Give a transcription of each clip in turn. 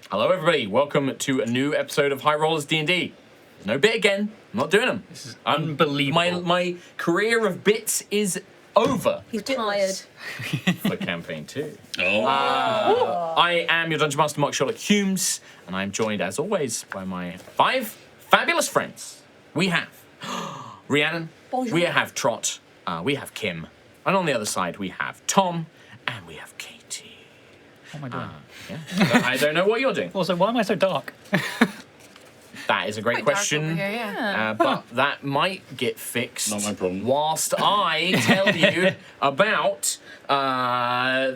Hello, everybody. Welcome to a new episode of High Rollers D&D. No bit again. I'm not doing them. This is unbelievable. My career of bits is over. He's tired. For campaign 2. Oh. I am your Dungeon Master, Mark Sherlock Humes, and I'm joined, as always, by my 5 fabulous friends. We have Rhiannon, Bonjour. we have Trot, we have Kim, and on the other side we have Tom, and we have Katie. What am I doing? Yeah. I don't know what you're doing. Also, why am I so dark? That is a great question, but that might get fixed. Not my problem. Whilst I tell you about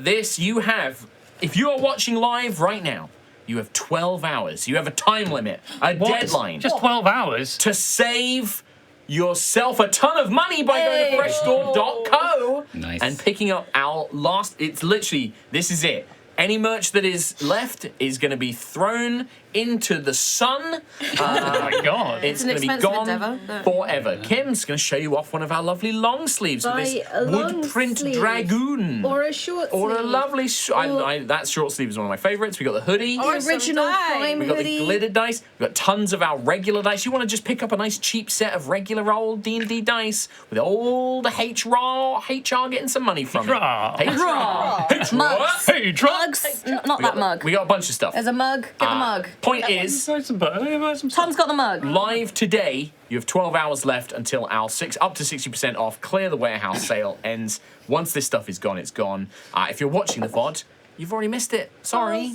this, you have, if you are watching live right now, you have 12 hours. You have a time limit, a deadline. Just 12 hours? To save yourself a ton of money by going to freshstore.co Nice. and picking up our last, it's literally, this is it. Any merch that is left is going to be thrown into the sun. Oh my god. It's an going to be expensive gone endeavour, but- forever. Kim's going to show you off one of our lovely long sleeves with this Buy a long wood print sleeve. dragoon. Or a short Or a sleeve. lovely, that short sleeve is one of my favourites. We got the hoodie. The original Prime We got the hoodie. glitter dice. We got tons of our regular dice. You want to just pick up a nice cheap set of regular old D&D dice with all the HR getting some money from it. HR. Mugs. Hey, drugs! Mugs. Not that mug. We got a bunch of stuff. There's a mug. Get the mug. Point is, Tom's got the mug. live today, you have 12 hours left until our up to 60% off Clear the Warehouse sale ends. Once this stuff is gone, it's gone. If you're watching the VOD, you've already missed it. Sorry.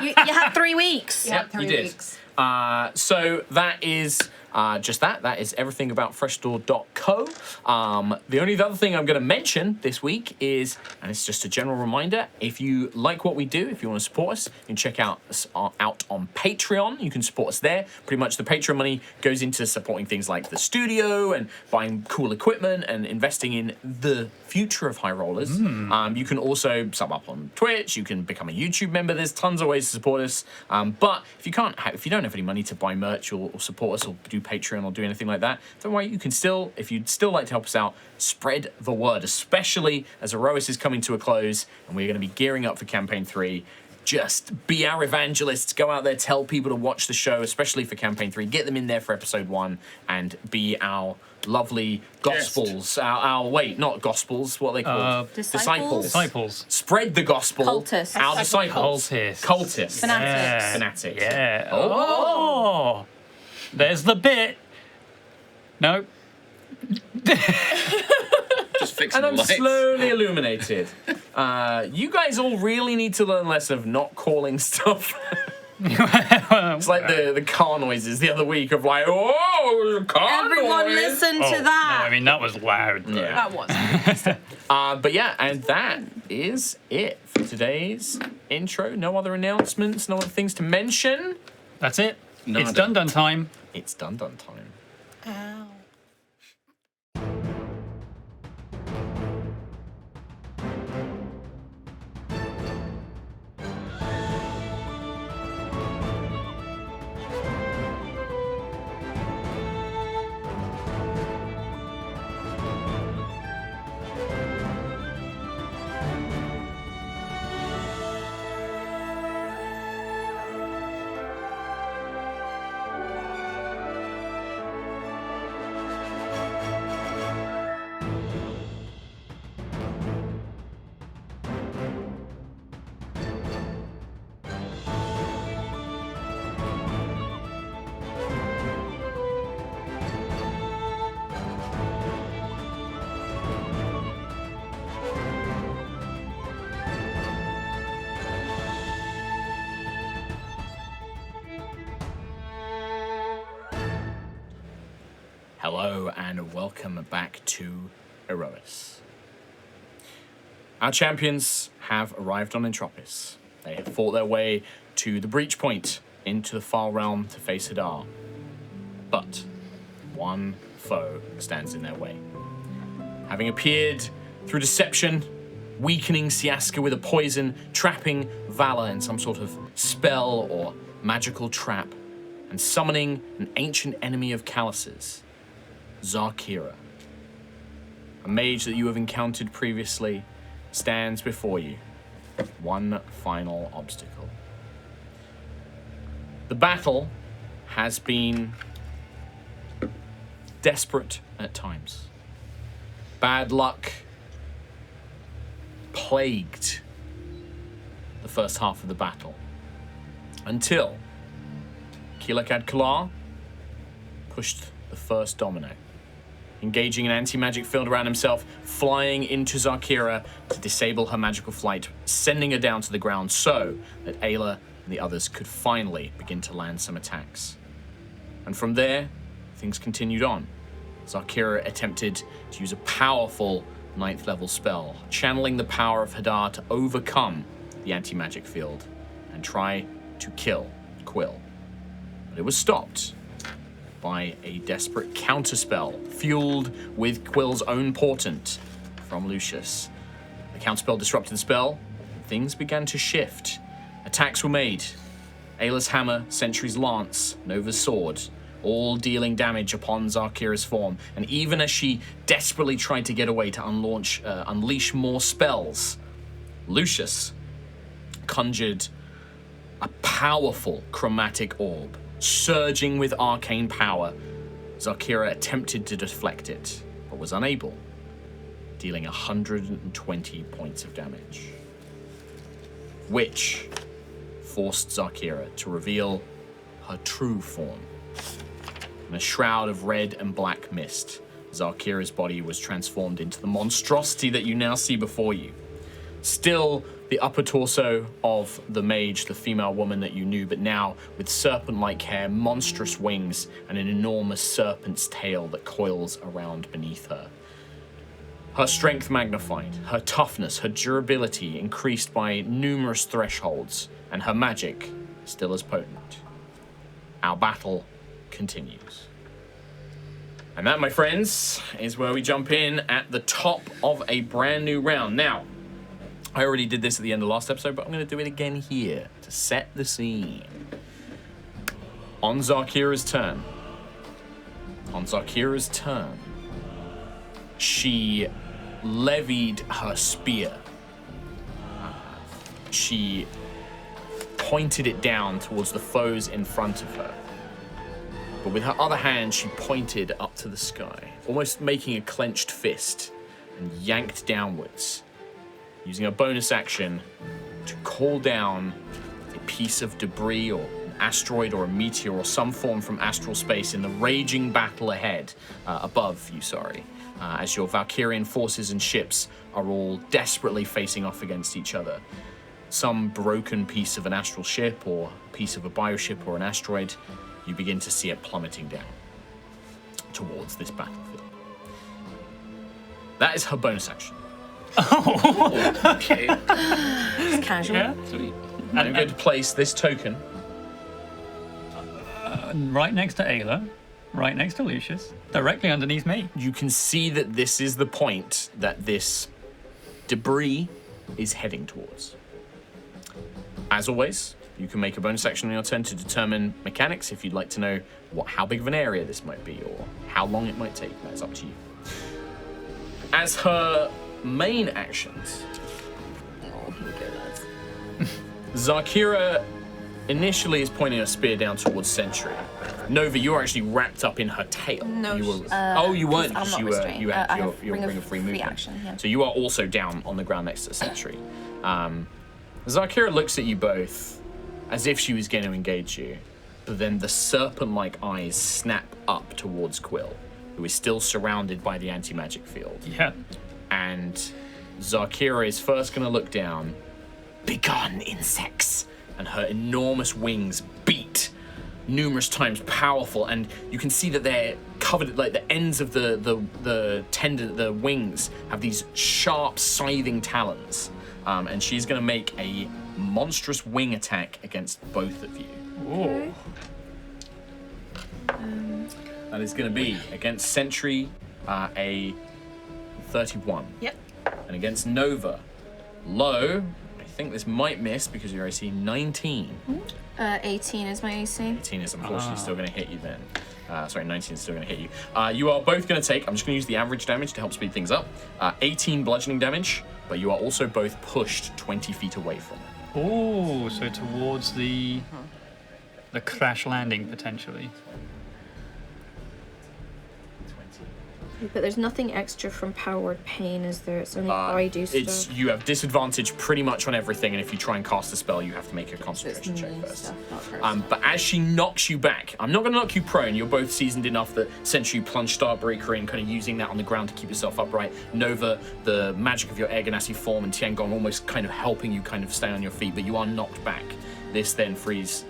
You had 3 weeks. Yep, you did. So that is just that. That is everything about freshstore.co. The only other thing I'm going to mention this week is, and it's just a general reminder, if you like what we do, if you want to support us, you can check us out on Patreon. You can support us there. Pretty much the Patreon money goes into supporting things like the studio and buying cool equipment and investing in the future of High Rollers. You can also sub up on Twitch. You can become a YouTube member. There's tons of ways to support us. But if you don't have any money to buy merch or support us or do Patreon or do anything like that, don't worry. You can still, if you'd still like to help us out, spread the word, especially as Aerois is coming to a close and we're going to be gearing up for campaign 3. Just be our evangelists. Go out there, tell people to watch the show, especially for campaign 3. Get them in there for episode 1 and be our lovely gospels. Not gospels. What are they called? Disciples. Spread the gospel. Cultists. Our disciples. Cultists. Fanatics. Fanatics. Yeah. Oh. There's the bit. No. Just fixing And the I'm lights. slowly illuminated. You guys all really need to learn less of not calling stuff. It's like the car noises the other week of like, oh, car Everyone noise. listen Oh, to that. No, I mean, that was loud. Though. Yeah. That was. But yeah, and that is it for today's intro. No other announcements, no other things to mention. That's it. No, It's I don't. done time. It's done time. Ow. Hello and welcome back to Aerois. Our champions have arrived on Entropis. They have fought their way to the breach point into the far realm to face Hadar. But one foe stands in their way. Having appeared through deception, weakening Siaska with a poison, trapping Valor in some sort of spell or magical trap, and summoning an ancient enemy of Callus's, Xarkira. A mage that you have encountered previously stands before you. One final obstacle. The battle has been desperate at times. Bad luck plagued the first half of the battle until Kilakad Kalar pushed the first domino, engaging an anti-magic field around himself, flying into Xarkira to disable her magical flight, sending her down to the ground so that Ayla and the others could finally begin to land some attacks. And from there, things continued on. Xarkira attempted to use a powerful 9th level spell, channeling the power of Hadar to overcome the anti-magic field and try to kill Quill. But it was stopped by a desperate counterspell fueled with Quill's own portent from Lucius. The counterspell disrupted the spell, and things began to shift. Attacks were made. Ayla's hammer, Sentry's lance, Nova's sword, all dealing damage upon Xarkira's form. And even as she desperately tried to get away to unleash more spells, Lucius conjured a powerful chromatic orb, surging with arcane power. Xarkira attempted to deflect it, but was unable, dealing 120 points of damage. Which forced Xarkira to reveal her true form. In a shroud of red and black mist, Xarkira's body was transformed into the monstrosity that you now see before you. Still the upper torso of the mage, the female woman that you knew, but now with serpent-like hair, monstrous wings, and an enormous serpent's tail that coils around beneath her. Her strength magnified, her toughness, her durability increased by numerous thresholds, and her magic still as potent. Our battle continues. And that, my friends, is where we jump in at the top of a brand new round. Now, I already did this at the end of the last episode, but I'm going to do it again here to set the scene. On Xarkira's turn, she levied her spear. She pointed it down towards the foes in front of her. But with her other hand, she pointed up to the sky, almost making a clenched fist, and yanked downwards, using a bonus action to call down a piece of debris or an asteroid or a meteor or some form from astral space in the raging battle ahead, above you, as your Valkyrian forces and ships are all desperately facing off against each other. Some broken piece of an astral ship or a piece of a bioship or an asteroid, you begin to see it plummeting down towards this battlefield. That is her bonus action. Oh, okay. It's casual. Yeah. Sweet. And I'm going to place this token Right next to Ayla, right next to Lucius, directly underneath me. You can see that this is the point that this debris is heading towards. As always, you can make a bonus action on your turn to determine mechanics if you'd like to know how big of an area this might be or how long it might take. That's up to you. As her main actions, Xarkira initially is pointing her spear down towards Sentry. Nova, you're actually wrapped up in her tail. No, you were, you weren't. I'm not You restrained. you had I your have ring of free movement. action, yeah. So you are also down on the ground next to Sentry. Xarkira looks at you both as if she was going to engage you, but then the serpent-like eyes snap up towards Quill, who is still surrounded by the anti-magic field. Yeah. And Xarkira is first going to look down. Begone, insects! And her enormous wings beat numerous times, powerful, and you can see that they're covered, like the ends of the wings have these sharp, scything talons. And she's going to make a monstrous wing attack against both of you. Ooh. That is going to be against Sentry, a 31. Yep. And against Nova, low, I think this might miss because you're AC 19. 18 is my AC. 18 is unfortunately still going to hit you then. 19 is still going to hit you. You are both going to take, I'm just going to use the average damage to help speed things up, 18 bludgeoning damage, but you are also both pushed 20 feet away from it. Oh, so towards the The crash landing, potentially. 20. But there's nothing extra from powered pain, is there? It's only I do stuff. You have disadvantage pretty much on everything, and if you try and cast a spell, you have to make a concentration check me first. stuff, not her But as she knocks you back, I'm not going to knock you prone. You're both seasoned enough that since you plunge Starbreaker in, kind of using that on the ground to keep yourself upright, Nova, the magic of your Air Ganassi form, and Tiangong almost kind of helping you kind of stay on your feet, but you are knocked back. This then frees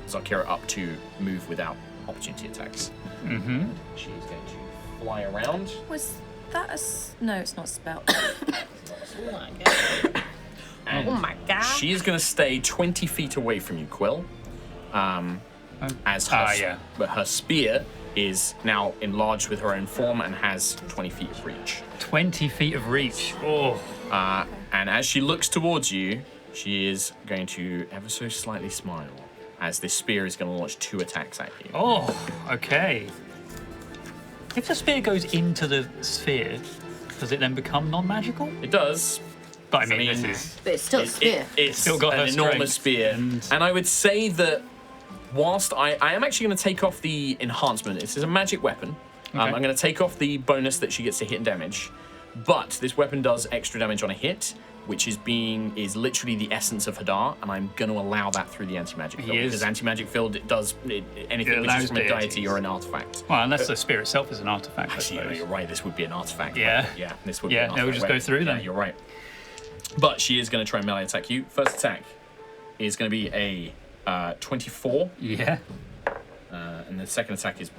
Xarkira up to move without opportunity attacks. Mm-hmm. She's going to fly around. Was that no, it's not a spell. And Oh my god. she is going to stay 20 feet away from you, Quill. As her, but her spear is now enlarged with her own form and has 20 feet of reach. 20 feet of reach. Oh. And as she looks towards you, she is going to ever so slightly smile, as this spear is going to launch 2 attacks at you. Oh, okay. If the spear goes into the sphere, does it then become non-magical? It does. But I mean, this is... But it's still a spear. It's Still got her an enormous strength, spear. And I would say that whilst I am actually going to take off the enhancement, this is a magic weapon. Okay. I'm going to take off the bonus that she gets to hit and damage. But this weapon does extra damage on a hit, which is literally the essence of Hadar, and I'm going to allow that through the anti-magic field. Because anti-magic field, anything which is from a deity or an artifact. Well, unless the spear itself is an artifact, Actually, I suppose. you're right, this would be an artifact. Yeah. Yeah, this would be an Yeah, artifact. it would just go through then. Yeah, you're right. But she is going to try and melee attack you. First attack is going to be a 24. Yeah. And the second attack is,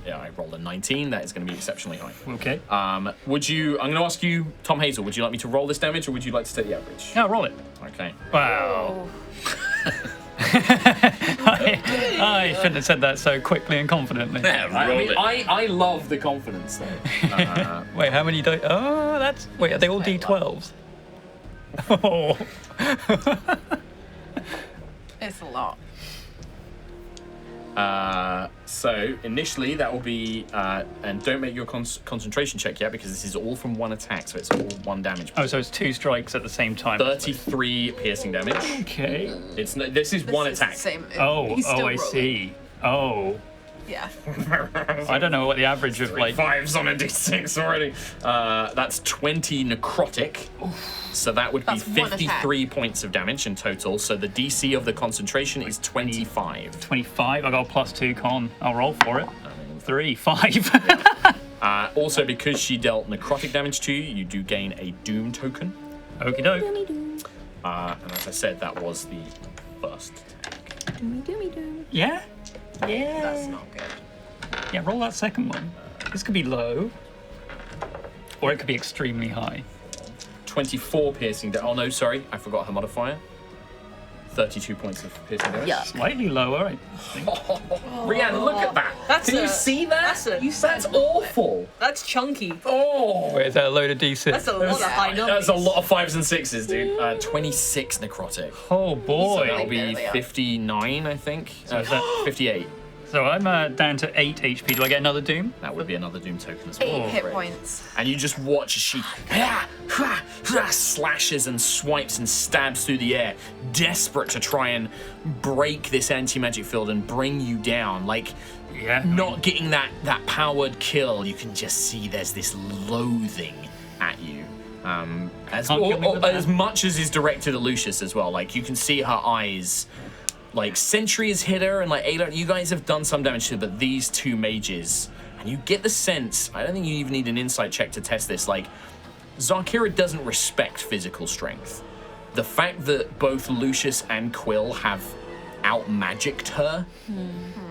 I rolled a 19. That is going to be exceptionally high. Okay. I'm going to ask you, Tom Hazel, would you like me to roll this damage, or would you like to take the average? Now roll it. Okay. Wow. I shouldn't have said that so quickly and confidently. I love the confidence though. Wait, how many do? Oh, that's... Wait, are they all D12s? Oh. It's a lot. So initially that will be, and don't make your concentration check yet because this is all from one attack, so it's all 1 damage. Oh, so it's 2 strikes at the same time. 33 piercing damage. Okay. This is one attack. Same. Oh, He's still I see. Oh. Yeah. I don't know what the average of like... 5s on a d6 already. That's 20 necrotic. So that would be That's one 53 points of damage in total. So the DC of the concentration is 25. 25. I got a +2 con. I'll roll for it. 3, 5. Also, because she dealt necrotic damage to you, you do gain a doom token. Okie doke. And as I said, that was the first attack. Doomy doom. Yeah? Yeah. That's not good. Yeah, roll that second one. This could be low. Or it could be extremely high. 24 piercing damage. Oh no, sorry, I forgot her modifier. 32 points of piercing damage. Yeah. Slightly lower, I think. Rianne, look at that. Can you see that? That's awful. That's chunky. Oh. Wait, is that a load of D6? That's a lot of high numbers. That's a lot of 5s and 6s, dude. 26 necrotic. Oh So boy. that'll be There they are. 59, I think. Is that 58? So I'm down to 8 HP. Do I get another Doom? That would be another Doom token as well. 8 hit Great. points. And you just watch as she slashes and swipes and stabs through the air, desperate to try and break this anti-magic field and bring you down. Like, Yeah. not getting that powered kill, you can just see there's this loathing at you. As Can't kill me with that. much as is directed at Lucius as well. Like, you can see her eyes. Like, Sentry has hit her, and like Ayla, you guys have done some damage to her, but these 2 mages, and you get the sense, I don't think you even need an insight check to test this, like, Xarkira doesn't respect physical strength. The fact that both Lucius and Quill have out-magicked her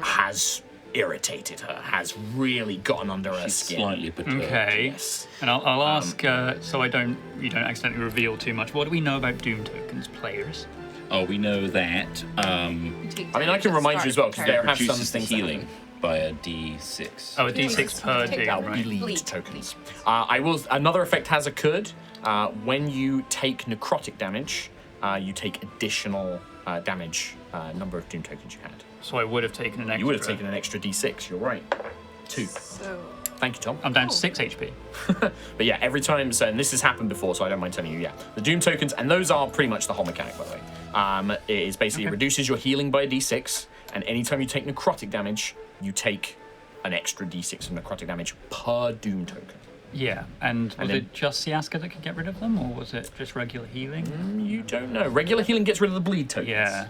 has irritated her, has really gotten under her skin. Slightly perturbed. Okay. Yes. And I'll ask, so you don't accidentally reveal too much. What do we know about Doom tokens, players? Oh, we know that I mean, I can remind you as well, because there have some reduces the things that healing by a D6. Oh, a D6 per Doom, that would be right? lead tokens. Another effect has occurred. When you take necrotic damage, you take additional damage number of Doom tokens you had. So I would have taken an extra. You would have taken an extra D6, you're right. 2. So Thank you, Tom. I'm down to 6 HP. But yeah, every time, so, and this has happened before, so I don't mind telling you, yeah. The Doom tokens, and those are pretty much the whole mechanic, by the way. It is basically reduces your healing by a D6. and anytime you take necrotic damage, you take an extra d6 of necrotic damage per doom token. Yeah, and was then- it just Siaska that could get rid of them, or was it just regular healing? You don't know. Regular healing gets rid of the bleed tokens. Yeah.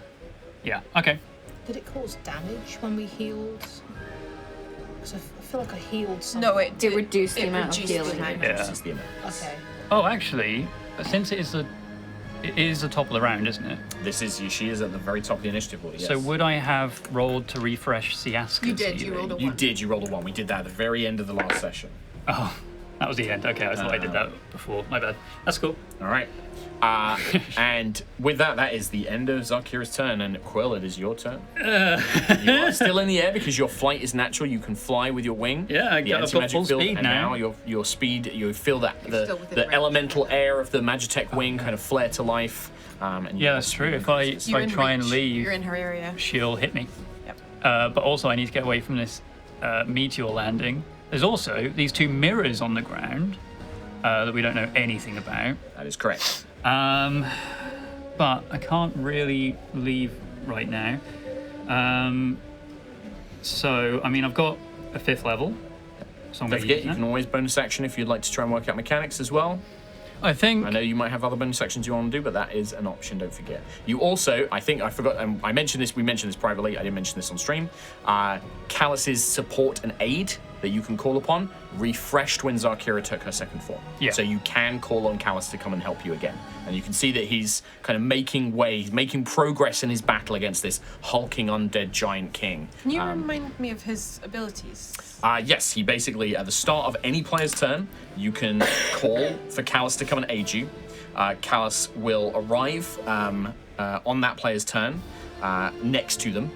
Yeah, okay. Did it cause damage when we healed? Because I feel like I healed something. No, it did. reduced the amount of reduced the healing. amount. Yeah. This is the amount. Okay. Oh, actually, since it is the top of the round, isn't it? She is at the very top of the initiative order, yes. So would I have rolled to refresh Siaska's You did, you healing? rolled a You 1. did, you rolled a 1. We did that at the very end of the last session. Oh, that was the end. Okay, I thought I did that before. My bad. That's cool. All right. And with that, that is the end of Xarkira's turn. And Quill, it is your turn. You are still in the air because your flight is natural. You can fly with your wing. Yeah, The I've got anti-magic full field, speed and now. your speed, you feel that still within the range. elemental air of the Magitech wing kind of flare to life. And you Yeah, have that's speed true. If I increases. You're in try and reach. leave, You're in her area. she'll hit me. Yep. But also, I need to get away from this meteor landing. There's also these 2 mirrors on the ground that we don't know anything about. That is correct. But I can't really leave right now. So, I mean, I've got a 5th level. So I'm Don't going to forget, use you that. can always bonus action if you'd like to try and work out mechanics as well. I think... I know you might have other bonus actions you want to do, but that is an option, don't forget. You also, I think I forgot, I mentioned this, we mentioned this privately, I didn't mention this on stream. Callus's support and aid that you can call upon refreshed when Xarkira took her second form. Yeah. So you can call on Callus to come and help you again. And you can see that he's kind of making progress in his battle against this hulking undead giant king. Can you remind me of his abilities? Yes, he basically, at the start of any player's turn, you can call for Callus to come and aid you. Callus will arrive on that player's turn next to them.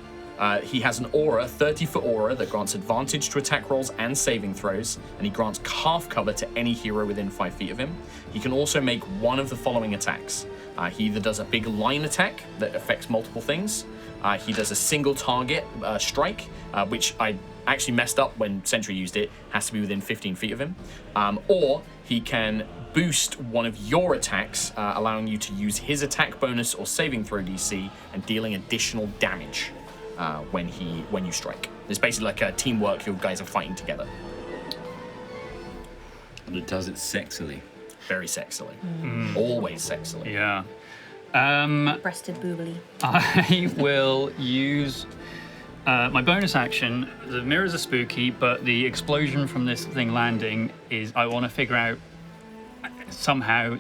He has an aura, 30-foot aura, that grants advantage to attack rolls and saving throws, and he grants half cover to any hero within 5 feet of him. He can also make one of the following attacks. He either does a big line attack that affects multiple things. He does a single target strike, which I actually messed up when Sentry used it, has to be within 15 feet of him. Or he can boost one of your attacks, allowing you to use his attack bonus or saving throw DC and dealing additional damage when you strike. It's basically like a teamwork, you guys are fighting together. And it does it sexily. Very sexily. Always sexily. Yeah. Breasted boobily. I will use my bonus action. The mirrors are spooky, but the explosion from this thing landing is... I want to figure out somehow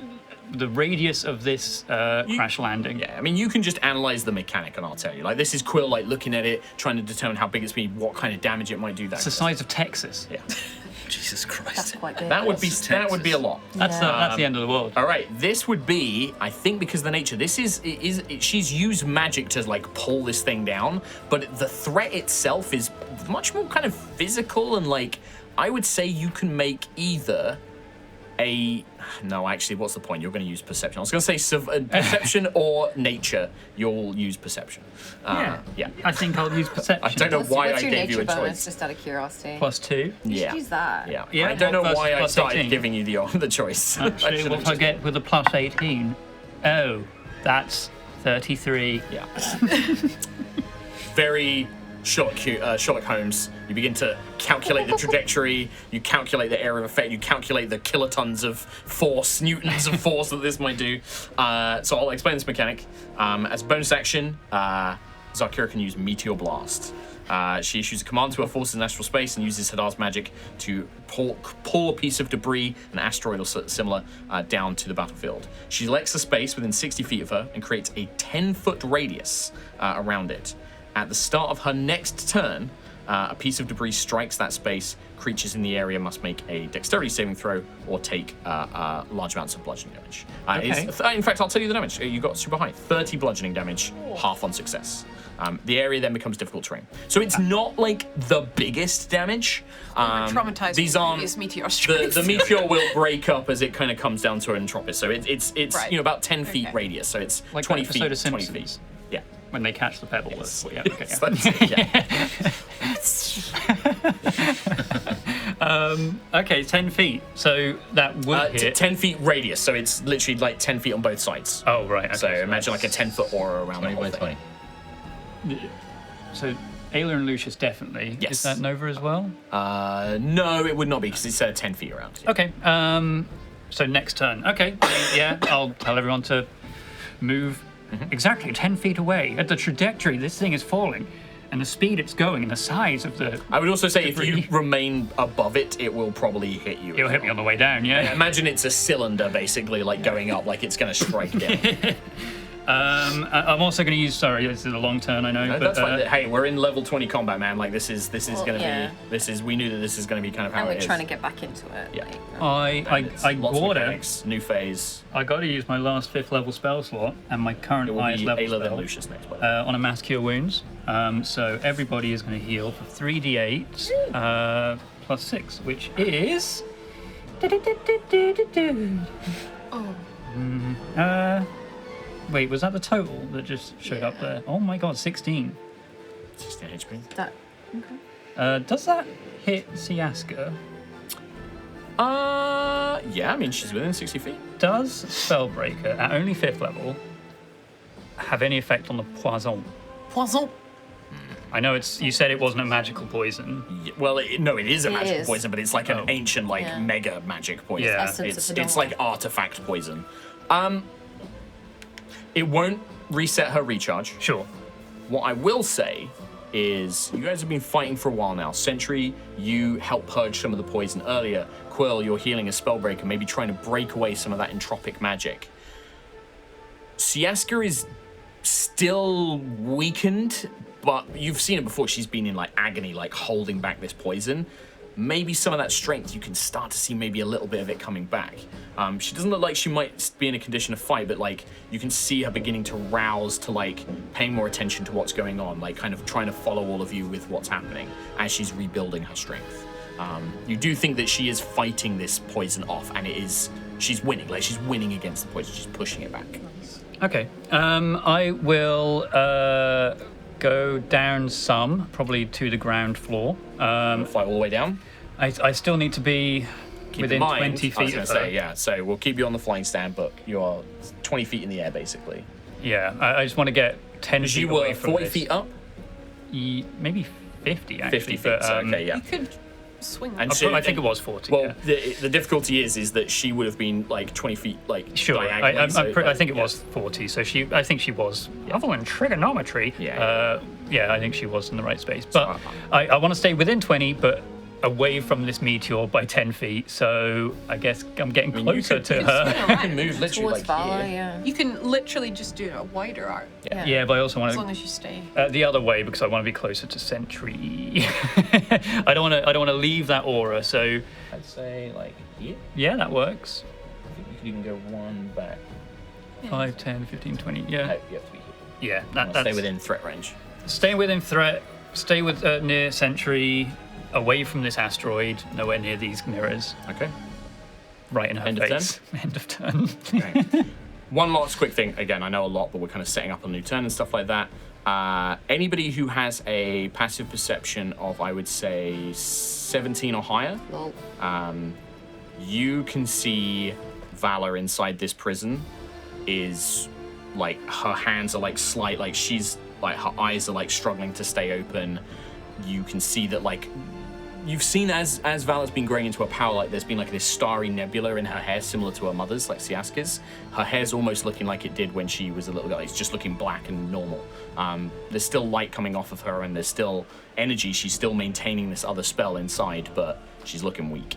the radius of this crash landing. Yeah, I mean, you can just analyze the mechanic and I'll tell you. Like, this is Quill, like, looking at it, trying to determine how big it's been, what kind of damage it might do. It's the size of Texas. Yeah. Jesus That's Christ. quite good. That would be Texas. a lot. That's the end of the world. All right, this would be, I think, because of the nature. This is she's used magic to like pull this thing down, but the threat itself is much more kind of physical and like I would say you can make either no, actually, what's the point? You're going to use perception. I was going to say perception or nature. You'll use perception. Yeah. I think I'll use perception. I don't know why What's I your gave you nature a bonus, choice. just out of curiosity? +2. You Yeah. should use that. Yeah. Yeah, I don't know plus- why I plus started 18. giving you the choice. I Actually, should've what do I just- get with a +18? Oh, that's 33. Yeah. Very Sherlock Holmes. You begin to calculate the trajectory, you calculate the area of effect, you calculate the kilotons of force, newtons of force that this might do. So I'll explain this mechanic. As a bonus action, Xarkira can use Meteor Blast. She issues a command to her forces in astral space and uses Hadar's magic to pull a piece of debris, an asteroid or similar, down to the battlefield. She selects a space within 60 feet of her and creates a 10-foot radius around it. At the start of her next turn, a piece of debris strikes that space. Creatures in the area must make a dexterity saving throw or take large amounts of bludgeoning damage. In fact, I'll tell you the damage. You got super high. 30 bludgeoning damage, half on success. The area then becomes difficult terrain. So it's not like the biggest damage. Traumatized. These aren't Is meteor the meteor will break up as it kind of comes down to Entropis. So it's Right. About 10 feet Okay. radius. So it's Like 20 that feet. episode of 20 Simpsons. feet. Yeah. When they catch the pebble. Yes. Yeah, okay, yeah. Okay, 10 feet. So that would hit. 10 feet radius. So it's literally like 10 feet on both sides. Oh, right. Okay, So imagine like a 10-foot aura around the 20 whole by thing. 20. So Ayla and Lucius definitely. Yes. Is that Nova as well? No, it would not be because it's 10 feet around. Okay. So next turn. Okay. Yeah. I'll tell everyone to move exactly 10 feet away. At the trajectory this thing is falling, and the speed it's going, and the size of the. I would also say if you debris. remain above it, it will probably hit you. It'll hit me on the way down. Yeah. Imagine it's a cylinder basically, like going up, like it's going to strike down. I'm also going to use. Sorry, this is a long turn. I know. No, but, that's fine. Hey, we're in level 20 combat, man. Like this is going to yeah. be. We knew that this is going to be kind of how And we're it is. trying to get back into it. Yeah. I Lots of got it. mechanics, new phase. I got to use my last 5th level spell slot and my current It will highest be level Ayla then spell Lucius next. By the way. on a mass cure wounds. So everybody is going to heal for 3d8 plus 6, which is. Wait, was that the total that just showed up there? Oh my god, 16. 16 HP. That. Okay. Does that hit Siaska? Yeah, I mean she's within 60 feet. Does Spellbreaker at only 5th level have any effect on the poison? Poison. I know it's. You said it wasn't a magical poison. Yeah, well, no, it is a It magic is. poison, but it's like an Oh. ancient, like Yeah. mega magic poison. Yeah. Essence of It's the like artifact poison. It won't reset her recharge. Sure. What I will say is you guys have been fighting for a while now. Sentry, you helped purge some of the poison earlier. Quill, you're healing a Spellbreaker, maybe trying to break away some of that entropic magic. Siaska is still weakened, but you've seen it before. She's been in like agony, like holding back this poison. Maybe some of that strength, you can start to see maybe a little bit of it coming back. She doesn't look like she might be in a condition of fight, but like you can see her beginning to rouse to like paying more attention to what's going on, like kind of trying to follow all of you with what's happening as she's rebuilding her strength. You do think that she is fighting this poison off, and she's winning. Like she's winning against the poison, she's pushing it back. Okay. I will go down some, probably to the ground floor. Fly all the way down. I still need to be Keep within in mind, 20 feet I was of going to her. say, yeah. So we'll keep you on the flying stand, but you are 20 feet in the air, basically. Yeah, I just want to get 10 Because feet you away were from 40 this. feet up. Maybe 50 actually. 50 feet. but, So, okay, yeah. You could swing. And I think it was 40. Well, yeah. the difficulty is that she would have been like 20 feet, like Sure, diagonally. I think it was 40. So I think she was. Other than trigonometry, Yeah. I think she was in the right space. But I want to stay within 20, but away from this meteor by 10 feet. So I guess I'm getting closer to her. You can move literally Towards like Vala, here. yeah. You can literally just do a wider arc Yeah, but I also want as to long as you stay. the other way because I want to be closer to Sentry. I don't want to leave that aura. So I'd say like here. yeah, that works. I think you could even go one back. 5, 10, 15, 20. Yeah, No, you have to be here. yeah. Stay That's within threat range. stay within threat. Stay with near Sentry. Away from this asteroid. Nowhere near these mirrors. Okay. Right in her End of face. End of turn. Okay. One last quick thing. Again, I know a lot, but we're kind of setting up a new turn and stuff like that. Anybody who has a passive perception of, I would say, 17 or higher, Lol. you can see Valor inside this prison is like her hands are like slight, like she's like her eyes are like struggling to stay open. You can see that like you've seen as Valor's been growing into her power, like there's been like this starry nebula in her hair similar to her mother's, like Siaska's. Her hair's almost looking like it did when she was a little girl. It's just looking black and normal. There's still light coming off of her and there's still energy. She's still maintaining this other spell inside, but she's looking weak.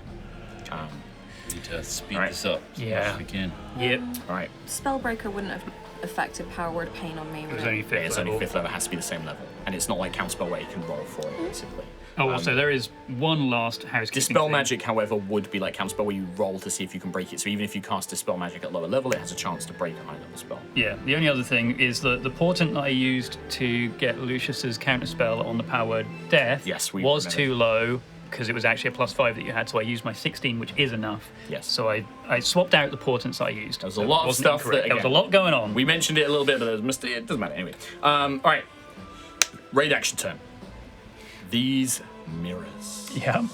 We need to speed Alright. this up as Yeah. much as we can. Yep. All right. Spellbreaker wouldn't have affected Power Word Pain on me, It would was it? only 5th It's level. only 5th level, it has to be the same level. And it's not like Counterspell where you can roll for it, basically. Oh, also there is one last housekeeping Dispel thing. Magic, however, would be like Counterspell where you roll to see if you can break it. So even if you cast Dispel Magic at lower level, it has a chance to break a high level spell. Yeah, the only other thing is that the portent that I used to get Lucius's counterspell on the power word Death Yes, we was remember. too low because it was actually a +5 that you had, so I used my 16, which is enough. Yes. So I swapped out the portents I used. There was a lot of Wasn't stuff incorrect. that, There was a again, lot going on. We mentioned it a little bit, but there was a mistake. It doesn't matter. Anyway. All right. Raid action turn. These mirrors. Yeah.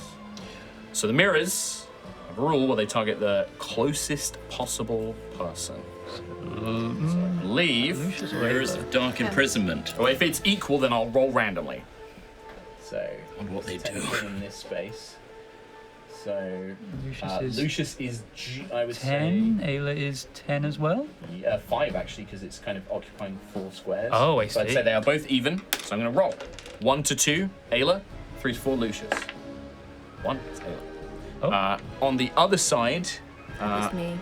So the mirrors have a rule where they target the closest possible person. Leave. Lucius or Mirrors Ayla? of Dark Imprisonment. Well, if it's equal, then I'll roll randomly. So. On what they do. In this space. So. Lucius is Lucius is, I would 10. Ayla is 10 as well. say 5 actually, because it's kind of occupying 4 squares. Oh, I So I'd see. say they are both even. So I'm going to roll. 1 to 2, Ayla. 3 to 4, Lucius. 1, it's Ayla. Oh. On the other side, It's me.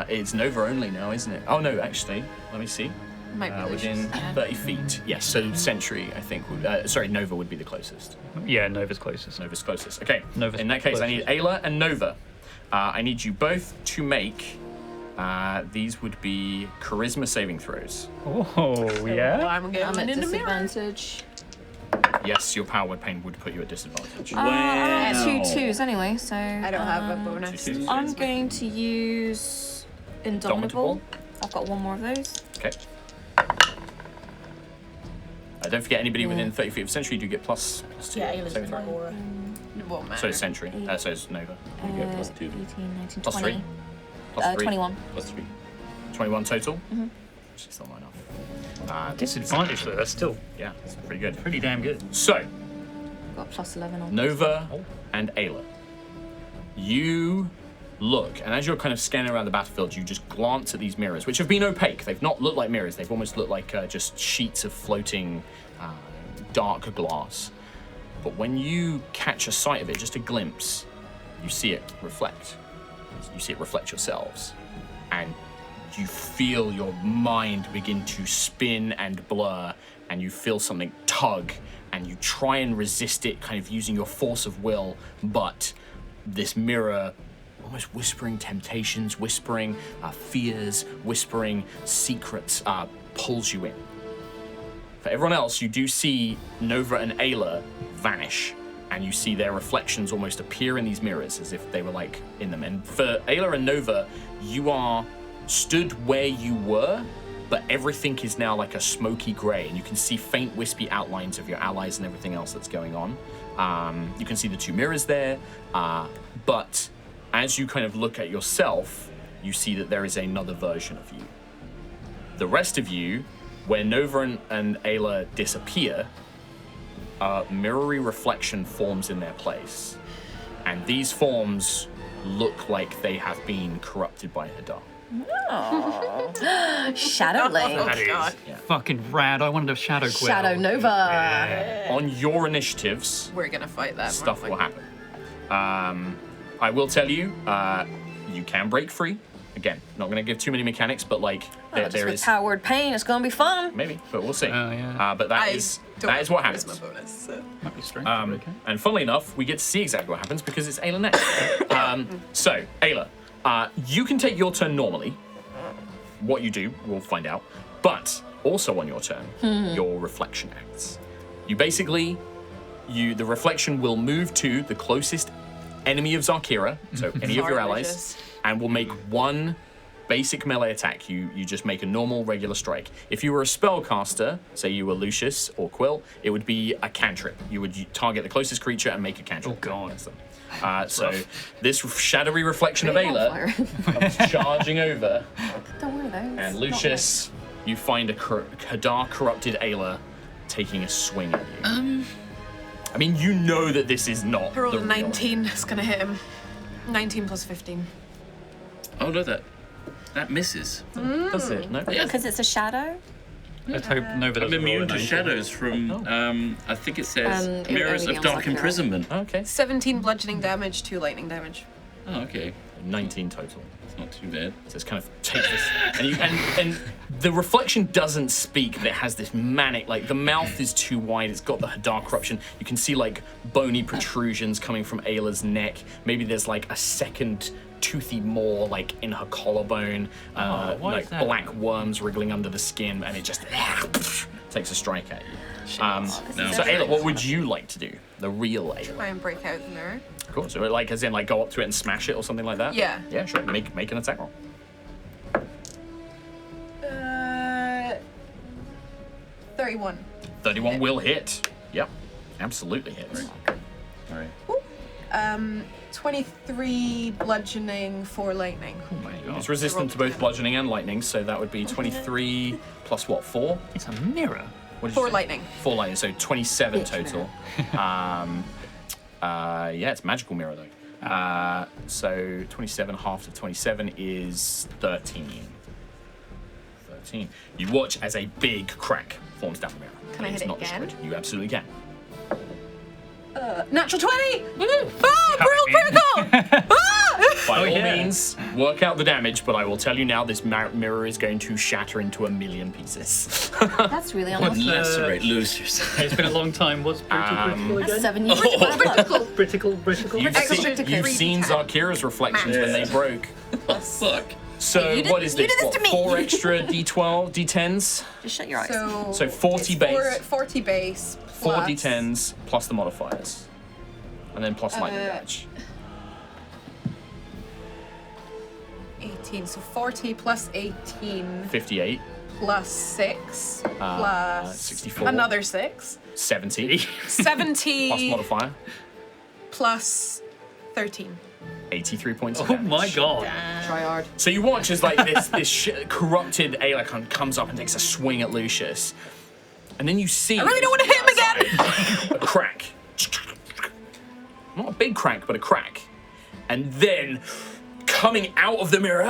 it's Nova only now, isn't it? Oh no, actually, let me see. Might be Within Lucius. Yeah. 30 feet. Yes, so Sentry, I think. Sorry, Nova would be the closest. Yeah, Nova's closest. Nova's closest. Okay. Nova's In that case, I need closest. Ayla and Nova. I need you both to make. These would be charisma saving throws. Oh, yeah? I'm I'm going at in a mirror. disadvantage. Yes, your power word pain would put you at disadvantage. I'm at Wow. 2 2s anyway, so. I don't have a bonus. Two twos. I'm going to use Indomitable. I've got one more of those. Okay. Don't forget, anybody within 30 feet of Sentry, you do get plus 2. Yeah, Ayla's saving throw. more. It won't matter. So is Sentry. So is Nova. You get plus 2. 18, 19, Plus 20. 3. Plus 3. 21. Plus 3. 21 total. Which is still not enough. Disadvantage, though. That's still Yeah, it's pretty good. pretty damn good. So, Got plus 11 on. Nova and Ayla. You look, and as you're kind of scanning around the battlefield, you just glance at these mirrors, which have been opaque. They've not looked like mirrors. They've almost looked like just sheets of floating dark glass. But when you catch a sight of it, just a glimpse, you see it reflect. You see it reflect yourselves. And you feel your mind begin to spin and blur, and you feel something tug, and you try and resist it, kind of using your force of will, but this mirror, almost whispering temptations, whispering fears, whispering secrets, pulls you in. For everyone else, you do see Nova and Ayla vanish, and you see their reflections almost appear in these mirrors as if they were like in them. And for Ayla and Nova, you are stood where you were, but everything is now like a smoky gray, and you can see faint wispy outlines of your allies and everything else that's going on. You can see the 2 mirrors there, but as you kind of look at yourself, you see that there is another version of you. The rest of you, where Nova and Ayla disappear, a mirrory reflection forms in their place, and these forms look like they have been corrupted by Hadar. Shadow Link. That is God. fucking rad. I wanted a Shadow Quill. Shadow Nova. On your initiatives, We're gonna fight that. stuff aren't will we? happen. I will tell you, you can break free. Again, not going to give too many mechanics, but like Just there with is Power Word Pain, it's gonna be fun. maybe, but we'll see. Oh, yeah. But I that don't is what have happens. charisma bonus, so. Might be strength. Okay. And funnily enough, we get to see exactly what happens because it's Ayla next. So, Ayla, you can take your turn normally. What you do, we'll find out. But also on your turn, your reflection acts. You basically, the reflection will move to the closest enemy of Xarkira, so any of your Sorry, allies, Lucius. and will make one basic melee attack. You just make a normal, regular strike. If you were a spellcaster, say you were Lucius or Quill, it would be a cantrip. You would target the closest creature and make a cantrip. Oh, God. against them. So this shadowy reflection of Great Ayla bonfire. comes charging over, Don't worry though. and it's not Lucius, you find a Hadar corrupted Ayla taking a swing at you. I mean, you know that this is not I rolled the a real 19. It's gonna hit him. 19 plus 15. Oh, no, that misses. Does it? No. Yeah. because it's a shadow. Let's hope Nova I'm doesn't roll a immune to 19. shadows from, I think it says it would Mirrors only be of on Dark Xarkira. Imprisonment. Okay. 17 bludgeoning damage, 2 lightning damage. Oh, okay. 19 total. It's not too bad. So it's kind of take this, and the reflection doesn't speak, but it has this manic, like the mouth is too wide. It's got the Hadar corruption. You can see like bony protrusions coming from Ayla's neck. Maybe there's like a second toothy maw like in her collarbone. why like is that? black worms wriggling under the skin, and it just takes a strike at you. No. So Ayla, what would you like to do? The real Ayla. Try and break out the mirror. Cool. So like as in like go up to it and smash it or something like that? Yeah. Yeah, sure. Make an attack roll. 31. 31 will hit. Yep. Absolutely hits. All right. 23 bludgeoning, 4 lightning. Oh my god. It's resistant to both bludgeoning and lightning, so that would be 23 plus what? 4? It's a mirror. What did you 4 say? lightning. 4 lightning, so 27 Bitch total. Yeah, it's magical mirror though. So 27 half of 27 is 13. 13. You watch as a big crack forms down the mirror. Can I hit It's it not again? destroyed. You absolutely can. Natural 20! Oh, critical! By all yeah. means, work out the damage, but I will tell you now, this mirror is going to shatter into 1,000,000 pieces. That's really almost. Lacerate losers. It's been a long time. What's critical That's again? 7 years. Critical. You've Extra seen, to you've read seen 10. Xarkira's reflections when they broke. Oh, fuck. So you what did- is you this? did this to me. 4 extra D12, D10s? Just shut your eyes. So 40 it's base. 40 base. 4 plus, D10s plus the modifiers. And then plus lightning damage. 18. So 40 plus 18 58, plus 6 plus 64. another 6. 70 plus 70 modifier. plus 13. 83 points of Oh damage. my god. Try hard. So you watch as like this corrupted Aerois comes up and takes a swing at Lucius. And then you see I really don't want to hit him again! a crack. Not a big crack, but a crack. And then coming out of the mirror,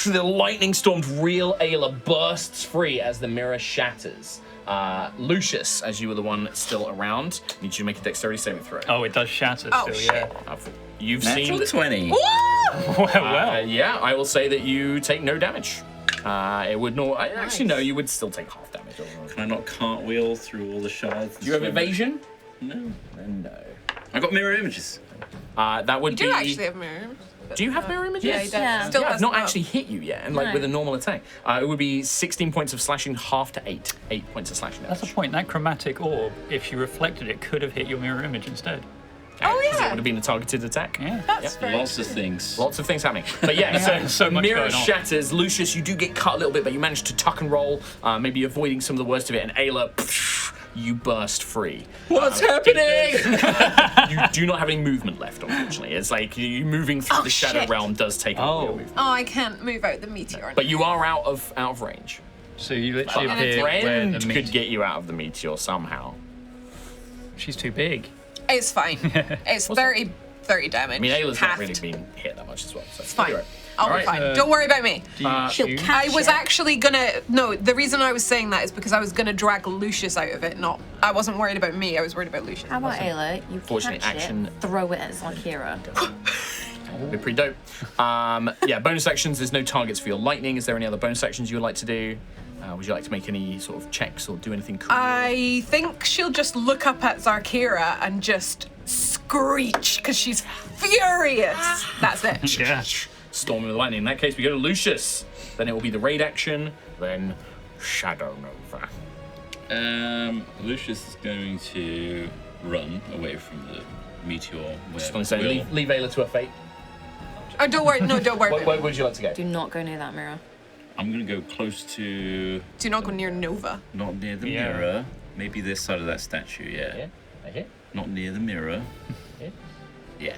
the lightning stormed real Ayla bursts free as the mirror shatters. Lucius, as you were the one still around, need you to make a dexterity saving throw. Oh, it does shatter Oh, still, yeah. You've Natural seen. 20. Well, Yeah, I will say that you take no damage. It would not. Actually, no, you would still take half damage. Can I not cartwheel through all the shards? Do you have evasion? No. Then no. I got mirror images. That would You be. do actually have mirror. Do you have mirror images? Yeah, he does. Yeah. Still Yeah, I've has not them up. actually hit you yet, and like No. with a normal attack, it would be 16 points of slashing, half to 8. 8 points of slashing damage. that's the point. That chromatic orb, if she reflected it, could have hit your mirror image instead. Oh, Because yeah. It would have been a targeted attack. Yeah. That's very Lots of things. Lots of things happening. But yeah, Yeah, so much mirror going on. shatters. Lucius, you do get cut a little bit, but you manage to tuck and roll, maybe avoiding some of the worst of it. And Ayla, you burst free. What's happening? You do not have any movement left, unfortunately. It's like you moving through the shadow shit. realm does take away your movement. Oh, I can't move out the meteor. But you are out of range. So you literally But appear a where friend the could meat. get you out of the meteor somehow. She's too big. It's fine. It's 30 damage. I mean, Ayla's not Half. really been hit that much as well. So It's fine. you're right. I'll be Alright, fine. Don't worry about me. Do you She'll shoot? catch I was it. actually gonna. No, the reason I was saying that is because I was gonna drag Lucius out of it. Not. I wasn't worried about me. I was worried about Lucius. How about Ayla? You Fortunately, catch action- it, throw it at Xarkira. It'd be pretty dope. Yeah, bonus actions. There's no targets for your lightning. Is there any other bonus actions you would like to do? Would you like to make any sort of checks or do anything cool? I think she'll just look up at Xarkira and just screech because she's furious. That's it. Yeah. Storming with lightning. In that case, we go to Lucius. Then it will be the raid action. Then Shadow Nova. Lucius is going to run away from the meteor. Just want to say, leave Ayla to her fate. Oh, don't worry. No, don't worry. Where about me. would you like to go? Do not go near that mirror. I'm going to go close to, Do not go near Nova. not near the Yeah. mirror. Maybe this side of that statue, yeah. Yeah. Okay. Not near the mirror. Yeah. Yeah,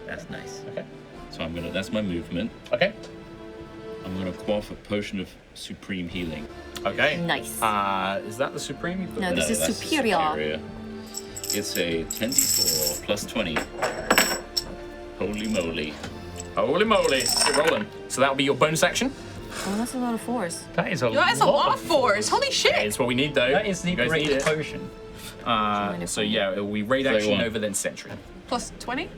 that's nice. Okay. So that's my movement. Okay. I'm going to quaff a potion of supreme healing. Okay. Nice. Is that the supreme? You've got No, there? this is that's superior. It's a 10d4 plus 20. Holy moly. Holy moly. Keep rolling. So that'll be your bonus action. Oh, that's a lot of fours. That is a That is a lot of fours. Holy shit. It's what we need, though. That is the You guys need great it. potion. So yeah, it will be raid action 31. over then sentry. Plus 20.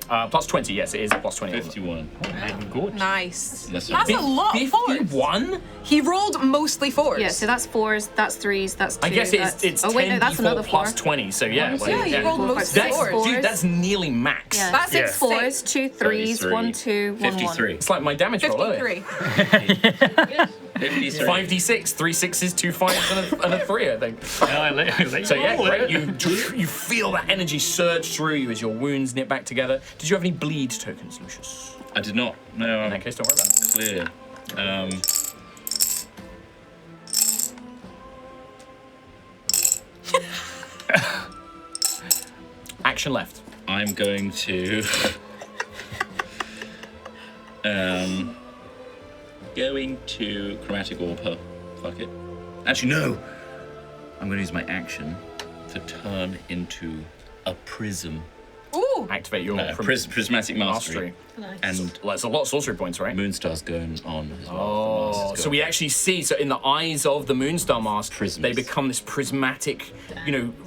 Plus 20, yes, it is a plus 20. 51. Man, good. Nice. That's That's a lot of fours. 51? He rolled mostly fours. Yeah, so that's fours, that's threes, that's two. I guess that's... it's oh, wait, no, that's 10d4 another plus four. 20, so yeah. One, well, two, Yeah, three, you rolled four, most five, That's, six fours. dude, that's nearly max. Yeah. That's Yeah. insane. Fours, two threes, 33. 1, 2, 1, 1. 53. It's like my damage roll, isn't it? 53. 53. 5d6, 3 6s, 2 5s, and a 3, I think. Yeah, I let So yeah, roll great. it. You feel that energy surge through you as your wounds knit back together. Did you have any bleed tokens, Lucius? I did not. No, In I'm that case, don't worry about it. clear. Action left. I'm going to going to chromatic orb her. Fuck it. Actually, no. I'm going to use my action to turn into a prism. Ooh! Activate your Prismatic mastery. Nice. And Well, that's a lot of sorcery points, right? Moonstar's going on as well. Oh, so we actually see, so in the eyes of the Moonstar mask, Prisms. they become this prismatic,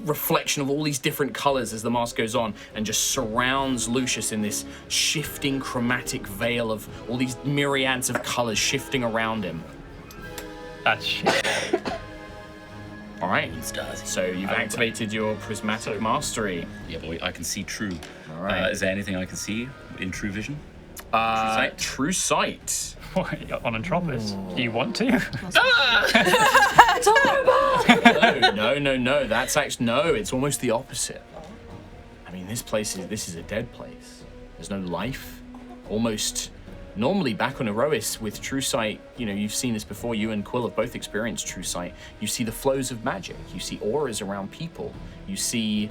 reflection of all these different colors as the mask goes on and just surrounds Lucius in this shifting chromatic veil of all these myriads of colors shifting around him. That's shit. All right, Moonstars. so you've activated your prismatic mastery. Yeah, boy, I can see true. All right. Is there anything I can see in true vision? True sight. What, on Entropis? Do you want to? No. That's actually no. It's almost the opposite. I mean, this is a dead place. There's no life. Almost. Normally, back on Aerois with True Sight, you've seen this before. You and Quill have both experienced True Sight. You see the flows of magic. You see auras around people. You see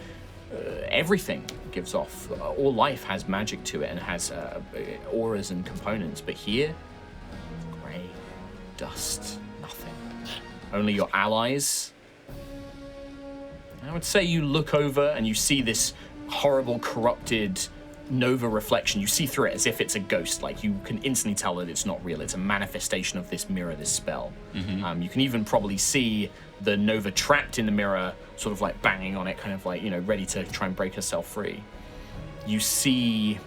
everything gives off. All life has magic to it and has auras and components. But here, grey, dust, nothing. Only your allies. I would say you look over and you see this horrible, corrupted Nova reflection. You see through it as if it's a ghost. Like, you can instantly tell that it's not real. It's a manifestation of this mirror, this spell. Mm-hmm. You can even probably see the Nova trapped in the mirror, sort of like banging on it, kind of like, ready to try and break herself free. You see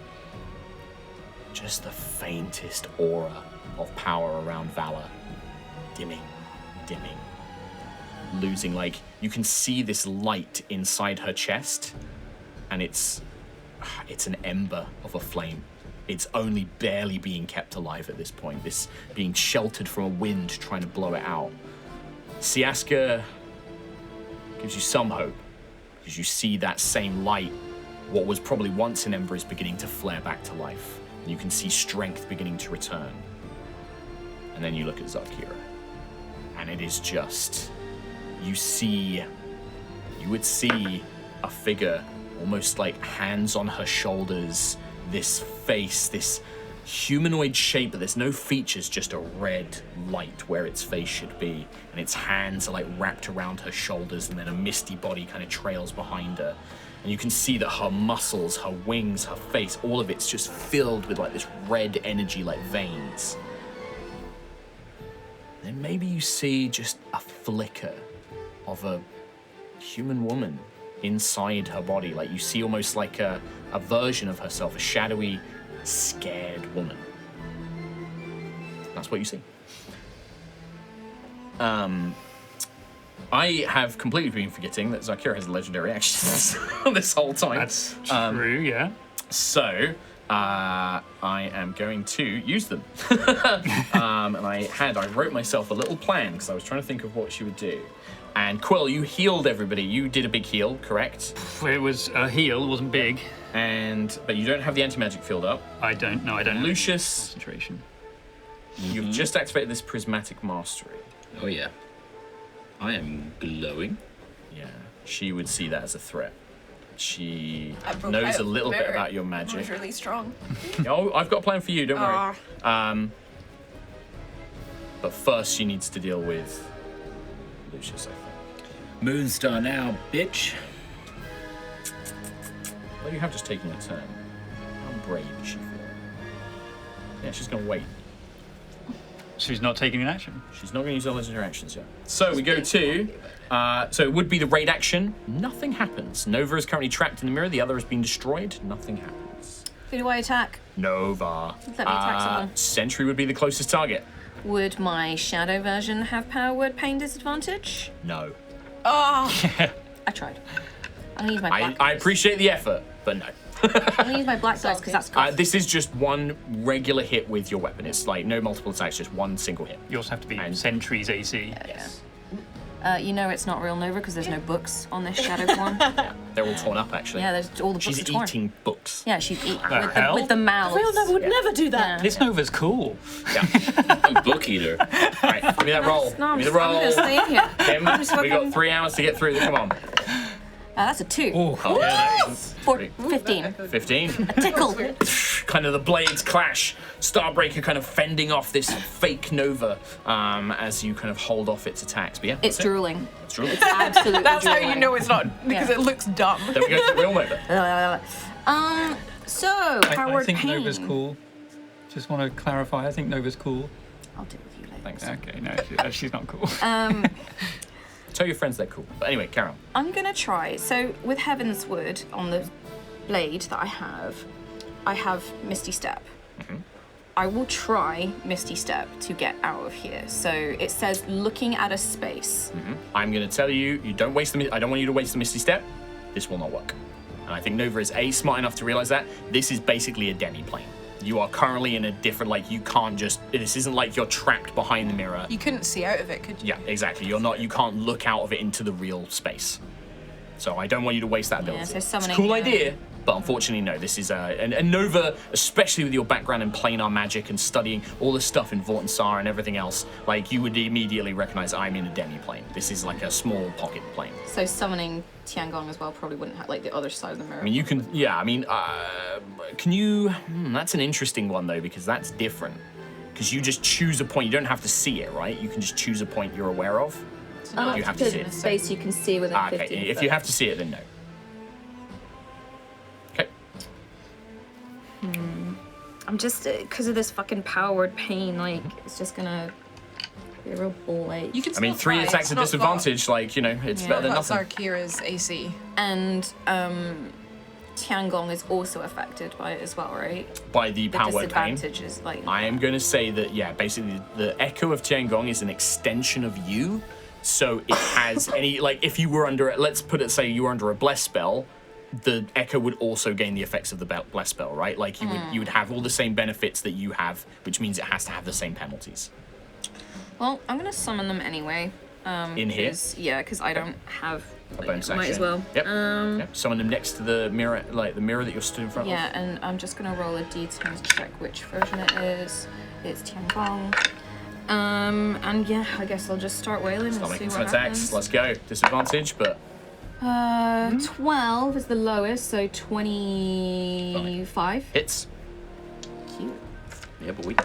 just the faintest aura of power around Valor. Dimming. Losing, like, you can see this light inside her chest, and it's an ember of a flame. It's only barely being kept alive at this point. This being sheltered from a wind trying to blow it out. Siaska gives you some hope, because you see that same light, what was probably once an ember, is beginning to flare back to life. And you can see strength beginning to return. And then you look at Xarkira, and it is just, you would see a figure, almost like hands on her shoulders, this face, this humanoid shape, but there's no features, just a red light where its face should be, and its hands are like wrapped around her shoulders, and then a misty body kind of trails behind her. And you can see that her muscles, her wings, her face, all of it's just filled with like this red energy, like veins. Then maybe you see just a flicker of a human woman inside her body. Like, you see almost like a version of herself, a shadowy, scared woman. That's what you see. I have completely been forgetting that Xarkira has legendary actions this whole time. That's true, yeah. So, I am going to use them. And I wrote myself a little plan, because I was trying to think of what she would do. And Quill, you healed everybody. You did a big heal, correct? It was a heal, it wasn't big. But you don't have the anti-magic field up. I don't have Lucius, concentration. you've just activated this prismatic mastery. Oh yeah. I am glowing. Yeah, she would see that as a threat. She I broke knows out a little the bit mirror. about your I magic. was really strong. Oh, I've got a plan for you, don't worry. Aw. But first she needs to deal with Lucius, I think. Moonstar now, bitch. Well, you have just taken a turn. How brave is she for it? Yeah, she's gonna wait. She's not taking an action. She's not gonna use all her actions yet. So we go to, so it would be the raid action. Nothing happens. Nova is currently trapped in the mirror. The other has been destroyed. Nothing happens. Who do I attack? Nova. Let me attack someone. Sentry would be the closest target. Would my shadow version have power word pain disadvantage? No. Oh, I tried. I'm gonna use my black I dice. appreciate the effort, but no. I'm gonna use my black dice because that's good. This is just one regular hit with your weapon. It's like no multiple attacks, just one single hit. You also have to be And- Sentry's AC. Yes. You know it's not real Nova because there's no books on this shadow one. They're all torn up, actually. Yeah, there's all the books She's are torn. eating books. Yeah, she'd eat The hell? with the mouths. Real Nova would never do that. Yeah. This Nova's cool. Yeah. I'm a book eater. All right, give me that roll. No, Give me the I'm roll. gonna stay in here. Tim, I'm just we got fucking- 3 hours to get through. Come on. That's a 2. Oh, Oh, yeah, that is For great. 15. 15. Tickle. Kind of the blades clash. Starbreaker kind of fending off this fake Nova as you kind of hold off its attacks. But yeah, It's that's it. drooling. It's drooling. Absolutely That's how drooling. you know it's not, because Yeah. it looks dumb. Then we go to the real Nova. So, I powered think pain. Nova's cool. Just want to clarify, I think Nova's cool. I'll deal with you later. Thanks. Okay, no, she's not cool. Tell your friends they're cool. But anyway, carry on. I'm gonna try. So with Heaven's Wood on the blade that I have Misty Step. I will try Misty Step to get out of here. So it says looking at a space. I'm going to tell you, I don't want you to waste the Misty Step. This will not work. And I think Nova is smart enough to realize that. This is basically a demi-plane. You are currently in a different, you can't just, this isn't like you're trapped behind the mirror. You couldn't see out of it, could you? Yeah, exactly. You can't look out of it into the real space. So I don't want you to waste that ability. so it's a summoning, cool idea, but unfortunately, no. This is and Nova, especially with your background in planar magic and studying all the stuff in Vortensar and everything else, you would immediately recognize I'm in a demi-plane. This is like a small pocket plane. So summoning Tiangong as well probably wouldn't have the other side of the mirror. I mean, you can, can you, that's an interesting one though, because that's different. Because you just choose a point, you don't have to see it, right? You can just choose a point you're aware of. You have to see it. Space you can see within 15 Okay, if foot. you have to see it, then no. Okay. I'm just, because of this fucking powered pain, it's just gonna be a real ball ache. You can I mean, still 3 try. attacks It's at not disadvantage, it's Yeah. better than got nothing. Xarkira's AC. And Tiangong is also affected by it as well, right? By the The power pain. disadvantage is I am going to say that, basically the echo of Tiangong is an extension of you. So it has any, if you were under, let's put it, say you were under a bless spell, the echo would also gain the effects of the bless spell, right? You would have all the same benefits that you have, which means it has to have the same penalties. Well, I'm gonna summon them anyway. In here? 'Cause- Yeah, because I don't have. A bonus might action. as well. Yep. Yep. Summon them next to the mirror, the mirror that you're stood in front Yeah, of. and I'm just gonna roll a d10 to check which version it is. It's Tiangong. And yeah, I guess I'll just start wailing and Start see making what some attacks. happens. Let's go. Disadvantage, but 12 is the lowest, so 25. hits. Cute. Yeah, but we.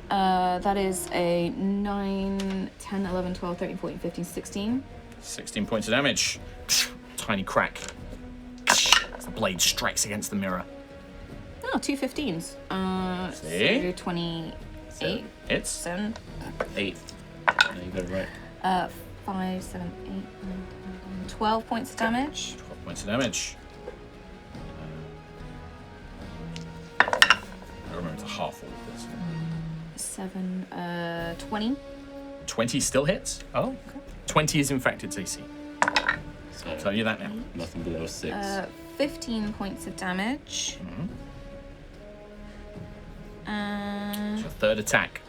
That is a 9, 10, 11, 12, 13, 14, 15, 16. 16 points of damage. Tiny crack. As the blade strikes against the mirror. Oh, 2 15s. See? So 28. Hits. 7. 8. No, you got it right. 5, 7, 8, 9, 10, 12 points of damage. 12 points of damage. I remember to half all of this. 7, 20. 20 still hits. Oh, okay. 20 is in fact its AC. So I'll tell you that now. nothing below 6. 15 points of damage. It's your third attack.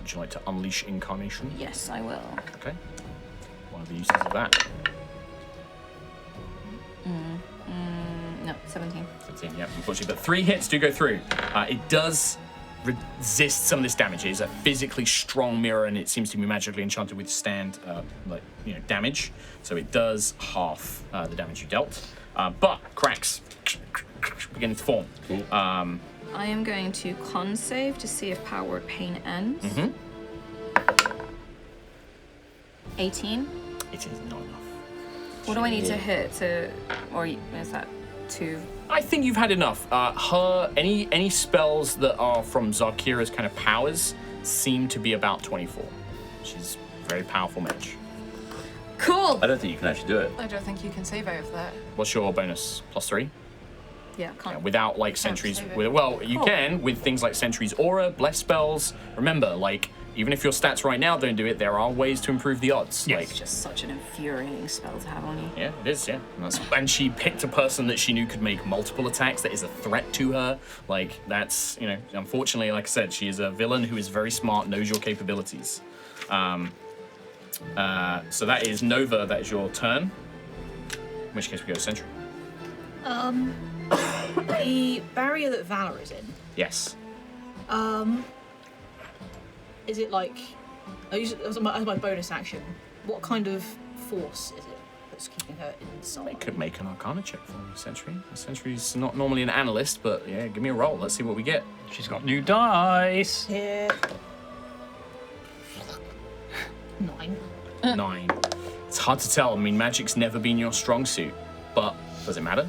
Would you like to unleash Incarnation? Yes, I will. Okay. One of the uses of that. No, 17. 17, yeah, unfortunately. But 3 hits do go through. It does resist some of this damage. It is a physically strong mirror, and it seems to be magically enchanted to withstand, damage. So it does half the damage you dealt. But cracks begin to form. Cool. I am going to con save to see if power word pain ends. 18. It is not enough. What do I need to hit to, or is that 2? I think you've had enough. Any spells that are from Xarkira's kind of powers seem to be about 24. She's a very powerful mage. Cool. I don't think you can actually do it. I don't think you can save out of that. What's your bonus? +3? Yeah, can't. Yeah, without sentries. save it. You Cool. can with things like sentries aura, bless spells. Remember, even if your stats right now don't do it, there are ways to improve the odds. Yes. It's just such an infuriating spell to have on you. Yeah, it is, yeah. And she picked a person that she knew could make multiple attacks, that is a threat to her. That's, unfortunately, like I said, she is a villain who is very smart, knows your capabilities. So that is Nova, that is your turn. In which case we go to Sentry. The barrier that Valor is in, Yes. is it I use it as my bonus action. What kind of force is it? what's keeping her inside. It could make an Arcana check for me, Sentry. Sentry's not normally an analyst, but yeah, give me a roll. Let's see what we get. She's got new dice. Yeah. 9. 9. It's hard to tell. I mean, magic's never been your strong suit, but does it matter?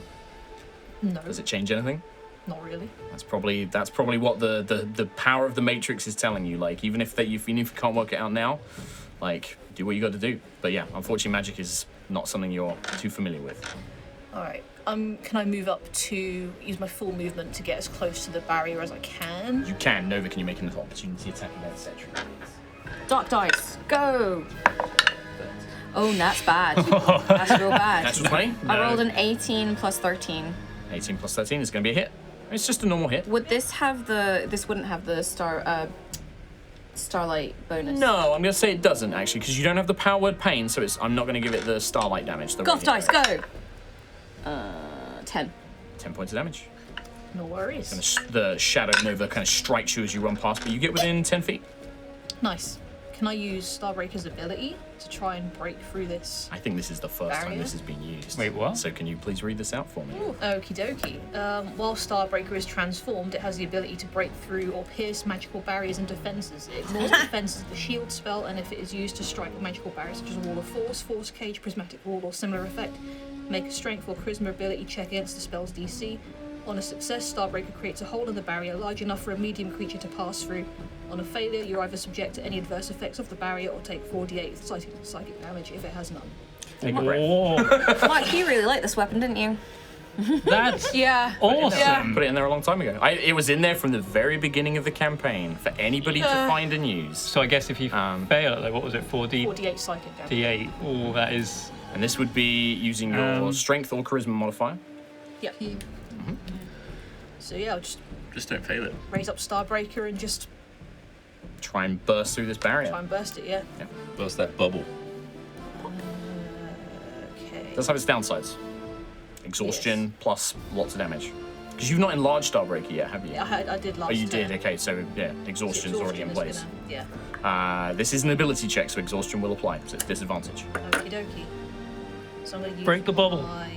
No, Does it change anything? not really. That's probably what the power of the Matrix is telling you. Like, even if you can't work it out now, like, do what you got to do. But yeah, unfortunately, magic is not something you're too familiar with. Alright, can I move up to use my full movement to get as close to the barrier as I can? You can. Nova, can you make an opportunity attack against Sentry? Dark dice, go! Oh, that's bad. That's real bad. Natural 20? I rolled an 18 plus 13. 18 plus 13 is going to be a hit. It's just a normal hit. Would this have this wouldn't have the starlight bonus? No, I'm going to say it doesn't, actually, because you don't have the power word pain, so I'm not going to give it the starlight damage. Goth dice, go! 10. 10 points of damage. No worries. The shadow Nova kind of strikes you as you run past, but you get within 10 feet. Nice. Can I use Starbreaker's ability to try and break through this? I think this is the first time Barrier? this has been used. Wait, what? So can you please read this out for me? Okie dokie. While Starbreaker is transformed, it has the ability to break through or pierce magical barriers and defenses. It ignores the defenses of the shield spell, and if it is used to strike magical barriers such as Wall of Force, Force Cage, Prismatic Wall, or similar effect, make a Strength or Charisma ability check against the spell's DC. On a success, Starbreaker creates a hole in the barrier large enough for a medium creature to pass through. On a failure, you're either subject to any adverse effects of the barrier or take 4d8 psychic damage if it has none. Take a breath. Oh, Mike, you really liked this weapon, didn't you? that's Yeah. awesome. Put it in there a long time ago. It was in there from the very beginning of the campaign for anybody to find and use. So I guess if you fail, like, what was it, 4d8? 4d8 psychic damage. D8. Oh, that is. And this would be using your strength or charisma modifier. Yep. So yeah, I'll just Just don't fail it. raise up Starbreaker and just Try and burst through this barrier. try and burst it, yeah. Burst that bubble. Okay. Does have its downsides. Exhaustion plus lots of damage. Because you've not enlarged Starbreaker yet, have you? Yeah, I did last Oh, you turn. did. Okay, so yeah, exhaustion's already in Exhaustion is place. gonna- Yeah. This is an ability check, so exhaustion will apply. So it's disadvantage. Okie dokie. So I'm gonna use Break the bubble. my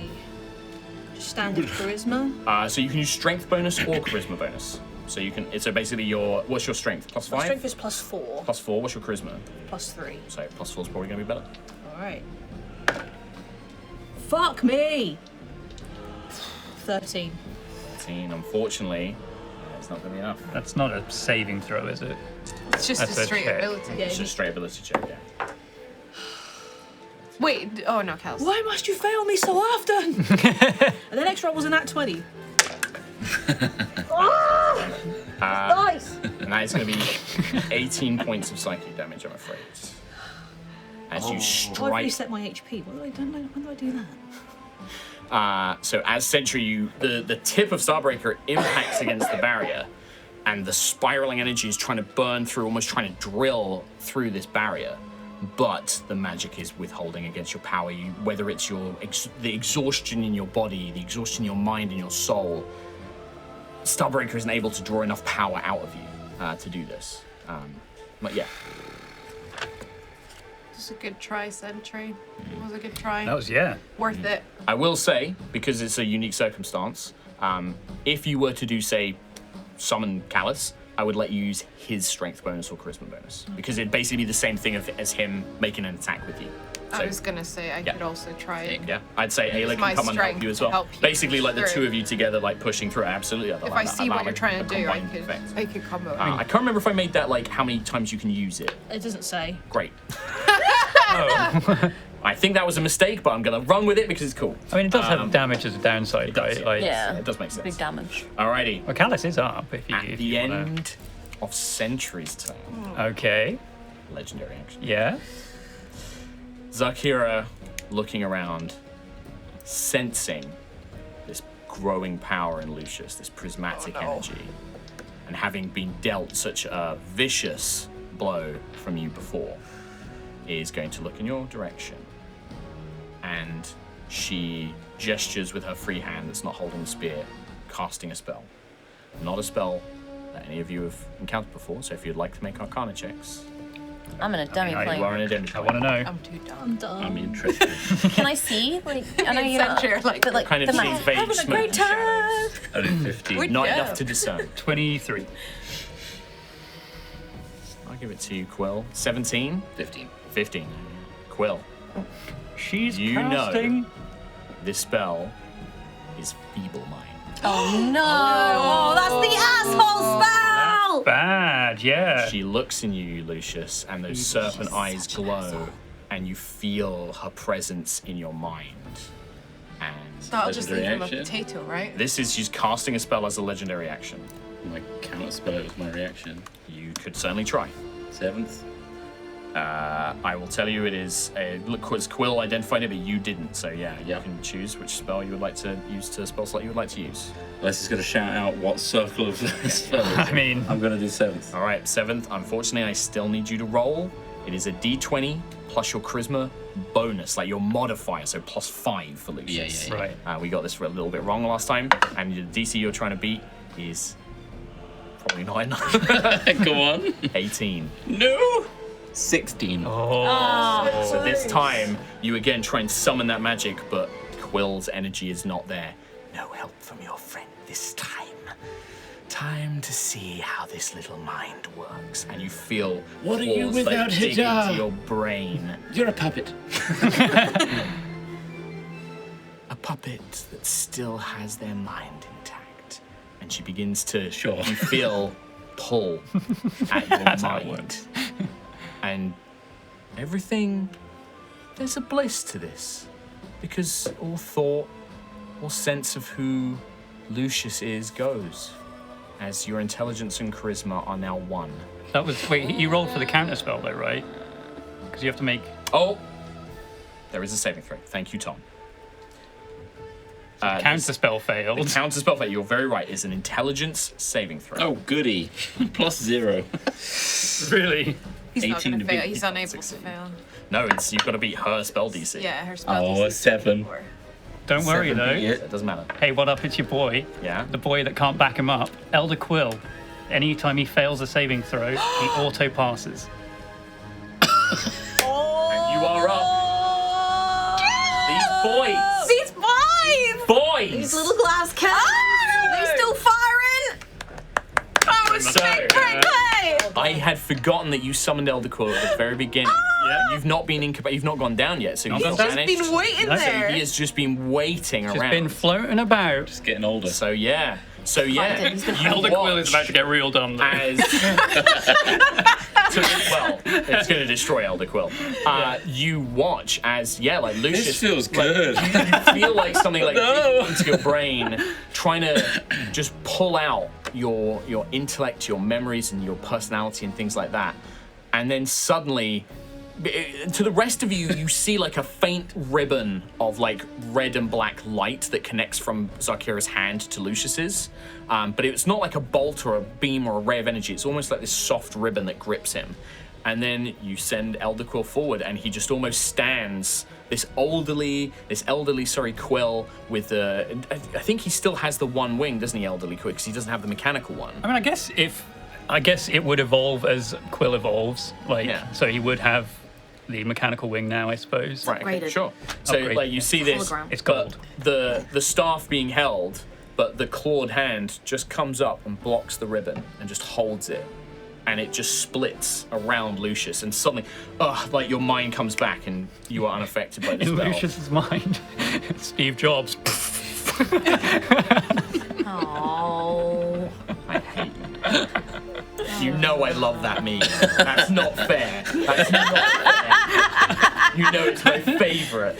standard charisma. So you can use strength bonus or charisma bonus. So you can. So basically, what's your strength? +5. My strength is +4, +4. What's your charisma? +3. So +4 is probably going to be better. Alright. Fuck me! 13. 13. Unfortunately, it's not going to be enough. That's not a saving throw, is it? It's just That's a a straight check. ability. Yeah, It's just straight ability check. Yeah. Wait, oh no, Kels. Why must you fail me so often? And the next roll was a nat 20. Nice! And that is going to be 18 points of psychic damage, I'm afraid. As you I've strike. reset my HP. When do I do that? So as Sentry, the tip of Starbreaker impacts against the barrier, and the spiraling energy is trying to burn through, almost trying to drill through this barrier. But the magic is withholding against your power. Whether it's the exhaustion in your body, the exhaustion in your mind and your soul, Starbreaker isn't able to draw enough power out of you to do this. But yeah. Just a good try, Sentry. It was a good try. That was, yeah. Worth it. I will say, because it's a unique circumstance, if you were to do, say, summon Callus, I would let you use his strength bonus or charisma bonus. Because it'd basically be the same thing as him making an attack with you. I was gonna say I could also try it. Yeah, I'd say Ayla my can come and help strength you as to well. help you Basically, like the through. two of you together, like pushing through. Absolutely. If I see what you're trying to do, I could come over. I can't remember if I made that like how many times you can use it. It doesn't say. Great. I think that was a mistake, but I'm gonna run with it because it's cool. I mean, it does have damage as a downside, it does, right? yeah. Like, Yeah. It does make sense. Big damage. Alrighty. Well, Callus is up if you. At if the you wanna- end of Sentry's turn, Okay. legendary action. Yeah. Xarkira looking around, sensing this growing power in Lucius, this prismatic energy, and having been dealt such a vicious blow from you before, is going to look in your direction. And she gestures with her free hand that's not holding the spear, casting a spell. Not a spell that any of you have encountered before, so if you'd like to make Arcana checks, I'm in a dummy I- plane. You are in a den. I want to know. I'm too dumb. I'm interested. Can I see? Like, I know you're not, Accenture, like, but like Kind of the seeing map. vague having a smoke great and shadows. Only 15. Would- Not Yeah. enough to discern. 23. I'll give it to you, Quill. 17? 15. 15. Quill, She's You know. casting. this spell is Feeble Mind. Oh no! Oh, that's the asshole spell! Bad, yeah. She looks in you, Lucius, and those serpent eyes glow, and you feel her presence in your mind. And That'll just leave him a Legendary action. potato, right? this is she's casting a spell as a legendary action. My counter spell it was my reaction. You could certainly try. 7th. I will tell you it is a look. Quill identified it, but you didn't. So yeah, you Yep. can choose which spell you would like to use to spell slot you would like to use. Unless he's going to shout out what circle of spells. I mean, I'm going to do 7th. All right, 7th. Unfortunately, I still need you to roll. It is a D20 plus your charisma bonus, like your modifier, so plus 5 for Lucius. Yeah. right. We got this a little bit wrong last time, and the DC you're trying to beat is probably not enough. Go on. 18. No. 16. Oh. So this time, you again try and summon that magic, but Quill's energy is not there. No help from your friend this time. Time to see how this little mind works. And you feel What are you claws, without dig Hijab? into your brain. You're a puppet. A puppet that still has their mind intact. And she begins to, Sure. you feel pull at your That's how it mind. works. And everything, there's a bliss to this. Because all thought, all sense of who Lucius is goes. As your intelligence and charisma are now one. That was. Wait, you rolled for the counter spell, though, right? Because you have to make. Oh! There is a saving throw. Thank you, Tom. Counter spell failed. The counter spell fail, you're very right, is an intelligence saving throw. Oh, goody. Plus 0. Really? He's not 18 gonna to fail. beat. He's unable to fail. No, it's you've got to beat her spell DC. Yeah, her spell. Oh, DC a 7. 4. Don't worry, 7 though. beat it. It doesn't matter. Hey, what up? It's your boy. Yeah? The boy that can't back him up. Elder Quill. Anytime he fails a saving throw, he auto passes. And you are up. These boys! These boys! Boys! These little glass cannons! They still firing? Oh, it's So, big break play! I had forgotten that you summoned Elder Quill at the very beginning. Yeah. You've not been you've not gone down yet, so Not you've gone not down. vanished. Been waiting No, so there. He has just been waiting Just around. been floating about. It's getting older. So yeah. He's gonna You Elder Quill is watch about to get real dumb, though. as well, it's going to destroy Elder Quill. You watch as like Lucius. This feels like, good. You feel like something like No. deep into your brain, trying to just pull out your intellect, your memories, and your personality and things like that, and then suddenly. To the rest of you, you see like a faint ribbon of like red and black light that connects from Xarkira's hand to Lucius's. But it's not like a bolt or a beam or a ray of energy. It's almost like this soft ribbon that grips him. And then you send Elder Quill forward, and he just almost stands. This elderly Quill with the. I think he still has the one wing, doesn't he, elderly Quill? Because he doesn't have the mechanical one. I mean, I guess it would evolve as Quill evolves. Like, Yeah. so he would have the mechanical wing now, I suppose. Right, okay, Upgraded. sure. So Upgrade. like you see this, Hologram. It's but gold. the staff being held, but the clawed hand just comes up and blocks the ribbon and just holds it, and it just splits around Lucius, and suddenly, like your mind comes back and you are unaffected by this In spell. Lucius's mind, Steve Jobs. Oh. I hate you. You know I love that meme. That's not fair. That's not fair. You know it's my favorite.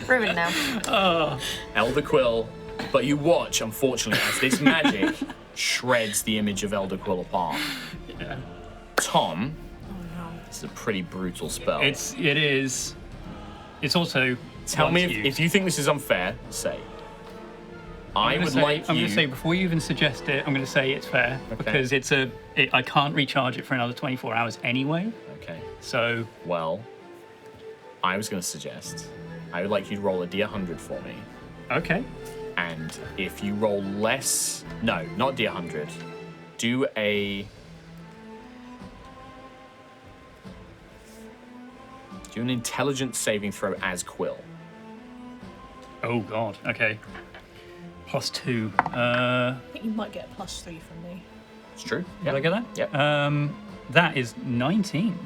Ruined now. Elder Quill, but you watch, unfortunately, as this magic shreds the image of Elder Quill apart. Yeah. Tom, it's a pretty brutal spell. It is. It's also. Tell me once if you think this is unfair, say. I'm I'm going you. to say before you even suggest it, I'm going to say it's fair because I can't recharge it for another 24 hours anyway. Okay. So Well, I was going to suggest I would like you to roll a D100 for me, okay. and if you roll less, no, not D100, do a Do an intelligence saving throw as Quill. Oh God. Okay. +2. I think you might get a +3 from me. It's true. Did I get that? Yep. That is 19.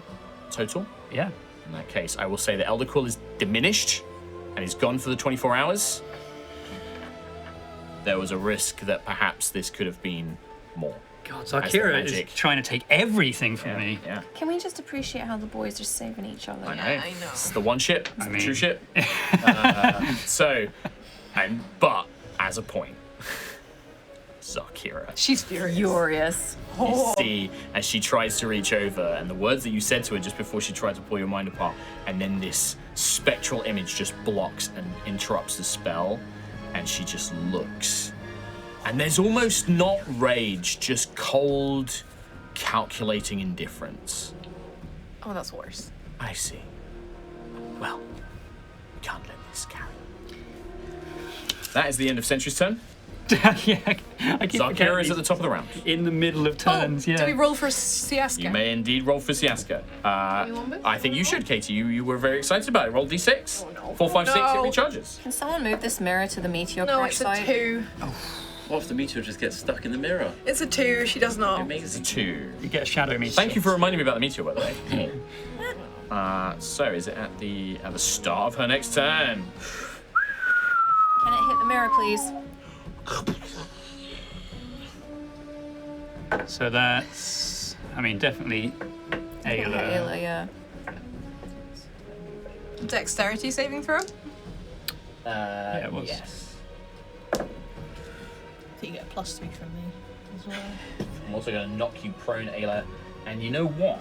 Total. Yeah. In that case, I will say the Elder Quill is diminished and is gone for the 24 hours. There was a risk that perhaps this could have been more. God, the Xarkira is magic. trying to take everything from me. Yeah. Can we just appreciate how the boys are saving each other? I know. I know. It's the one ship. It's the mean- true ship. But as a point, Xarkira. She's furious. Furious. You see, as she tries to reach over, and the words that you said to her just before she tried to pull your mind apart, and then this spectral image just blocks and interrupts the spell, and she just looks. And there's almost not rage, just cold, calculating indifference. Oh, that's worse. I see. Well, we can't let this carry. That is the end of Sentry's turn. Yeah, I keep Xarkira forgetting is at the top of the round. in the middle of turns. Do we Yeah. roll for Siaska? You may indeed roll for Siaska. I think you should, Katie. You were very excited about it. Roll d6. Oh, no. 4, 5, 6, it No. recharges. Can someone move this mirror to the meteor No, crash it's a side? 2. What if the meteor just gets stuck in the mirror? It's a 2. She does not. It's a 2. You get a shadow meter. Thank you for reminding me about the meteor, by the way. So is it at the start of her next turn? Can it hit the mirror, please? So that's, I mean, definitely Ayla. Ayla, yeah. Dexterity saving throw? Yeah, it was. Yes. I think you get a +3 from me as well. I'm also going to knock you prone, Ayla. And you know what?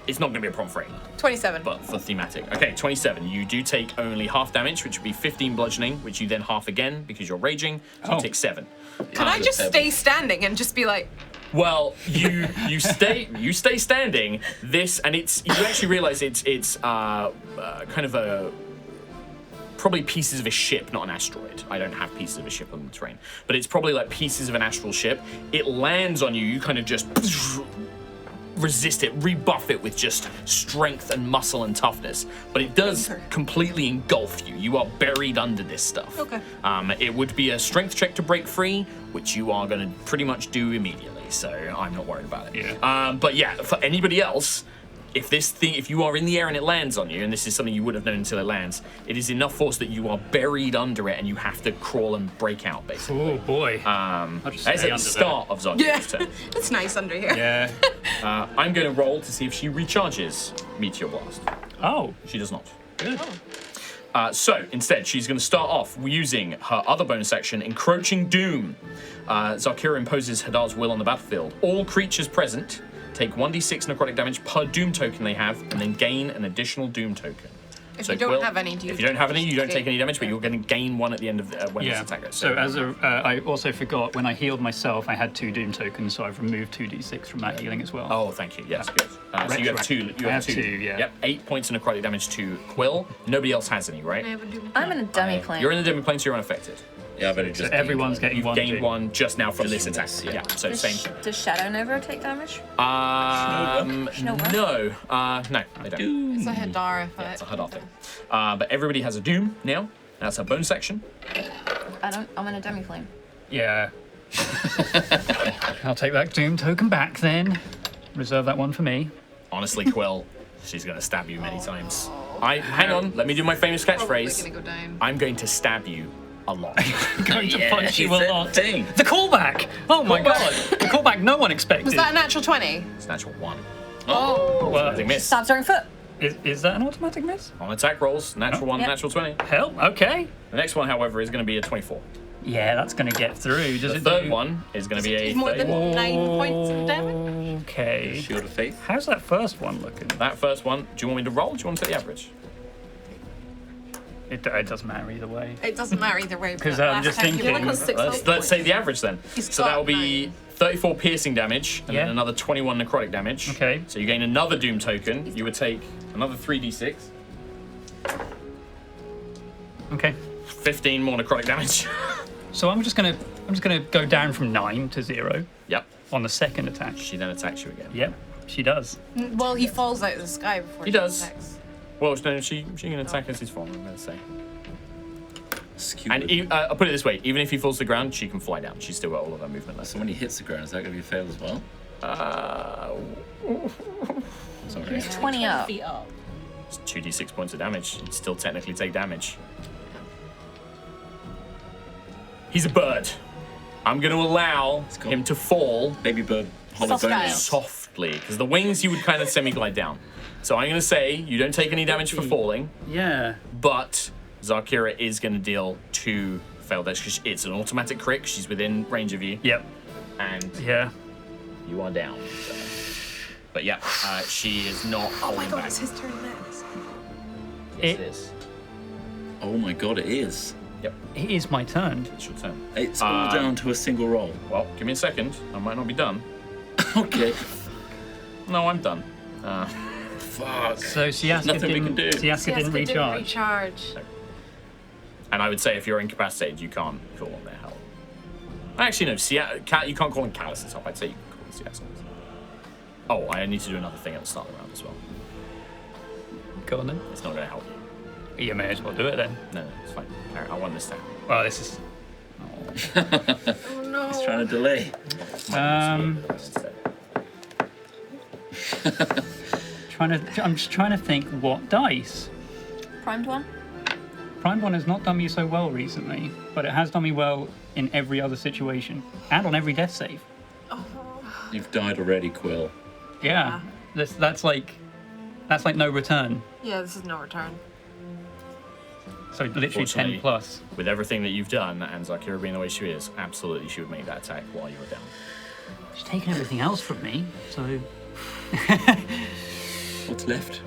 It's not going to be a problem for Ayla, 27. but for thematic. Okay, 27. You do take only half damage, which would be 15 bludgeoning, which you then half again because you're raging. So you Oh. take 7. Can I just stay standing and just be like, Well, you stay standing. This and it's you actually realize it's kind of a probably pieces of a ship, not an asteroid. I don't have pieces of a ship on the terrain, but it's probably like pieces of an astral ship. It lands on you. You kind of just resist it, rebuff it with just strength and muscle and toughness, but it does completely engulf you. You are buried under this stuff. Okay. It would be a strength check to break free, which you are going to pretty much do immediately, so I'm not worried about it. Yeah. But yeah, for anybody else, if you are in the air and it lands on you, and this is something you would have known until it lands, it is enough force that you are buried under it and you have to crawl and break out, basically. Oh boy. I'll just That is stay at the under start of Xarkira's yeah, turn. it's nice under here. there. Yeah. I'm going to roll to see if she recharges Meteor Blast. Oh, She does not. good. So instead, she's going to start off using her other bonus action, Encroaching Doom. Xarkira imposes Hadar's will on the battlefield. All creatures present take 1d6 necrotic damage per Doom token they have, and then gain an additional Doom token. If you don't have any, do you If you don't have any, you don't take gain- any damage, but you're going to gain one at the end of when this Yeah. attack goes. So as I also forgot when I healed myself, I had 2 Doom tokens, so I've removed 2d6 from that healing as well. Oh, thank you. Yes, good. So you have 2. You I have have 2. two, yeah. Yep. 8 points of necrotic damage to Quill. Nobody else has any, right? I'm in a dummy plane. You're in the demi plane, so you're unaffected. Yeah, I better So just. everyone's getting You've one. gained Doom. one just now from Just this from attack. this, yeah. So same. Does Shadow Nova take damage? No, no, they don't. It's a Hadara Yeah, it's effect. a Hadar thing. But everybody has a Doom now. That's a bonus action. I'm in a dummy plane. Yeah. I'll take that Doom token back then. Reserve that one for me. Honestly, Quill, she's going to stab you many times. Hang on, let me do my famous Probably catchphrase. gonna go down. I'm going to stab you a lot. Going to Yeah, punch she you a said lot. thing. The callback! Oh my god! The callback no one expected. Was that a natural 20? It's natural 1. Oh. Well, I think miss. Stabs her own foot. is that an automatic miss? On attack rolls, natural 1, Yep. natural 20. Hell, okay. The next one, however, is going to be a 24. Yeah, that's going to get through. Does The it third do- one is going to be a It's more than 31. 9 points of damage. Okay. Shield of Faith. How's that first one looking? That first one, do you want me to roll? Do you want to take the average? It doesn't matter either way. It doesn't matter either way. 'Cause but I'm last just time you thinking- rolled was 6 Let's points. say the average then. He's So that will got be 34 piercing damage and then Yeah. another 21 necrotic damage. Okay. So you gain another Doom token. You would take another 3d6, Okay. 15 more necrotic damage. So I'm just gonna go down from 9 to 0 Yep. on the second attack. She then attacks you again. Yep, she does. Well, he falls out of the sky before He she does. attacks. Well, no, she can attack as his form, I'm going to say. Skewered. And I'll put it this way, even if he falls to the ground, she can fly down. She's still got all of her movement left. So when he hits the ground, is that going to be a fail as well? Sorry. He's 20 up. Feet up. It's 2d6 points of damage. He'd still technically take damage. He's a bird. I'm going to allow go. him to fall Baby bird, hollow Soft bonus. style. softly, because the wings you would kind of semi-glide down. So I'm going to say you don't take any damage for falling, Yeah. but Xarkira is going to deal 2 failed damage because it's an automatic crit. 'Cause she's within range of you, Yep. and Yeah. you are down. So. But yeah, she is not Oh holding my god, back. it's his turn next. Yes, it is. Oh my god, it is. Yep, It is my turn. it's your turn. It's all down to a single roll. Well, give me a second. I might not be done. Okay. No, I'm done. Fuck. So Siaska Nothing we can didn't. do. Siaska didn't recharge. recharge. And I would say if you're incapacitated, you can't call on their help. Actually, no. You can't call on calluses help. I'd say you can call on Siaska. Oh, I need to do another thing at the start of the round as well. Go on then. It's not going to help you. You may as well do it then. No, it's fine. I want this down. Well, this is. Oh no. He's trying to delay. I'm just trying to think what dice. Primed one? Prime one has not done me so well recently, but it has done me well in every other situation and on every death save. You've died already, Quill. Yeah, that's like no return. Yeah, this is no return. So literally 10 Unfortunately. plus. With everything that you've done and Xarkira being the way she is, absolutely she would make that attack while you were down. She's taken everything else from me, so What's left?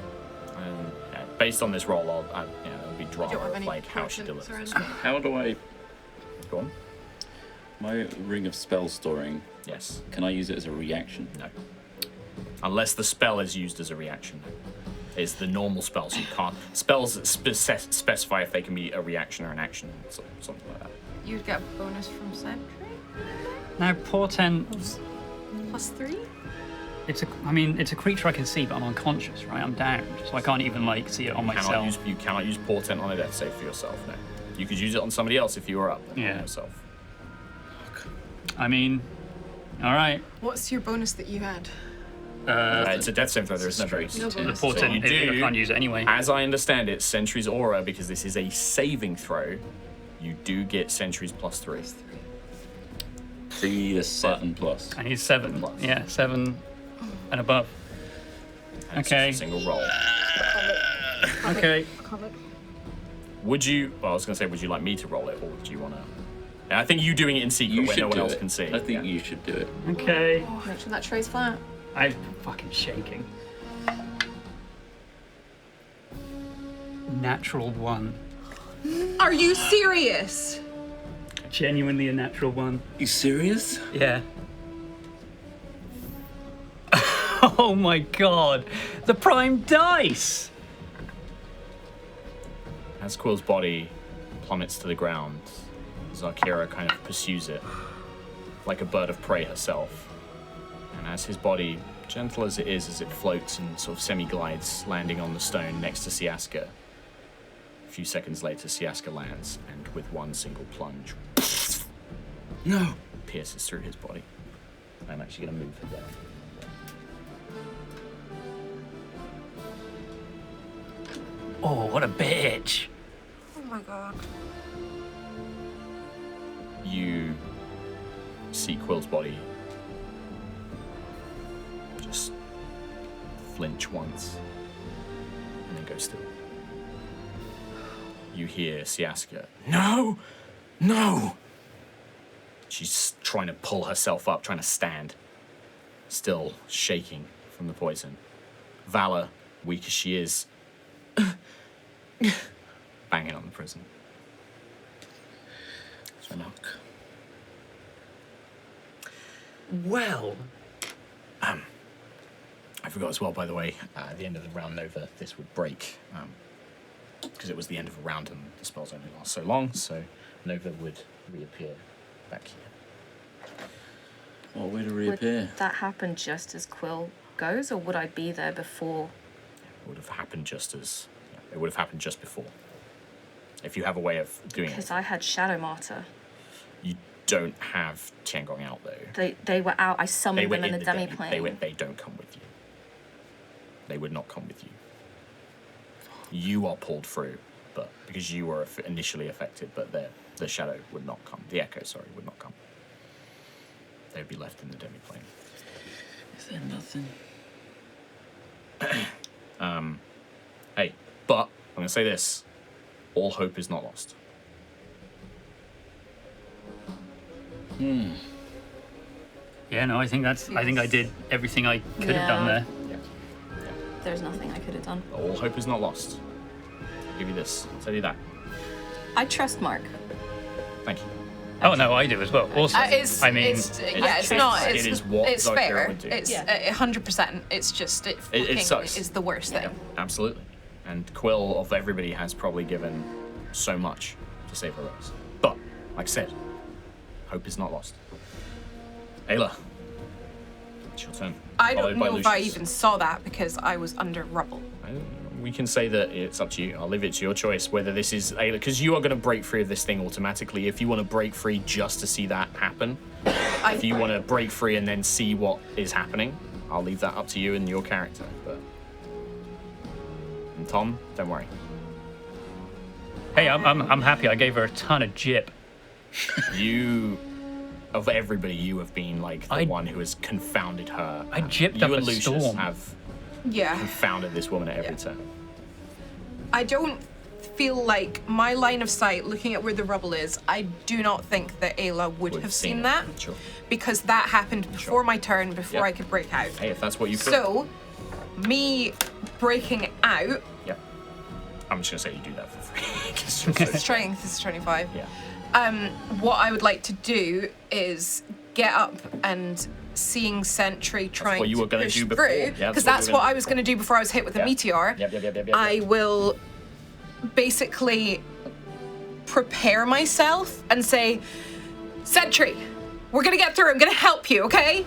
And based on this roll, it'll be You don't drama have of any like how she potions or delivers. anything? How do I... Go on. My ring of spell storing, Yes. can I use it as a reaction? No. Unless the spell is used as a reaction. It's the normal spell, so you can't. Spells specify if they can be a reaction or an action, so something like that. You get a bonus from Sentry? now Portent. +3? It's a creature I can see, but I'm unconscious, right? I'm down, so I can't even like see it on myself. You cannot use portent on a death save for yourself. No. You could use it on somebody else if you were up. But not Yeah. on yourself. I mean, all right. What's your bonus that you had? It's a death save though. There is no bonus. No The bonus. portent, you do- I can't use it anyway. As I understand it, Sentry's aura, because this is a saving throw, you do get Sentry's +3. So you need a 7 plus. I need 7. Plus. Yeah, 7 and above. And it's Okay. just a single roll. Okay. Comic. Would you? Well, I was going to say, would you like me to roll it, or would you want to? I think you doing it in secret You where should no one do else it. can see. I think you should do it. Okay. Make sure that tray's flat. I'm fucking shaking. Natural 1. Are you serious? Genuinely a natural 1. You serious? Yeah. Oh my god. The prime dice! As Quill's body plummets to the ground, Xarkira kind of pursues it, like a bird of prey herself. And as his body, gentle as it is, as it floats and sort of semi-glides, landing on the stone next to Siaska. A few seconds later, Siaska lands, and with one single plunge, No. pierces through his body. I'm actually going to move her down. Oh, what a bitch. Oh my god. You see Quill's body just flinch once and then go still. You hear Siaska, no, no! She's trying to pull herself up, trying to stand, still shaking from the poison. Valor, weak as she is, banging on the prison. So now. Well. I forgot as well, by the way, at the end of the round Nova, this would break. Because it was the end of a round and the spells only last so long, so Nova would reappear back here. What way to reappear? Would that happen just as Quill goes, or would I be there before? It would have happened just as It would have happened just before. If you have a way of doing Because it. I had Shadow Martyr. You don't have Tiangong out though. They were out. I They summoned were them in the demi They plane. They don't come with you. They would not come with you. You are pulled through, but because you were initially affected, but the shadow would not come. The echo, sorry, would not come. They would be left in the demi plane. Is there nothing? Hey, but I'm gonna say this: all hope is not lost. Yeah, no, I think I did everything I could have done there. There's nothing I could have done. All hope is not lost. I'll give you this. I'll tell you that. I trust Mark. Thank you. Oh no, I do as well. Also, It's, I mean, it's not. it It's, is what it's Xarkira fair. would do. It's 100%. It's just it fucking sucks. is the worst thing. Absolutely. And Quill of everybody has probably given so much to save her rose. But, like I said, hope is not lost. Ayla, it's your turn. I Followed don't by know if I Lucius. even saw that because I was under rubble. We can say that it's up to you. I'll leave it to your choice whether this is Ayla, because you are going to break free of this thing automatically. If you want to break free just to see that happen, if you want to break free and then see what is happening, I'll leave that up to you and your character. And Tom, don't worry. hey, I'm happy. I gave her a ton of jip. You, of everybody, you have been like the I- one who has confounded her. I gypped you up and a Lucius storm. have Yeah. confounded this woman at every Yeah. turn. I don't feel like my line of sight, looking at where the rubble is, I do not think that Ayla would Would have seen seen it. that Sure. because that happened before my turn, before Yep. I could break out. Hey, if that's what you feel. So, me breaking out, Yeah. I'm just gonna say you do that for free. 'cause you're so- strength is 25. yeah. What I would like to do is get up and seeing Sentry trying what you to were gonna push do before. through, Yeah, that's because what that's you were what gonna I was going to do before I was hit with a Yeah. meteor. Yep. I will basically prepare myself and say, Sentry, we're going to get through. I'm going to help you, okay?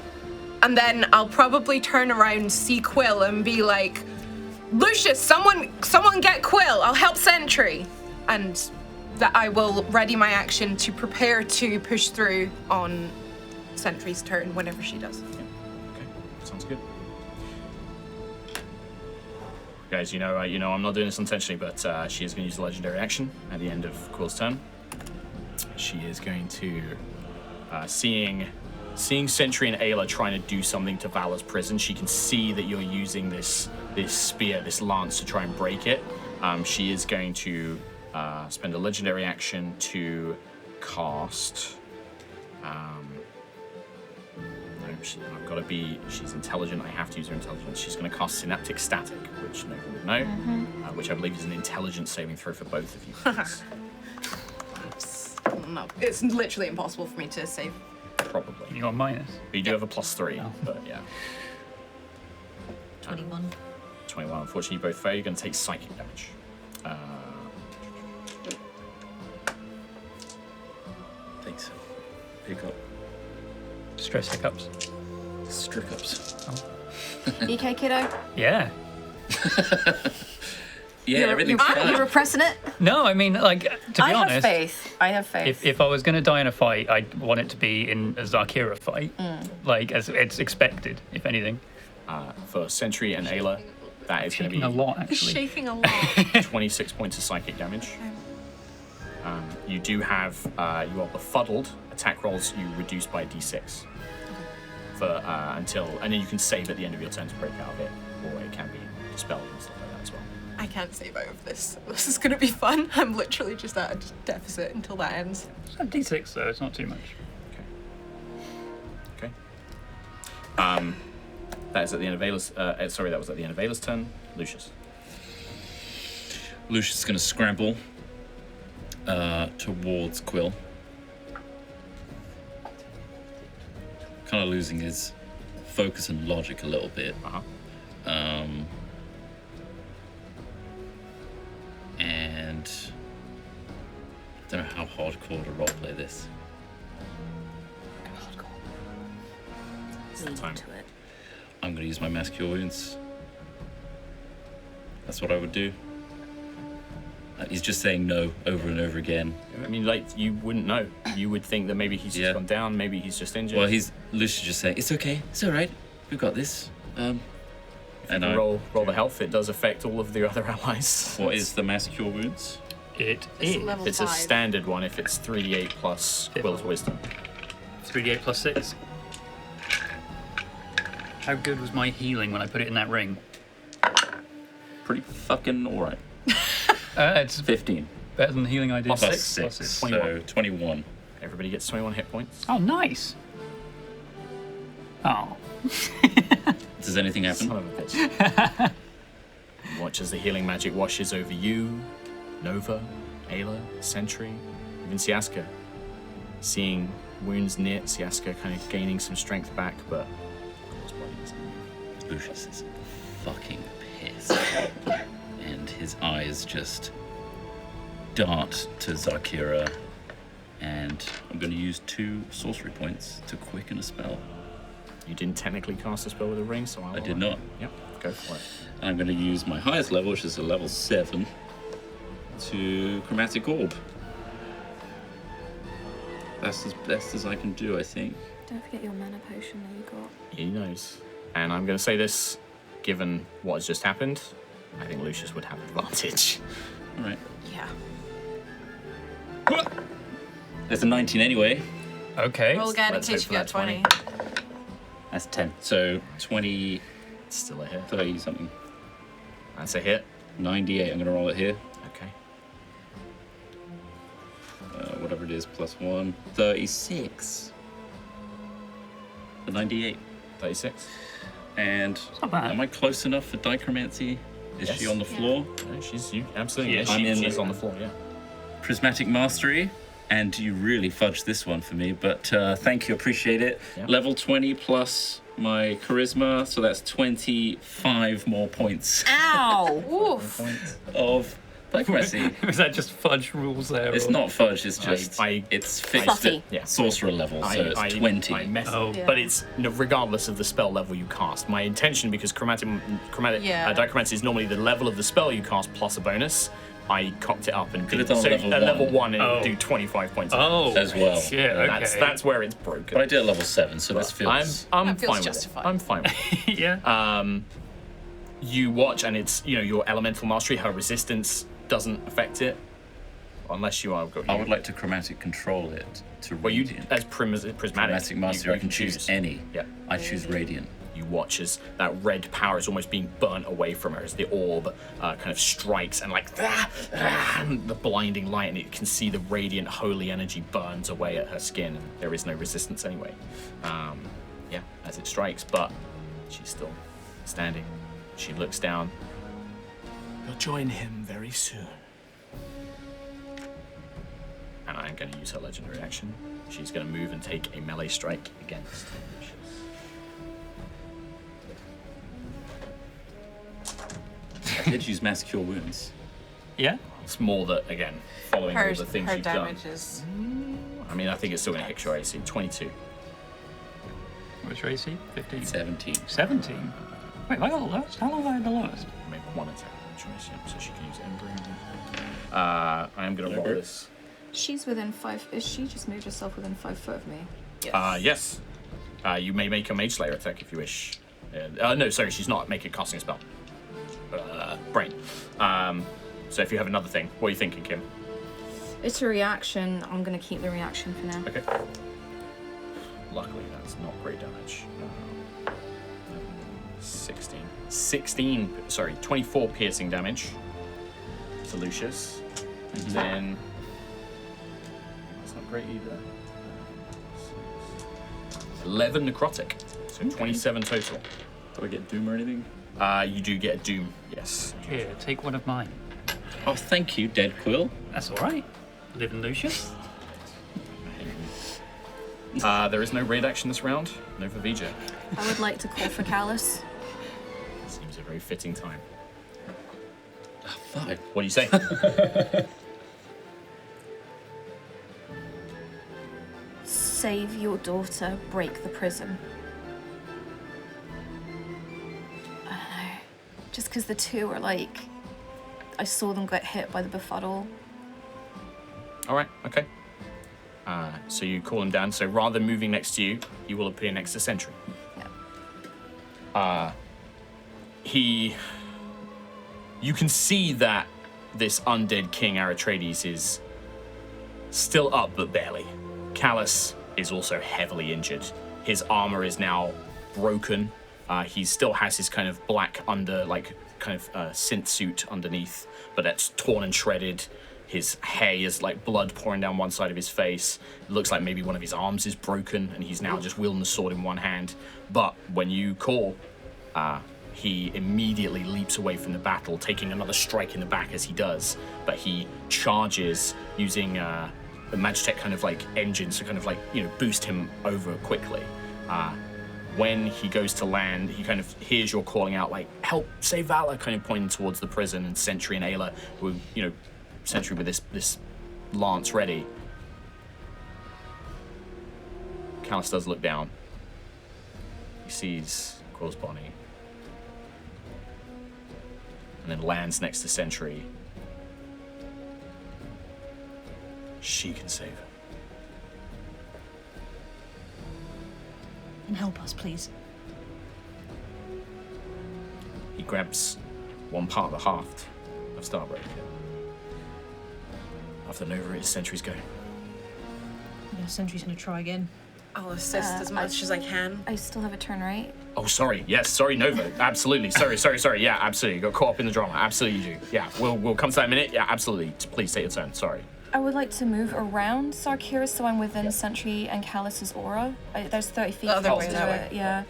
And then I'll probably turn around, see Quill, and be like, Lucius, someone get Quill. I'll help Sentry. And that I will ready my action to prepare to push through on Sentry's turn whenever she does. Okay, sounds good. Guys, you know I'm not doing this intentionally, but she is going to use a legendary action at the end of Quill's turn. She is going to, seeing Sentry and Ayla trying to do something to Valor's prison, she can see that you're using this spear, this lance to try and break it. She is going to spend a legendary action to cast. She's intelligent, I have to use her intelligence. She's going to cast Synaptic Static, which no one would know, which I believe is an intelligence saving throw for both of you. Please. No, it's literally impossible for me to save. Probably. You got minus. But you do have a +3, but yeah. 21. 21, unfortunately you both fail, you're going to take psychic damage. Thanks. Pick up. Stress hiccups. Strickups. EK kiddo? Yeah. Yeah, everything's You fine. were pressing it? No, I mean, like, to be I honest, have faith. I have faith. if I was going to die in a fight, I'd want it to be in a Xarkira fight. Like, as it's expected, if anything. For Sentry and Ayla, that is going to Shaking a be lot, actually. Shaking a lot. 26 points of psychic damage. You do have, you are befuddled. Attack rolls you reduce by d6. For until, and then you can save at the end of your turn to break out of it, or it can be dispelled and stuff like that as well. I can't save out of this. This is going to be fun. I'm literally just at a deficit until that ends. It's a D6, so it's not too much. Okay. That is at the end of Ayla's. Sorry, that was at the end of Ayla's turn. Lucius. Lucius is going to scramble towards Quill. Kind of losing his focus and logic a little bit. And I don't know how hardcore to roleplay this. It's the time. to it. I'm going to use my Mass Cure Wounds. That's what I would do. He's just saying no over and over again. I mean, like, you wouldn't know. You would think that maybe he's just gone down, maybe he's just injured. Well, Lucius just saying, it's okay, it's all right, we've got this. And roll the health. It does affect all of the other allies. What is the mass cure wounds? It It's is level It's 5. a standard one if it's 3d8 plus Quill's Wisdom. 3d8 plus 6. How good was my healing when I put it in that ring? Pretty fucking all right. It's 15 better than the healing I did. Plus plus 6. 6, 21. so 21. Everybody gets 21 hit points. Oh, nice. Oh. Does anything Son happen? of a bitch. Watch as the healing magic washes over you, Nova, Ayla, Sentry, even Siaska. Seeing wounds near Siaska kind of gaining some strength back, but Quill's body doesn't move. Lucius is fucking pissed. And his eyes just dart to Xarkira. And I'm going to use 2 sorcery points to quicken a spell. You didn't technically cast a spell with a ring, so I did not. Yep, go for it. I'm going to use my highest level, which is a level 7, to Chromatic Orb. That's as best as I can do, I think. Don't forget your mana potion that you got. He knows. And I'm going to say this, given what has just happened, I think Lucius would have advantage. All right. Yeah. There's a 19 anyway. Okay. Roll again in Let's case hope you for get that 20. That's 10. So 20, It's still a hit. 30 something. That's a hit. 98. I'm going to roll it here. Okay. Whatever it is, plus 1. 36. The 98. 36. And not bad. am I close enough for dichromancy? Is Yes. she on the floor? No, she's you. Absolutely. Yeah, Yeah, I'm in she's the- on the floor, yeah. Prismatic Mastery. And you really fudged this one for me, but thank you, appreciate it. Yeah. Level 20 plus my charisma, so that's 25 more points Ow! Oof. of dichromancy. Was that just fudge rules there? It's or- not fudge, it's just I- it's fixed Fluffy. at Yeah. sorcerer level, so it's 20. I mess Oh. Yeah. But it's regardless of the spell level you cast. My intention, because Yeah. dichromancy is normally the level of the spell you cast plus a bonus, I cocked it up and Could've did done so level at level one. 1 and it would Oh. do 25 points. Oh. As well. Yeah, okay. That's where it's broken. But I did at level 7, so this feels... I'm That feels fine justified. with it. I'm fine with it. yeah. You watch and it's, your elemental mastery, her resistance doesn't affect it. Unless you are... I would like to chromatic control it to Well, you, radiant. as prismatic, Chromatic Mastery, you I can choose any. Yeah. I choose radiant. You watch as that red power is almost being burnt away from her as the orb kind of strikes and and the blinding light, and you can see the radiant holy energy burns away at her skin, and there is no resistance anyway. As it strikes, but she's still standing. She looks down. You'll join him very soon. And I'm going to use her legendary action. She's going to move and take a melee strike against Lucius. I did use Mass Cure Wounds. Yeah. It's more that, again, following all the things Her you've done. damage is. I mean, I think it's still going to hit your AC. 22. What's your AC? 15. 17. 17. Wait, have I got the lowest? How long have I had the lowest? Make one attack choice, yeah, so she can use Ember. I am going to roll this. She's within 5. Is she just moved herself within 5 foot of me? Yes. You may make a Mage Slayer attack if you wish. No, sorry, she's not. Make it casting a spell. Brain. So if you have another thing, what are you thinking, Kim? It's a reaction. I'm going to keep the reaction for now. Okay. Luckily, that's not great damage. 24 piercing damage to Lucius. And then... That's not great either. 11 necrotic. So 27 total. Do I get Doom or anything? You do get a Doom, yes. Here, take one of mine. Oh, thank you, Dead Quill. That's all right. Living Lucius. There is no raid action this round. No for VJ. I would like to call for Callus. Seems a very fitting time. Fuck. What do you say? Save your daughter, break the prison. I don't know. Just because the two are like... I saw them get hit by the befuddle. All right, okay. So you call him down. So rather than moving next to you, he will appear next to Sentry. Yeah. You can see that this undead King Aerois is still up, but barely. Callus is also heavily injured. His armor is now broken. He still has his kind of black synth suit underneath, but that's torn and shredded. His hair is like blood pouring down one side of his face. It looks like maybe one of his arms is broken, and he's now just wielding the sword in one hand. But when you call, he immediately leaps away from the battle, taking another strike in the back as he does. But he charges using the Magitech kind of like engines to kind of like, boost him over quickly. When he goes to land, he kind of hears your calling out like, help, save Valor, kind of pointing towards the prison, and Sentry and Ayla, who, Sentry with this lance ready. Callus does look down. He sees Quill's body. And then lands next to Sentry. She can save her. And help us, please. He grabs one part of the haft of Starbreaker. After Nova, his Sentry's go. Yeah, Sentry's gonna try again. I'll assist as much as I can. I still have a turn, right? Oh, sorry. Yes, sorry, Nova. Absolutely. Sorry. Yeah, absolutely. You got caught up in the drama. Absolutely, you do. Yeah, we'll come to that in a minute. Yeah, absolutely. Please take your turn. Sorry. I would like to move around Xarkira so I'm within Sentry and Callus's aura. There's 30 feet Other for me way, to do that it. Yeah.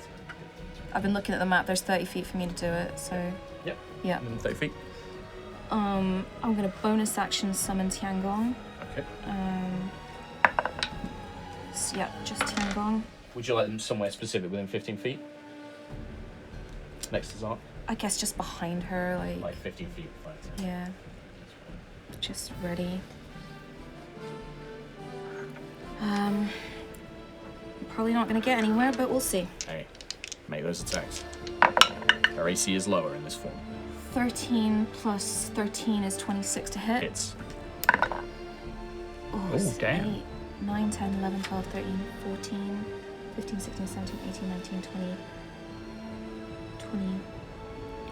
I've been looking at the map. There's 30 feet for me to do it, so... Yep. Yeah. 30 feet. I'm gonna bonus action summon Tiangong. Okay. Yeah, just Tiangong. Would you like them somewhere specific within 15 feet? Next to Zark? I guess just behind her, Like 15 feet. Right. Yeah. Just ready. Probably not gonna get anywhere, but we'll see. Hey, make those attacks. Her AC is lower in this form. 13 plus 13 is 26 to hit. Hits. Oh, damn. 8, 9, 10, 11, 12, 13, 14, 15, 16, 17, 18, 19, 20.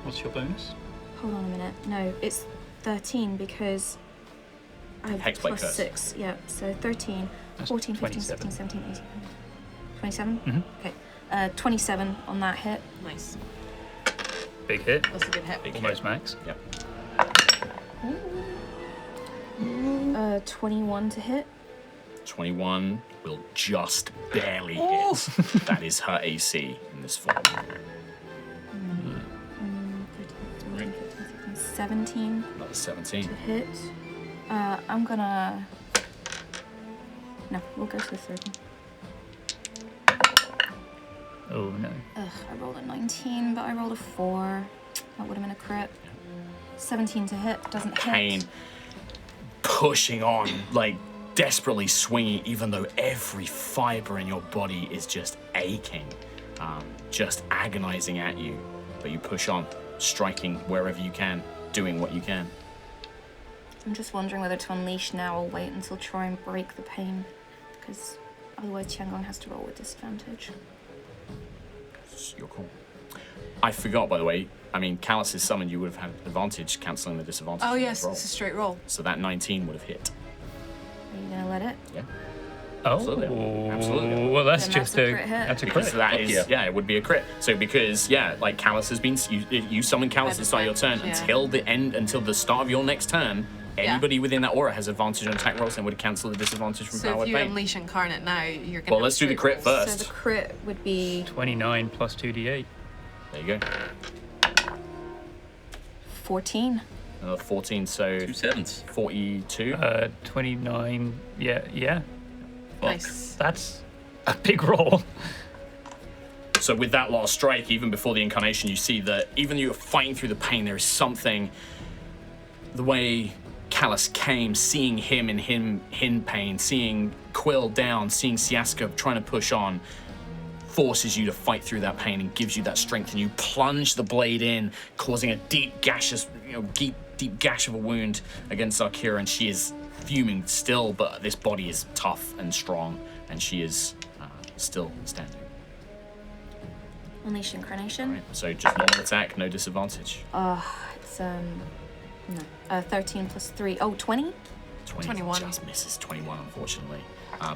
What's your bonus? Hold on a minute. No, it's 13 because I have Hexblade plus curse. 6. Yeah, so 13, That's 14, 15, 27. 16, 17, 18, 27? Mhm. Okay. 27 on that hit. Nice. Big hit. That's a good hit. Big Almost hit. max. Yep. 21 to hit. 21 will just barely hit. That is her AC in this form. 13, 14, 15, 16, 17 Another 17. to hit. I'm gonna... No, we'll go to the third one. Oh no. Ugh, I rolled a 19, but I rolled a 4. That would have been a crit. 17 to hit, doesn't hit. Pain pushing on, like desperately swinging, even though every fiber in your body is just aching, just agonizing at you. But you push on, striking wherever you can, doing what you can. I'm just wondering whether to unleash now or wait until try and break the pain, because otherwise Tiangong has to roll with disadvantage. It's your call. I forgot, by the way. I mean, Callus's summon, you would have had advantage cancelling the disadvantage. Oh from yes, his roll. it's a straight roll. So that 19 would have hit. Are you gonna let it? Yeah. Oh, Absolutely. Absolutely. Well, that's Then just that's a crit hit. that's a Because crit. that Fuck is, yeah. it would be a crit. So because, like Callus has been, you summon Callus at the start of your turn Yeah. until the start of your next turn. Anybody within that aura has advantage on attack rolls and would cancel the disadvantage from So power if you pain. unleash Incarnate now, you're gonna. Well, let's do the crit So first. the crit would be 29 plus 2d8. There you go. 14. Another 14, so 2 sevens. 42. 29. Yeah. Nice. That's a big roll. So with that last strike, even before the incarnation, you see that even though you're fighting through the pain, there is something. The way Callus came, seeing him in pain, seeing Quill down, seeing Siaska trying to push on, forces you to fight through that pain and gives you that strength. And you plunge the blade in, causing a deep gaseous, deep deep gash of a wound against Xarkira, and she is fuming still, but this body is tough and strong, and she is still standing. Unleash Incarnation. Right, so just normal attack, no disadvantage. It's no. 13 plus 3. Oh, 20? 21. Just misses 21, unfortunately.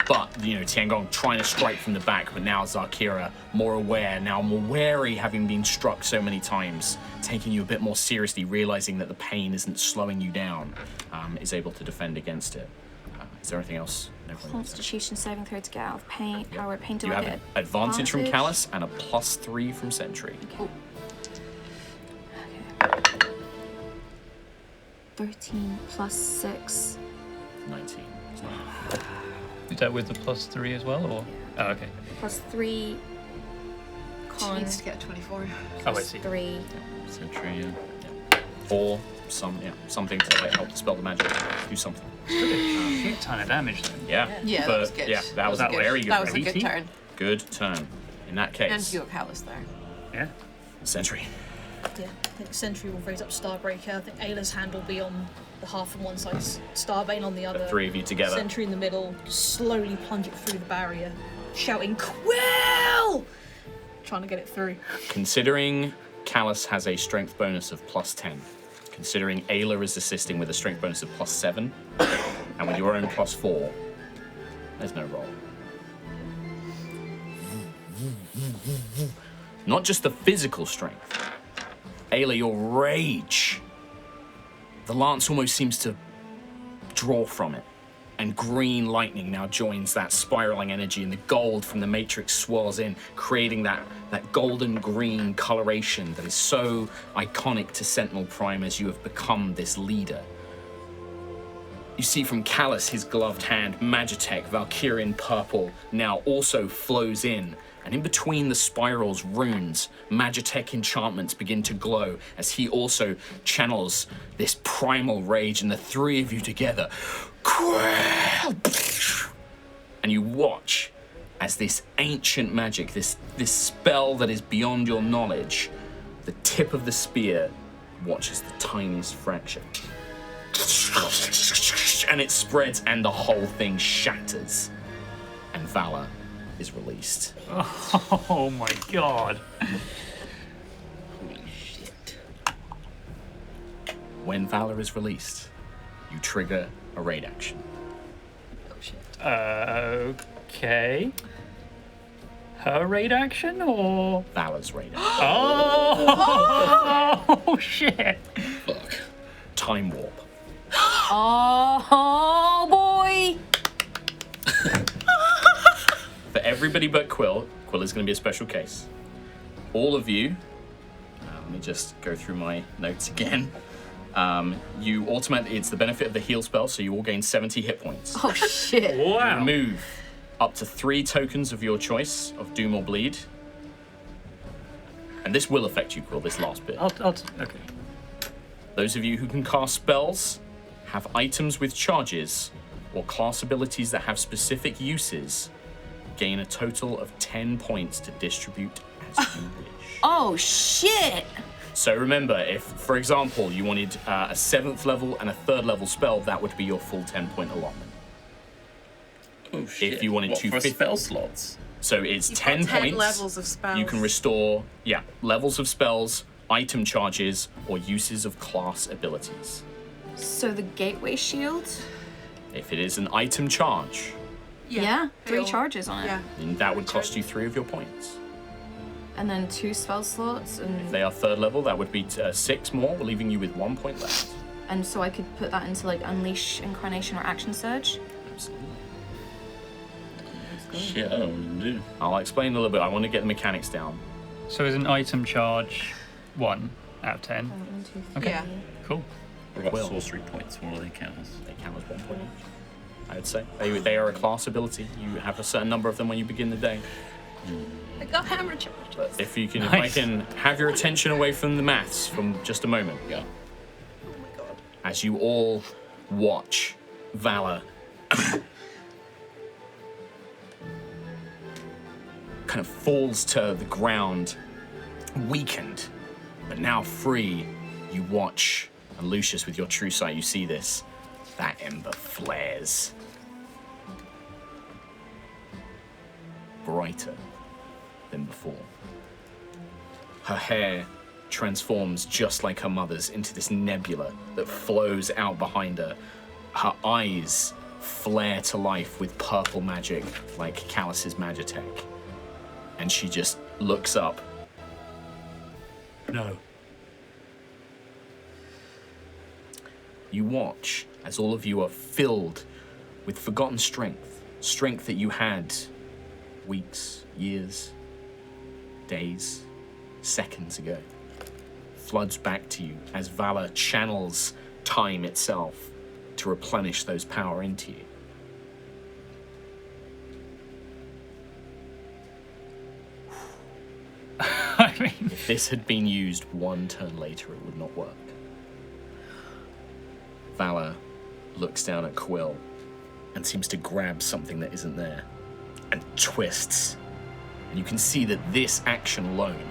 But, Tiangong trying to strike from the back, but now Xarkira more aware, now more wary, having been struck so many times, taking you a bit more seriously, realizing that the pain isn't slowing you down, is able to defend against it. Is there anything else? No problem. Constitution saving throw to get out of pain. Power pain. Do You I have get advantage from Callus and a +3 from Sentry. Okay. 13 plus 6. 19. Is that with the +3 as well, or? Oh, okay. Plus 3. She Con. needs to get a 24. Oh, I see. 3. Sentry, Or something to help dispel the magic. Do something. A shit ton of damage then. Yeah. Yeah, that but, was good. Yeah, that was a good. very good That was a roll. good turn. Good turn. In that case, And you got Callus there. Yeah. Sentry. Yeah, I think Sentry will raise up Starbreaker. I think Ayla's hand will be on the half on one side, Starbane on the other. The three of you together. Sentry in the middle, slowly plunge it through the barrier, shouting, "Quill!" Trying to get it through. Considering Callus has a strength bonus of +10, considering Ayla is assisting with a strength bonus of +7, and with your own +4, there's no roll. Not just the physical strength. Ayla, your rage. The lance almost seems to draw from it. And green lightning now joins that spiraling energy, and the gold from the matrix swirls in, creating that golden green coloration that is so iconic to Sentinel Prime as you have become this leader. You see from Callus, his gloved hand, Magitech, Valkyrian purple, now also flows in. And in between the spirals, runes, Magitech enchantments begin to glow as he also channels this primal rage, and the three of you together, and you watch as this ancient magic, this spell that is beyond your knowledge, the tip of the spear watches the tiniest fraction. And it spreads, and the whole thing shatters. And Valor is released. Oh my god. Holy shit. When Valor is released, you trigger a raid action. Oh shit. Okay. Her raid action or? Valor's raid action. Oh shit. Fuck. Time warp. Oh boy! For everybody but Quill is going to be a special case. All of you, let me just go through my notes again. You automatically, it's the benefit of the heal spell, so you all gain 70 hit points. Oh shit. Wow. Remove up to 3 tokens of your choice of Doom or Bleed. And this will affect you, Quill, this last bit. Okay. Those of you who can cast spells, have items with charges, or class abilities that have specific uses, gain a total of 10 points to distribute as you wish. Oh shit! So remember, if, for example, you wanted a 7th level and a 3rd level spell, that would be your full 10-point allotment. Oh shit. If you wanted What, to for fit- spell slots? So it's You've 10 got 10 points. levels of spells. You can restore, levels of spells, item charges, or uses of class abilities. So the gateway shield? If it is an item charge, Yeah. 3 It'll- charges on it. Yeah. then that would cost you 3 of your points. And then 2 spell slots, If and they are 3rd level, that would be 6 more, leaving you with 1 point left. so I could put that into like Unleash Incarnation or Action Surge. Absolutely. Shit, I don't know what to do. I'll explain a little bit. I want to get the mechanics down. So is an item charge 1 out of 10? 1, 2, 3. Okay. Yeah. Cool. What about Well. sorcery points? What do they count as? They count as 1 point each, I would say. They are a class ability. You have a certain number of them when you begin the day. I got hammer charge. But if you can, Nice. if I can have your attention away from the maths from just a moment, Yeah. Oh my god. as you all watch Valor kind of falls to the ground, weakened, but now free, you watch And Lucius, with your true sight, you see this. That ember flares. Brighter than before. Her hair transforms just like her mother's into this nebula that flows out behind her. Her eyes flare to life with purple magic like Callus's Magitech. And she just looks up. No. You watch as all of you are filled with forgotten strength. Strength that you had weeks, years, days, seconds ago. Floods back to you as Valor channels time itself to replenish those power into you. I mean, If this had been used one turn later, it would not work. Valor looks down at Quill and seems to grab something that isn't there and twists. And you can see that this action alone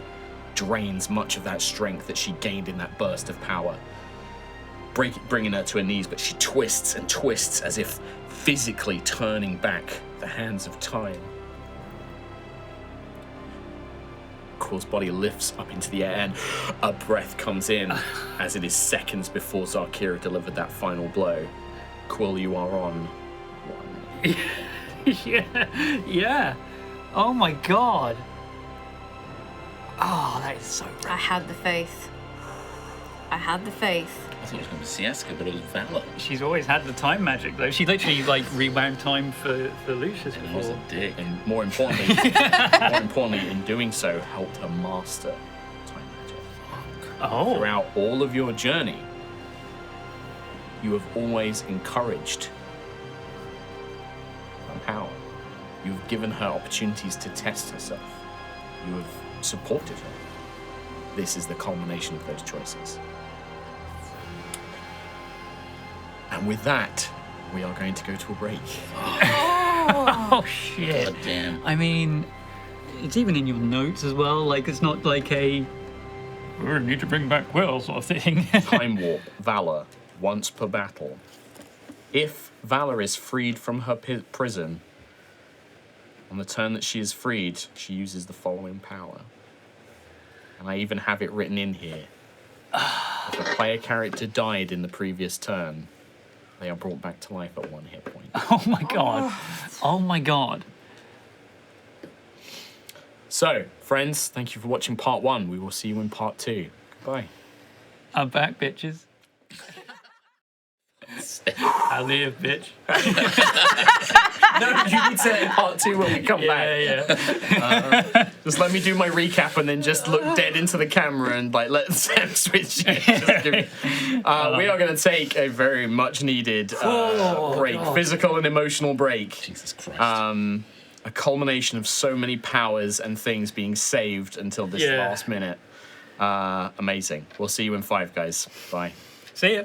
drains much of that strength that she gained in that burst of power, bringing her to her knees, but she twists and twists as if physically turning back the hands of time. Quill's body lifts up into the air and a breath comes in as it is seconds before Xarkira delivered that final blow. Quill, you are on one. yeah. Oh my god. Oh, that is so I had the faith. I had the faith. I thought it was going to be Sieska, but it was Valor. She's always had the time magic though. She literally like rewound time for Lucius And it was a before. dick. And more importantly, in doing so, helped her master time magic. Oh. Throughout all of your journey, you have always encouraged her power. You've given her opportunities to test herself. You have supported her. This is the culmination of those choices. And with that, we are going to go to a break. Oh shit. God damn. I mean, it's even in your notes as well. Like, it's not like a we need to bring back Will sort of thing. Time warp, Valor, once per battle. If Valor is freed from her prison, on the turn that she is freed, she uses the following power. And I even have it written in here. If a player character died in the previous turn, they are brought back to life at 1 hit point. Oh my god. Oh my god. So, friends, thank you for watching part 1. We will see you in part 2. Goodbye. I'm back, bitches. I live, bitch. No, you need to say it in part 2 when we come back. Yeah. Just let me do my recap and then just look dead into the camera and like let Sam switch. We are going to take a very much needed break, God. physical and emotional break. Jesus Christ. A culmination of so many powers and things being saved until this last minute. Amazing. We'll see you in 5, guys. Bye. See ya.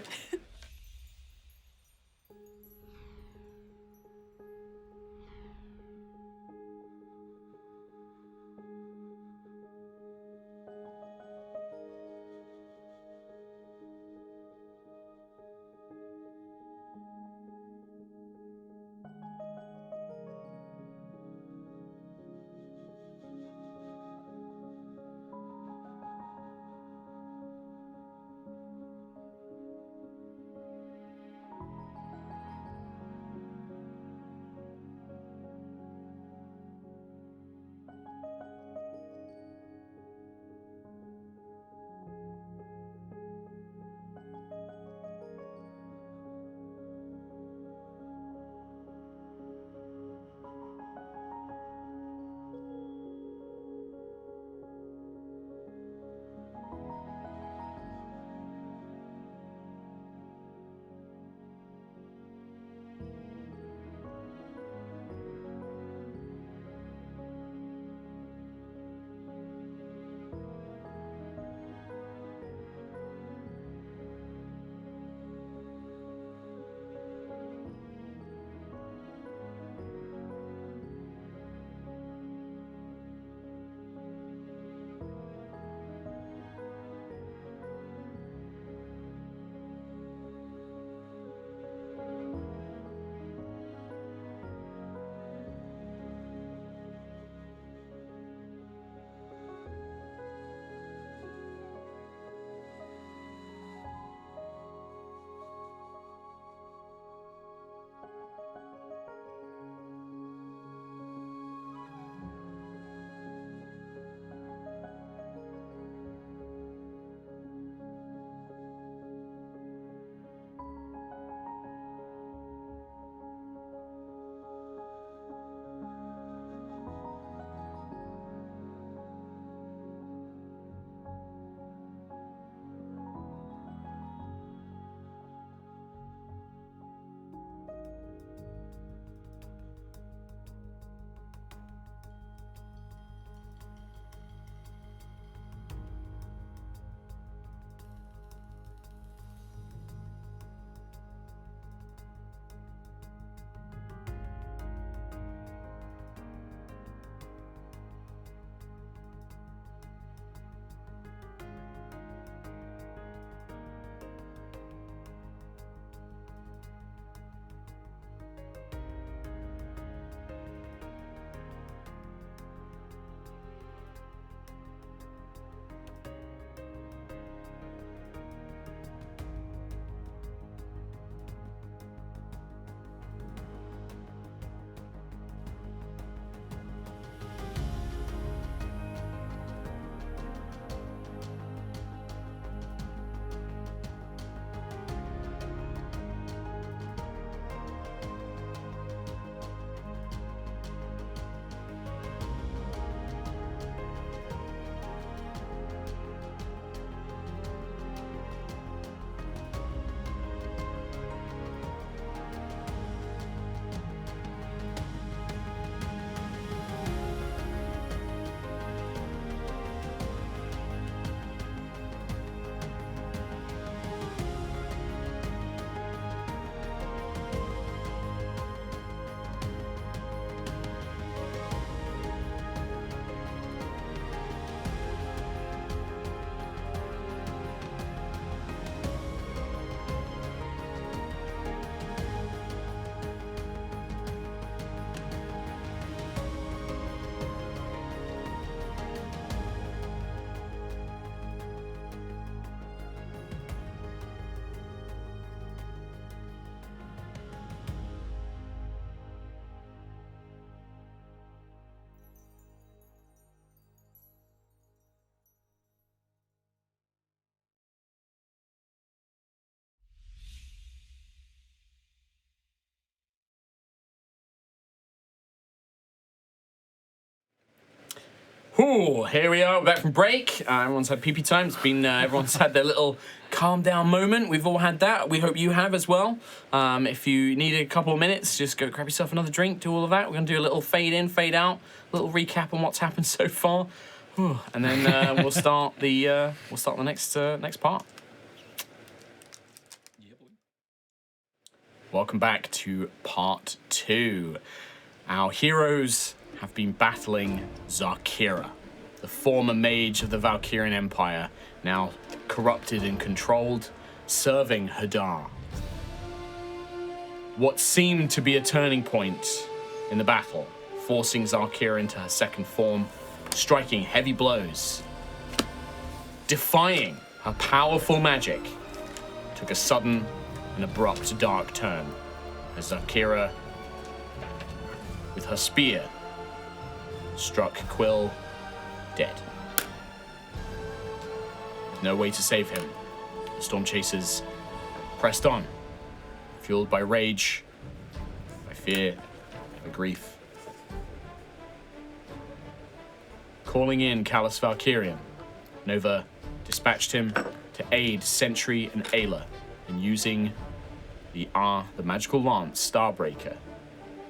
Ooh, here we are, we're back from break. Everyone's had pee-pee time. It's been, everyone's had their little calm down moment. We've all had that. We hope you have as well. If you need a couple of minutes, just go grab yourself another drink, do all of that. We're gonna do a little fade in, fade out, a little recap on what's happened so far. Whew. And then we'll start the next part. Welcome back to part 2. Our heroes have been battling Xarkira, the former mage of the Valkyrian Empire, now corrupted and controlled, serving Hadar. What seemed to be a turning point in the battle, forcing Xarkira into her second form, striking heavy blows, defying her powerful magic, took a sudden and abrupt dark turn as Xarkira, with her spear, struck Quill dead. No way to save him. The Stormchasers pressed on, fueled by rage, by fear, by grief. Calling in Callous Valkyrian, Nova dispatched him to aid Sentry and Ayla in using the magical lance Starbreaker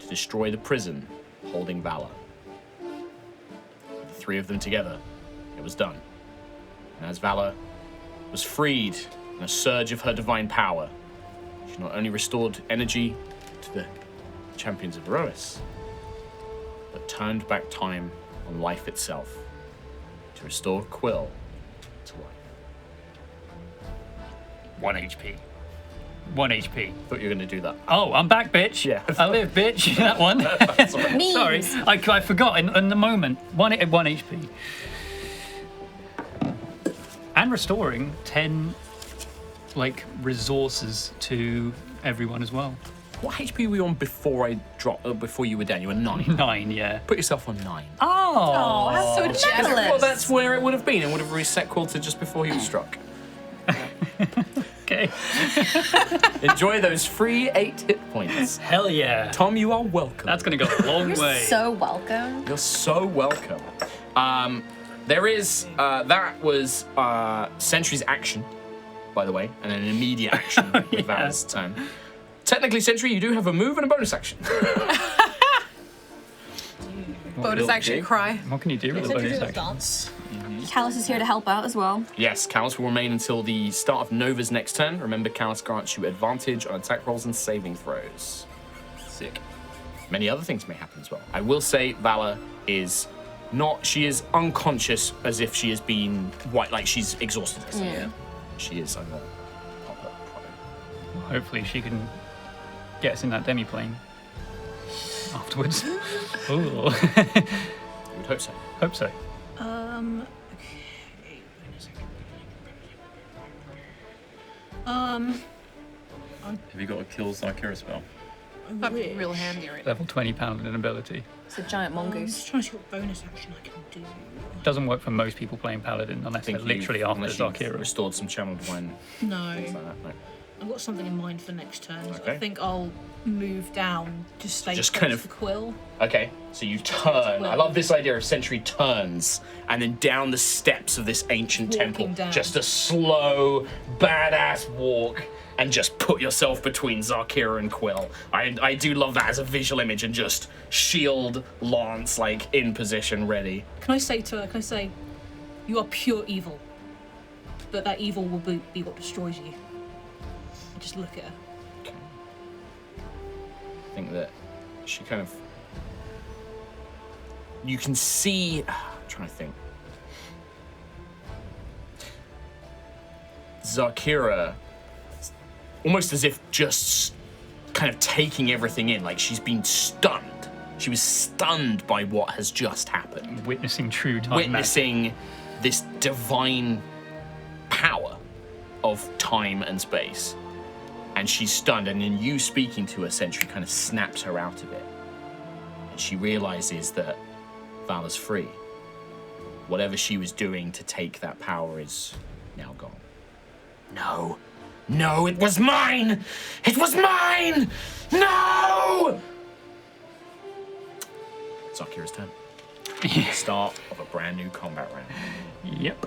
to destroy the prison holding Valor. With the 3 of them together, it was done. And as Valor was freed in a surge of her divine power, she not only restored energy to the champions of Aerois, but turned back time on life itself to restore Quill to life. 1 HP. 1 HP. Thought you were going to do that. Oh, I'm back, bitch. Yeah. I live, bitch. That one. Sorry, I forgot in the moment. 1 HP. And restoring 10, resources to everyone as well. What HP were you on before I dropped? Before you were down, you were 9. 9, yeah. Put yourself on 9. Oh, that's so jealous. Well, that's where it would have been. It would have reset Quill to just before he was struck. okay. Enjoy those free 8 hit points. Hell yeah. Tom, you are welcome. That's gonna go a long way. So welcome. You're so welcome. There is that was Sentry's action, by the way, and an immediate action with Val's turn. Technically, Sentry, you do have a move and a bonus action. Bonus action cry. What can you do with a bonus action? Dance. Callus is here to help out as well. Yes, Callus will remain until the start of Nova's next turn. Remember, Callus grants you advantage on attack rolls and saving throws. Sick. Many other things may happen as well. I will say Valor is not, she is unconscious as if she has been white, like she's exhausted herself. Yeah. She is, I'm not proper pro. Hopefully she can get us in that demi-plane afterwards. Ooh. I would hope so. Hope so. Okay. Have you got a kill Xarkira spell? That'd be real handy right now. Level 20 paladin ability. It's a giant I'm mongoose. just trying to see what bonus action I can do. Doesn't work for most people playing paladin unless they're literally after unless you've Xarkira. restored some channel divine. No, Things like that. No. I've got something in mind for next turn. So Okay. I think I'll move down to stay Just close kind of- to Quill. Okay, so you turn. I love this idea of Sentry turns, and then down the steps of this ancient Walking temple, down. just a slow, badass walk, and just put yourself between Xarkira and Quill. I do love that as a visual image, and just shield, lance, in position, ready. Can I say to her, you are pure evil, but that evil will be what destroys you. And just look at her. Okay. I think that she kind of... You can see... I'm trying to think. Xarkira, almost as if just kind of taking everything in, like she's been stunned. She was stunned by what has just happened. Witnessing true time Witnessing this divine power of time and space. And she's stunned, and in you speaking to her, Sentry kind of snaps her out of it. And she realizes that Valor's free. Whatever she was doing to take that power is now gone. No. No, it was mine! It was mine! No! Xarkira's turn. Start of a brand new combat round. Yep.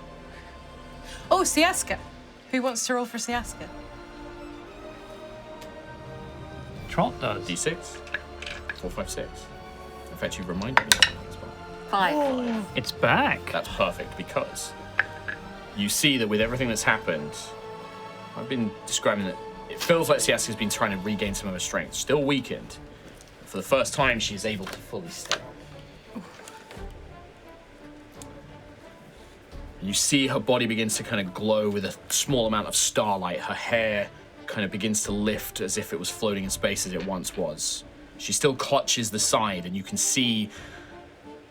Oh, Siaska. Who wants to roll for Siaska? Trot does. D6. 4, 5, 6. In fact, you reminded me of that as well. 5. It's back. That's perfect because you see that with everything that's happened, I've been describing that it feels like Siaska's been trying to regain some of her strength. Still weakened. For the first time, she's able to fully stand. You see her body begins to kind of glow with a small amount of starlight. Her hair kind of begins to lift as if it was floating in space as it once was. She still clutches the side, and you can see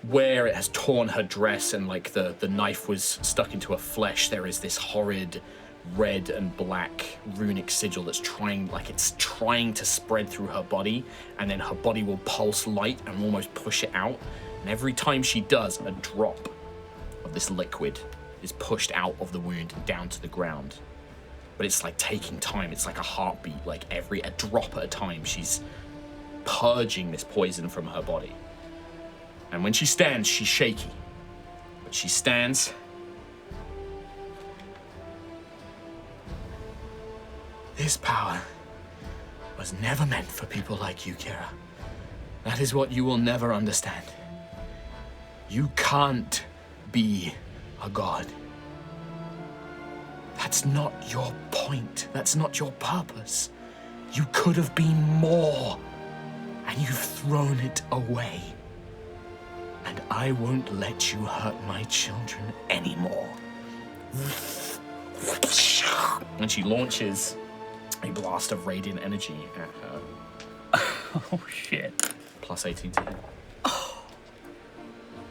where it has torn her dress and like the knife was stuck into her flesh. There is this horrid red and black runic sigil that's trying to spread through her body, and then her body will pulse light and almost push it out. And every time she does, a drop of this liquid is pushed out of the wound and down to the ground. But it's like taking time. It's like a heartbeat. Like a drop at a time, she's purging this poison from her body. And when she stands, she's shaky. But she stands. This power was never meant for people like you, Kira. That is what you will never understand. You can't be a god. That's not your point. That's not your purpose. You could have been more, and you've thrown it away. And I won't let you hurt my children anymore. And she launches a blast of radiant energy at her. Oh shit. Plus 18 to hit.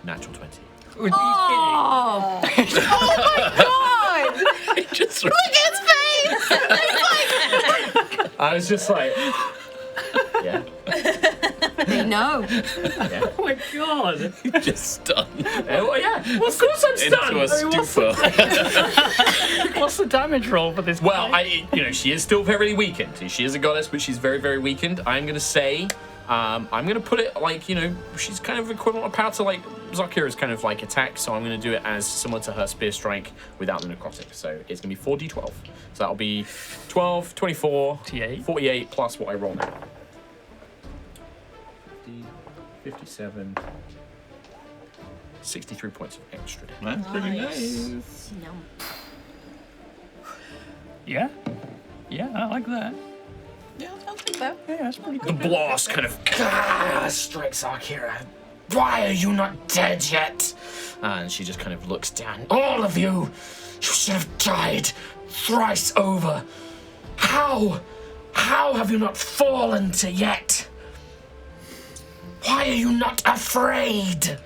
Natural 20. Are you Oh my god! Just Look at his face! I was just like, yeah. They know. Yeah. Oh my god! just stunned Well, yeah, well, of course I'm stunned. into a stupor. What's the damage roll for this Well, guy? she is still very weakened. She is a goddess, but she's very, very weakened. I'm going to say, I'm going to put it like, she's kind of equivalent of power to like Xarkira's kind of like attack. So I'm going to do it as similar to her spear strike without the necrotic. So it's going to be 4d12. So that'll be 12, 24, 48. 48 plus what I roll now. 50, 57, 63 points of extra damage. That's pretty nice. No. Yeah? Yeah, I like that. Yeah, I'll take that. Yeah, that's pretty The good. blast kind of strikes Xarkira. Why are you not dead yet? And she just kind of looks down. All of you! You should have died thrice over. How? How have you not fallen to yet? Why are you not afraid?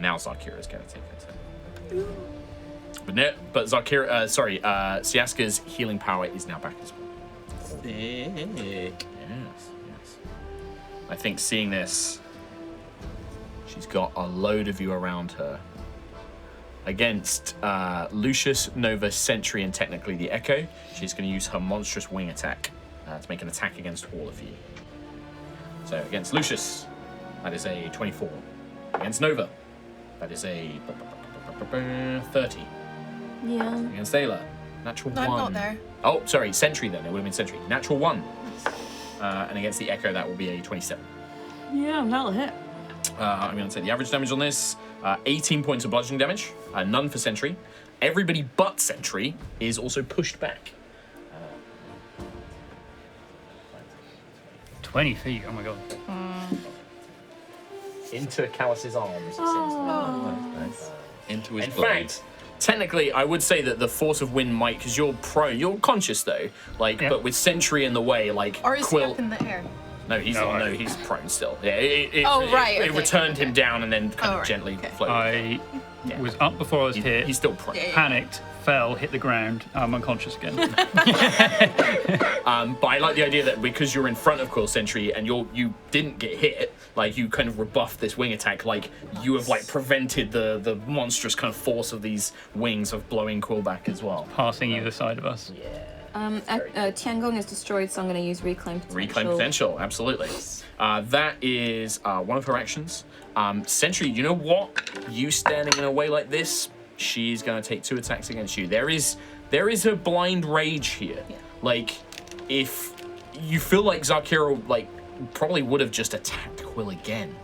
Now Xarkira's going to take her turn. But Siaska's healing power is now back as well. Sick. Yes. I think seeing this, she's got a load of you around her. Against Lucius, Nova, Sentry, and technically the Echo, she's going to use her monstrous wing attack to make an attack against all of you. So against Lucius, that is a 24. Against Nova, that is a 30. Yeah. Against Ayla, natural 1. I'm not there. Oh, sorry, Sentry then. It would have been Sentry. Natural 1. And against the Echo, that will be a 27. Yeah, that'll hit. I'm going to take the average damage on this. 18 points of bludgeoning damage. None for Sentry. Everybody but Sentry is also pushed back. 20 feet, oh my god. Into Callus's arms. Nice. Into his In blade. fact, technically, I would say that the force of wind might, because you're prone, you're conscious though, Yeah. but with Sentry in the way, like Or is he Quill. up in the air? No, he's prone still. Yeah, it right, It okay. returned him down and then kind of right, gently okay. floated. I was up before I was hit, He's still prone. panicked, fell, hit the ground, I'm unconscious again. But I like the idea that because you're in front of Quill Sentry and you didn't get hit, like you kind of rebuffed this wing attack, like you have like prevented the monstrous kind of force of these wings of blowing Quill back as well. Passing either side of us. Tiangong is destroyed, so I'm going to use Reclaim Potential. Reclaim potential, absolutely. That is one of her actions. Sentry, you know what? You standing in a way like this, she's going to take 2 attacks against you. There is a blind rage here. Yeah. Like, if you feel like Xarkira, like, probably would have just attacked Quill again,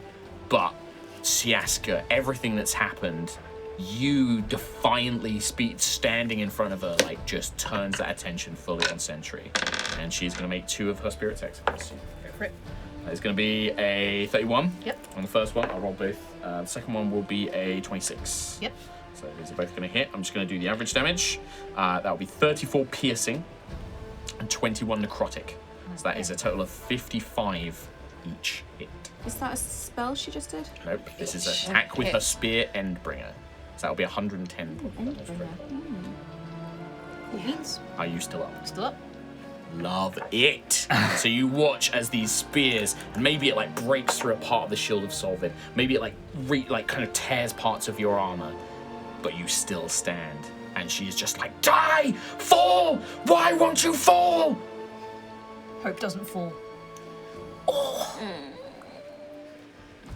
but Siaska, everything that's happened, you defiantly standing in front of her, like, just turns that attention fully on Sentry, and she's going to make 2 of her spirit attacks against you. Go for it. It's going to be a 31. Yep. On the first one, I'll roll both. The second one will be a 26. Yep. So these are both going to hit. I'm just going to do the average damage. That will be 34 piercing and 21 necrotic. So that is a total of 55 each hit. Is that a spell she just did? Nope. This is an attack with her spear Endbringer. So that'll be 110 points of damage. Cool beans. Are you still up? Still up. Love it. So you watch as these spears, and maybe it like breaks through a part of the shield of Solvid. Maybe it like kind of tears parts of your armor, but you still stand. And she's just like, die, fall. Why won't you fall? Hope doesn't fall.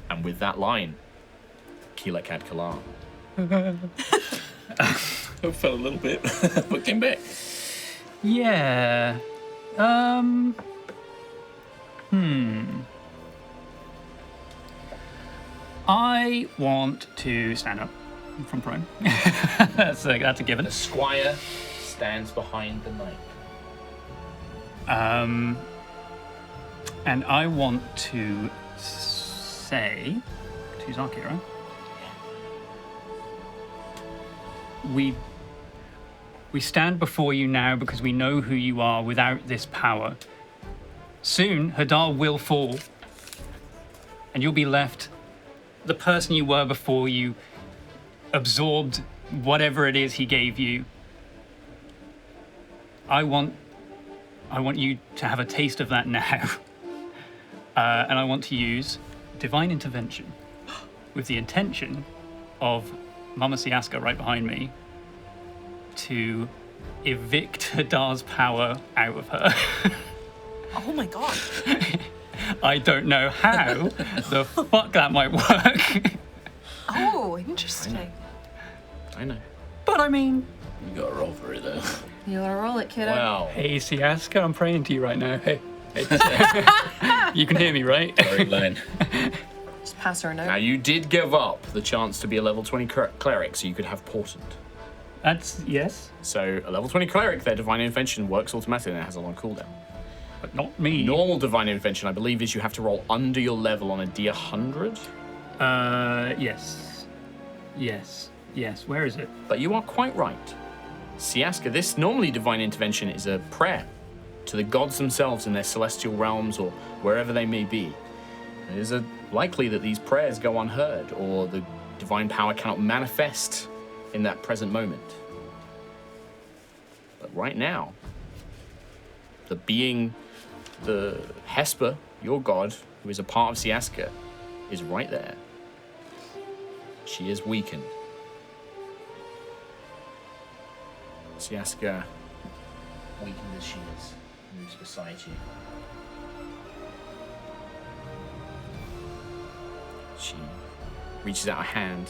And with that line, Keelak Kalar. I fell a little bit, but came back. Yeah. I want to stand up from prone. that's a given. The squire stands behind the knight. And I want to say to Xarkira, we stand before you now because we know who you are without this power. Soon, Hadar will fall, and you'll be left the person you were before you absorbed whatever it is he gave you. I want you to have a taste of that now. And I want to use Divine Intervention with the intention of Mama Siaska right behind me to evict Hadar's power out of her. Oh my god. I don't know how the fuck that might work. Oh, interesting. I know. But I mean, You gotta roll for it though. You gotta roll it, kiddo. Wow. hey Siaska, I'm praying to you right now. Hey. You can hear me, right? Sorry, line. Just pass her a note. Now you did give up the chance to be a level 20 cleric, so you could have portent. That's yes, So a level 20 cleric, their divine intervention works automatically and it has a long cooldown. but not me. Normal divine intervention, I believe, is you have to roll under your level on a D100. Yes. Where is it? But you are quite right. Siaska, this normally divine intervention is a prayer to the gods themselves in their celestial realms or wherever they may be. It is likely that these prayers go unheard or the divine power cannot manifest in that present moment. But right now, the Hesper, your god, who is a part of Siaska, is right there. She is weakened. Siaska, weakened as she is, moves beside you. She reaches out a hand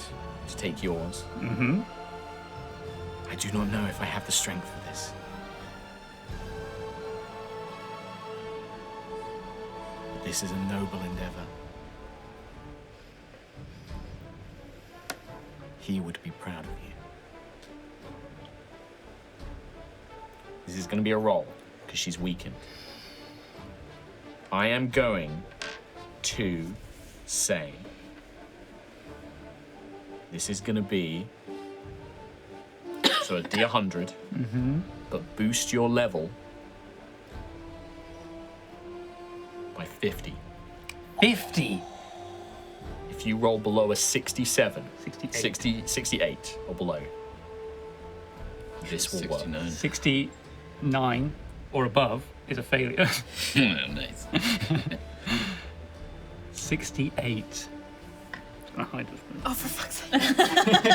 to take yours. Mm-hmm. I do not know if I have the strength for this. But this is a noble endeavor. He would be proud of you. This is going to be a roll, because she's weakened. I am going to say this is going to be so a D100, but boost your level by 50. 50. If you roll below a 67, 68. 68 or below, this will work. 69. 69 or above is a failure. Nice. 68. It's gonna hide this. Oh, for fuck's sake.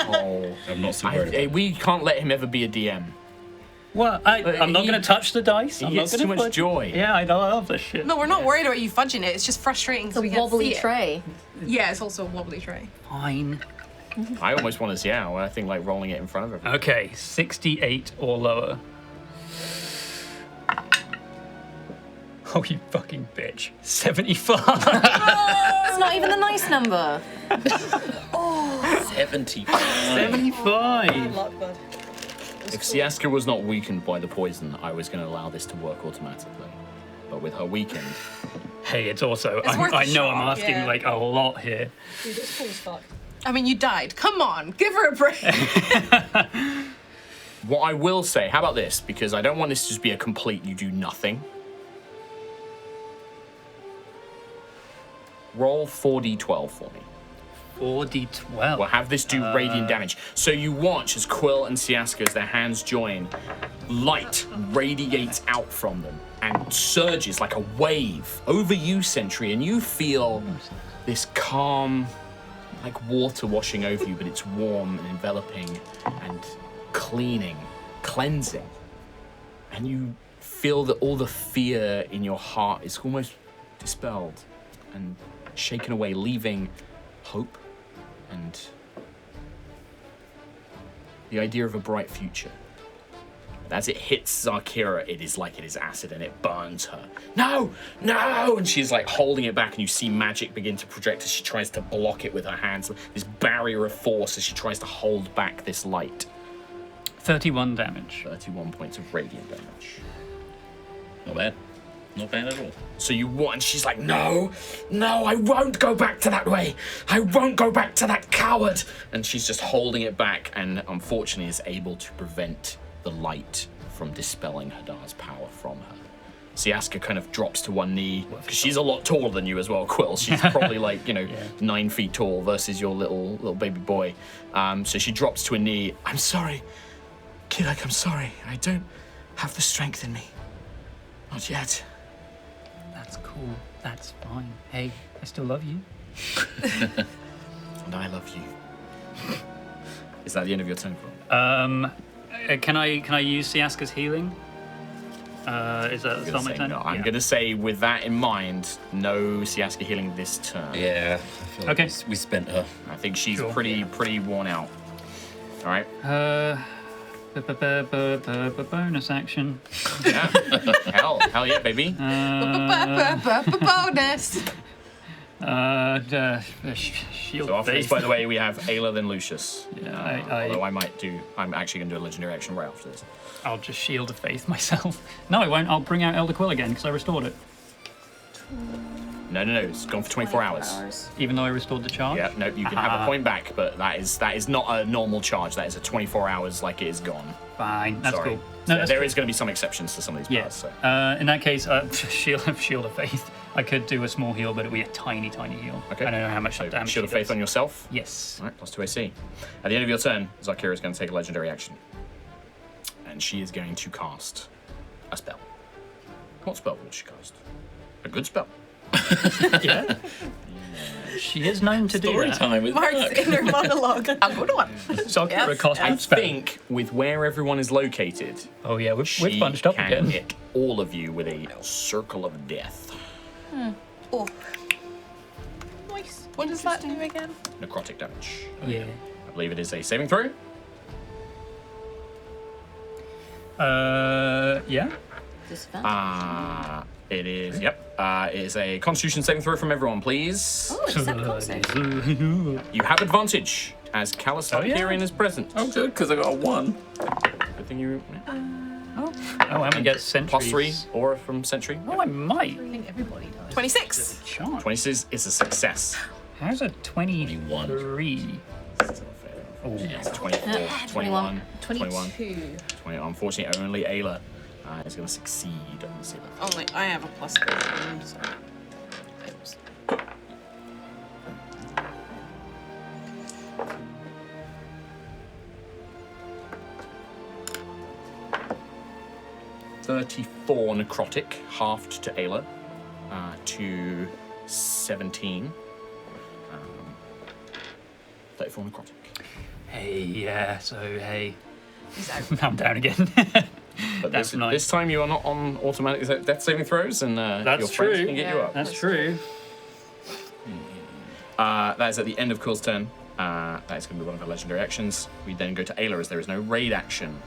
Oh, I'm not so worried about it. we can't let him ever be a DM. What? I'm not going to touch the dice. He I'm gets not too gonna much fudge- joy. Yeah, I love this shit. No, we're not worried about you fudging it. It's just frustrating It's because a we can't wobbly see it. tray. Yeah, it's also a wobbly tray. Fine. I almost want to see how. I think like rolling it in front of everyone. Okay, 68 or lower. Oh, you fucking bitch. 75. It's not even the nice number. 75. 75. Luck, bud. If Siaska was not weakened by the poison, I was going to allow this to work automatically. But with her weakened, Hey, it's also, It's worth a I know I'm shot, asking yeah. like a lot here. Dude, it's cool as fuck. I mean, you died. Come on, give her a break. what I will say, how about this? Because I don't want this to just be a complete you do nothing. Roll 4d12 for me. 4d12. We'll have this do radiant damage. So you watch as Quill and Siaska, as their hands join, light radiates out from them and surges like a wave over you, Sentry, and you feel this calm, like water washing over you, but it's warm and enveloping and cleaning, cleansing. And you feel that all the fear in your heart is almost dispelled and shaken away, leaving hope and the idea of a bright future. But as it hits Xarkira, it is like it is acid and it burns her. No! No! And she's like holding it back, and you see magic begin to project as she tries to block it with her hands. This barrier of force as she tries to hold back this light. 31 damage. 31 points of radiant damage. Not bad. Not bad at all. So you want, and she's like, no, I won't go back to that way. I won't go back to that coward. And she's just holding it back, and unfortunately is able to prevent the light from dispelling Hadar's power from her. Siaska kind of drops to one knee, because she's a lot taller than you as well, Quill. She's probably like, 9 feet tall versus your little baby boy. So she drops to a knee. I'm sorry, Kirak, I'm sorry. I don't have the strength in me. Not yet. That's cool. That's fine. Hey, I still love you. And I love you. Is that the end of your turn, Quill? Can I use Siaska's healing? Is that start my turn? No. I'm Yeah. going to say, with that in mind, no Siaska healing this turn. Yeah. I feel like Okay. we spent her. I think she's Sure. pretty worn out. All right. Bonus action. Yeah. hell yeah, baby. Bonus. Shield So after this, face. by the way, we have Ayla, then Lucius. Yeah, Although I'm actually going to do a legendary action right after this. I'll just shield of faith myself. No, I won't. I'll bring out Elder Quill again because I restored it, No, it's gone for 24 hours. even though I restored the charge. Yeah, no, you can have a point back, but that is not a normal charge. That is a 24 hours like it is gone. Fine, that's Sorry. cool. So No, that's there cool. is going to be some exceptions to some of these Yeah. powers. So. In that case, shield of faith. I could do a small heal, but it'd be a tiny heal. Okay. I don't know how much So damage. Shield of she Faith does. on yourself. Yes. All right, plus 2 AC. At the end of your turn, Xarkira is going to take a legendary action. And she is going to cast a spell. What spell will she cast? A good spell. Yeah. She is known to do Story that. time with Mark's Mark. inner monologue. A good one. Xarkira cast I a spell. think with where everyone is located, Oh yeah, we've she bunched up can again. hit all of you with a circle of death. Oh. Nice. What does that do again? Necrotic damage. Yeah. I believe it is a saving throw. Yeah. Disadvantage. It is, yep. It is a Constitution saving throw from everyone, please. Oh, it's that con save. You have advantage as Callus yeah? Hyperion is present. Oh, good, because I got a 1. Good thing you. Oh, I'm gonna get sentries. +3 aura from Sentry. Oh, I might. I think everybody does. 26. Chance. 26 is a success. How's a 23? Oh, It's 24, 21, 21, 22. 20. Unfortunately, only Ayla is going to succeed on the saving. Only I have a plus 13, so. Oops. .34 necrotic, halved to Ayla, to 17. 34 necrotic. Hey, yeah. So hey, He's out. I'm down again. But That's this, nice. this time you are not on automatic death saving throws, and That's your friends true. can get you Yeah. up. That's true. That is at the end of Quill's turn. That is going to be one of her legendary actions. We then go to Ayla as there is no raid action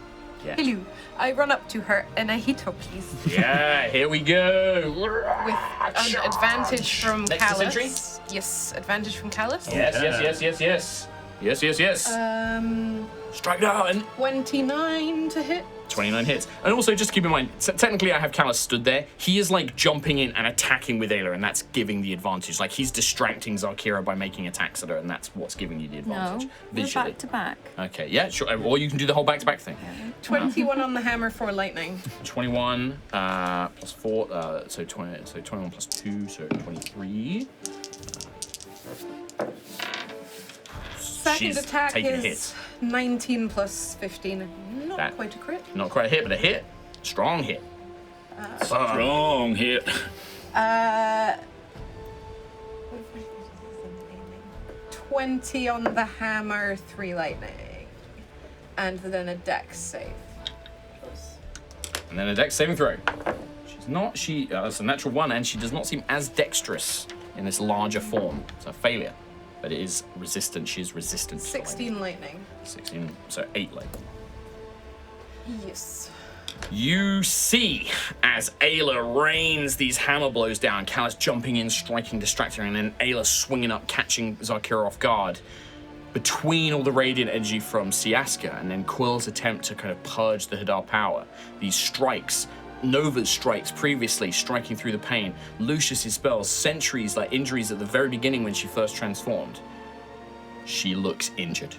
yet. Hello. I run up to her and I hit her, please. Yeah, here we go. With an advantage from Next to Sentry? Callus. Yes, advantage from Callus. Yes. Strike now and 29 to hit. 29 hits. And also, just keep in mind, technically I have Callus stood there. He is like jumping in and attacking with Ayla, and that's giving the advantage. Like he's distracting Xarkira by making attacks at her, and that's what's giving you the advantage. No, we're Visually. back to back. Okay, yeah, sure. Or you can do the whole back-to-back thing. 21 on the hammer for lightning. 21 plus 4, so 21 plus 2, so 23. Second She's attack taking a is 19 plus 15. Not That- quite a crit. Not quite a hit, but a hit. Strong hit. Strong hit. 20 on the hammer, 3 lightning. And then a dex save. And then a dex saving throw. That's a natural 1, and she does not seem as dexterous in this larger form. It's a failure. But it is resistant. She is resistant to 16 lightning. 16, so 8 lightning. Yes. You see as Ayla rains these hammer blows down, Callus jumping in, striking, distracting her, and then Ayla swinging up, catching Xarkira off guard. Between all the radiant energy from Siaska and then Quill's attempt to kind of purge the Hadar power, these strikes, Nova's strikes previously, striking through the pain, Lucius's spells, Sentry's like injuries at the very beginning when she first transformed, she looks injured.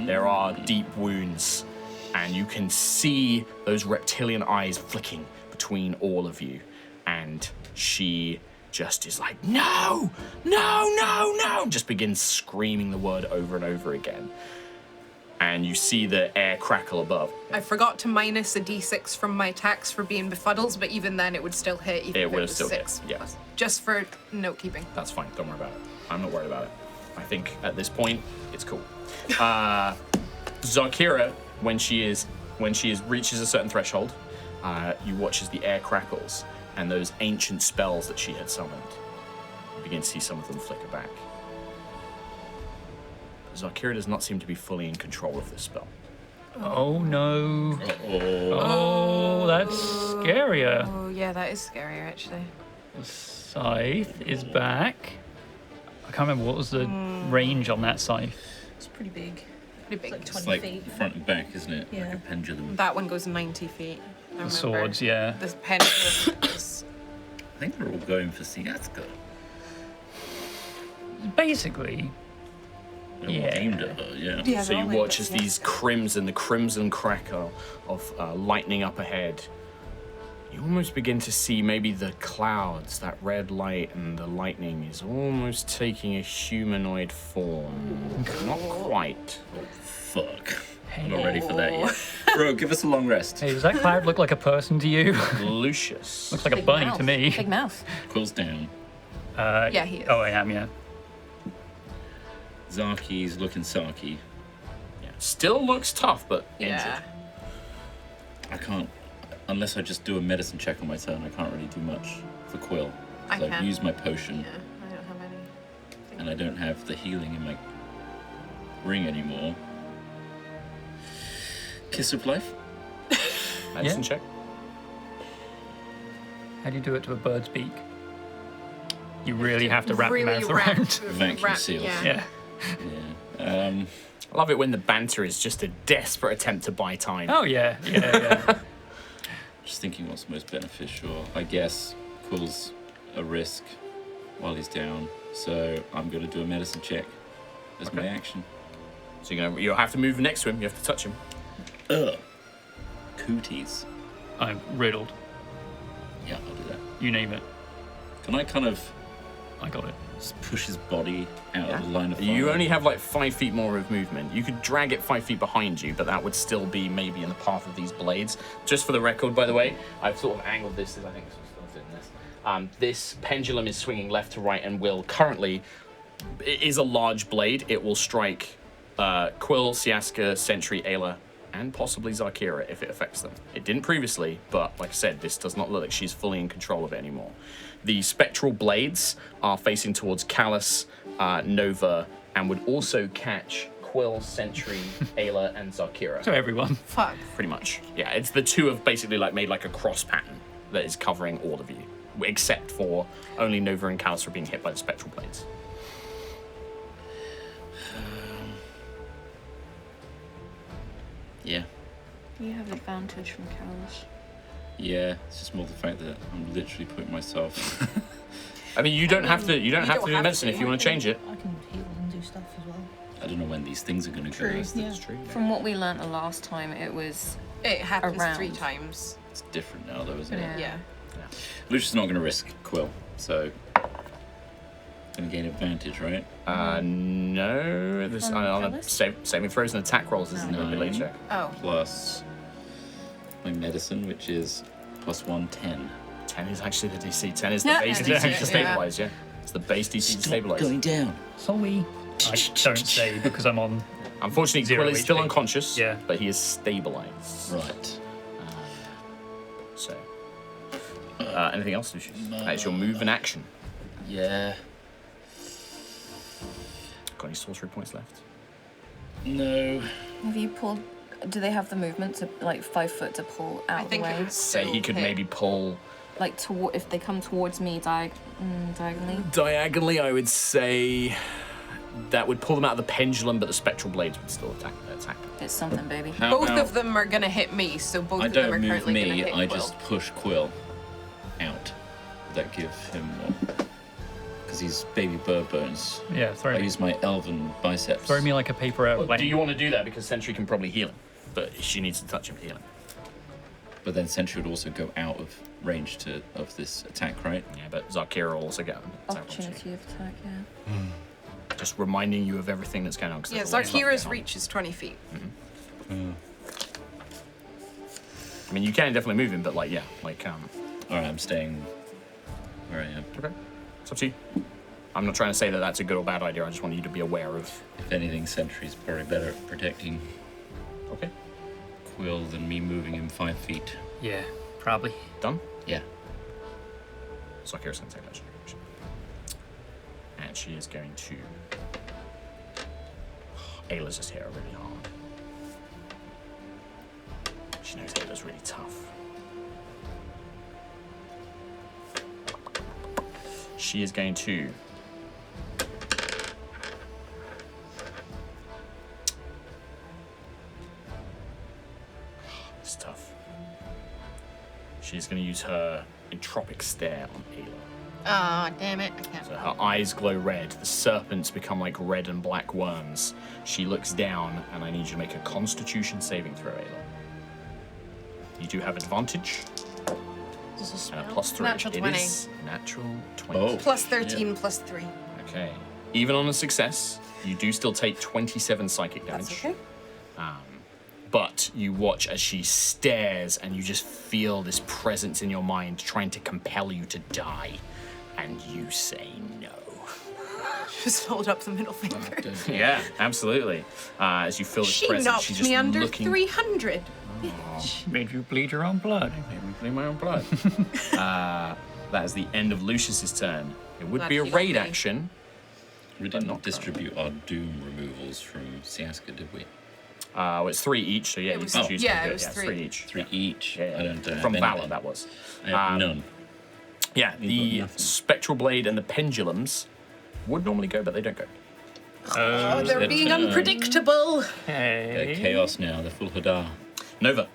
There are deep wounds, and you can see those reptilian eyes flicking between all of you, and she just is like, no, just begins screaming the word over and over again. And you see the air crackle above. I forgot to minus a d6 from my attacks for being befuddles, but even then it would still hit. Even It if would have was still 6. hit, yeah. Just for note keeping. That's fine, don't worry about it. I'm not worried about it. I think at this point, it's cool. Xarkira, when she reaches a certain threshold, you watch as the air crackles, and those ancient spells that she had summoned, you begin to see some of them flicker back. Xarkira does not seem to be fully in control of this spell. Oh no. Oh. Oh, that's scarier. Oh, yeah, that is scarier, actually. Scythe is back. I can't remember what was the range on that scythe. It's pretty big. Pretty big. It's like 20 It's like feet. front and back, isn't it? Like Yeah. a pendulum. That one goes 90 feet. I remember. The swords, yeah. This pendulum is... I think they're all going for Siatka. Basically, They're all Yeah. aimed at her, yeah. Yeah, So they're you all watch like as this, the crimson crackle of lightning up ahead. You almost begin to see maybe the clouds, that red light and the lightning is almost taking a humanoid form. Not quite. Fuck. I'm not ready for that yet. Bro, give us a long rest. hey, does that cloud look like a person to you? Lucius. Looks like a Big bunny mouth. to me. Big mouth. Quill's down. Yeah, he is. Oh, I am, yeah. Zarki's looking sarky. Yeah. Still looks tough, but Yeah. injured. I can't, unless I just do a medicine check on my turn, I can't really do much for Quill. I 'Cause I've can. used my potion, Yeah, I don't have any. and I don't have the healing in my ring anymore. Kiss of life? Medicine Yeah. check. How do you do it to a bird's beak? You really have to wrap really your mouth around. Vacuum seal. Yeah. Yeah. Yeah. I love it when the banter is just a desperate attempt to buy time. Oh, yeah. Yeah. Just thinking what's most beneficial. I guess Quill's a risk while he's down, so I'm going to do a medicine check as my action. So you'll have to move next to him. You have to touch him. Ugh. Cooties. I'm riddled. Yeah, I'll do that. You name it. Can I kind of I got it. just push his body out of the line of fire? You only have like 5 feet more of movement. You could drag it 5 feet behind you, but that would still be maybe in the path of these blades. Just for the record, by the way, I've sort of angled this as I think it's in this. This pendulum is swinging left to right and will currently, it is a large blade. It will strike Quill, Siaska, Sentry, Ayla, and possibly Xarkira if it affects them. It didn't previously, but like I said, this does not look like she's fully in control of it anymore. The spectral blades are facing towards Callus, Nova, and would also catch Quill, Sentry, Ayla, and Xarkira. So everyone. Fuck. Pretty much. Yeah, it's the two have basically like made like a cross pattern that is covering all of you, except for only Nova and Callus are being hit by the spectral blades. Yeah. You have advantage from Callus. Yeah, it's just more the fact that I'm literally putting myself. I mean, you don't have to. You don't have to do have medicine to. if you want to change it. I can heal and do stuff as well. I don't know when these things are going to go. That's true. From what we learnt the last time, it was It happens Around. 3 times. It's different now, though, isn't it? Yeah. Lucius not going to risk Quill, so going to gain advantage, right? No. This On on a Callus? saving throws and attack rolls isn't No. an ability check. Oh. Plus my medicine, which is +1, 10. 10 is actually the DC. 10 is the Yeah. base Yeah. DC to stabilize. Yeah, it's the base DC to stabilize. down. Sorry. I don't say because I'm on. Unfortunately, Zero Quill is still HP. unconscious. Yeah. but he is stabilized. Right. So, anything else, Lucius? That's your move and action. Yeah. Got any sorcery points left? No. Have you pulled? Do they have the movement to like 5 foot to pull out I of the think way? it would Say he still could hit. maybe pull Like if they come towards me diagonally. diagonally. I would say that would pull them out of the pendulum, but the spectral blades would still attack. It's something, baby. How Both about of them are gonna hit me, so both I of them are don't move currently gonna me, hit I Quill. just push Quill out. Would that give him what? Because he's baby bird bones. Yeah, I throw me. use my elven biceps. Throw me like a paper airplane. Do you want to do that? Because Sentry can probably heal him, but she needs to touch him to heal him. But then Sentry would also go out of range of this attack, right? Yeah, but Xarkira will also get an attack Opportunity of attack, yeah. Just reminding you of everything that's going on. 'Cause Yeah, there's a lot of stuff Zarkira's going on. reach is 20 feet. I mean, you can definitely move him, but like, yeah, like, Alright, I'm staying where I am. okay, it's up to you. I'm not trying to say that that's a good or bad idea. I just want you to be aware of. If anything, Sentry's probably better at protecting Okay, Quill than me moving him 5 feet. Yeah, probably. done. Yeah. Xarkira's going to take that action. And she is going to. Ayla's just hit her really hard. She knows Ayla's really tough. She is going to. It's tough. She's going to use her entropic stare on Ayla. Ah, damn it. I can't. So her eyes glow red. The serpents become like red and black worms. She looks down, and I need you to make a Constitution saving throw, Ayla. You do have advantage, Is this a and a spell? +3. Natural It 20. is natural 20. Oh. Plus 13, plus 3. Okay. Even on a success, you do still take 27 psychic damage. That's okay. But you watch as she stares, and you just feel this presence in your mind trying to compel you to die. And you say no. Just hold up the middle finger. Yeah, absolutely. As you feel this She presence, knocked she's just me under looking. 300. Made you bleed your own blood. Made me bleed my own blood. That is the end of Lucius's turn. It would Glad be a you got raid me. action. We not didn't distribute our doom removals from Siaska, did we? Well, it's 3 each, so yeah, It you was- can choose. yeah, to do it was yeah, it's 3. 3 each. 3 each. Yeah, I don't From have Valor, anything. that was. I have none. Yeah, You've the got nothing. spectral blade and the pendulums would normally go, but they don't go. Oh, they're Good being turn. unpredictable. They're Hey. chaos now, they're full Hadar. Nova.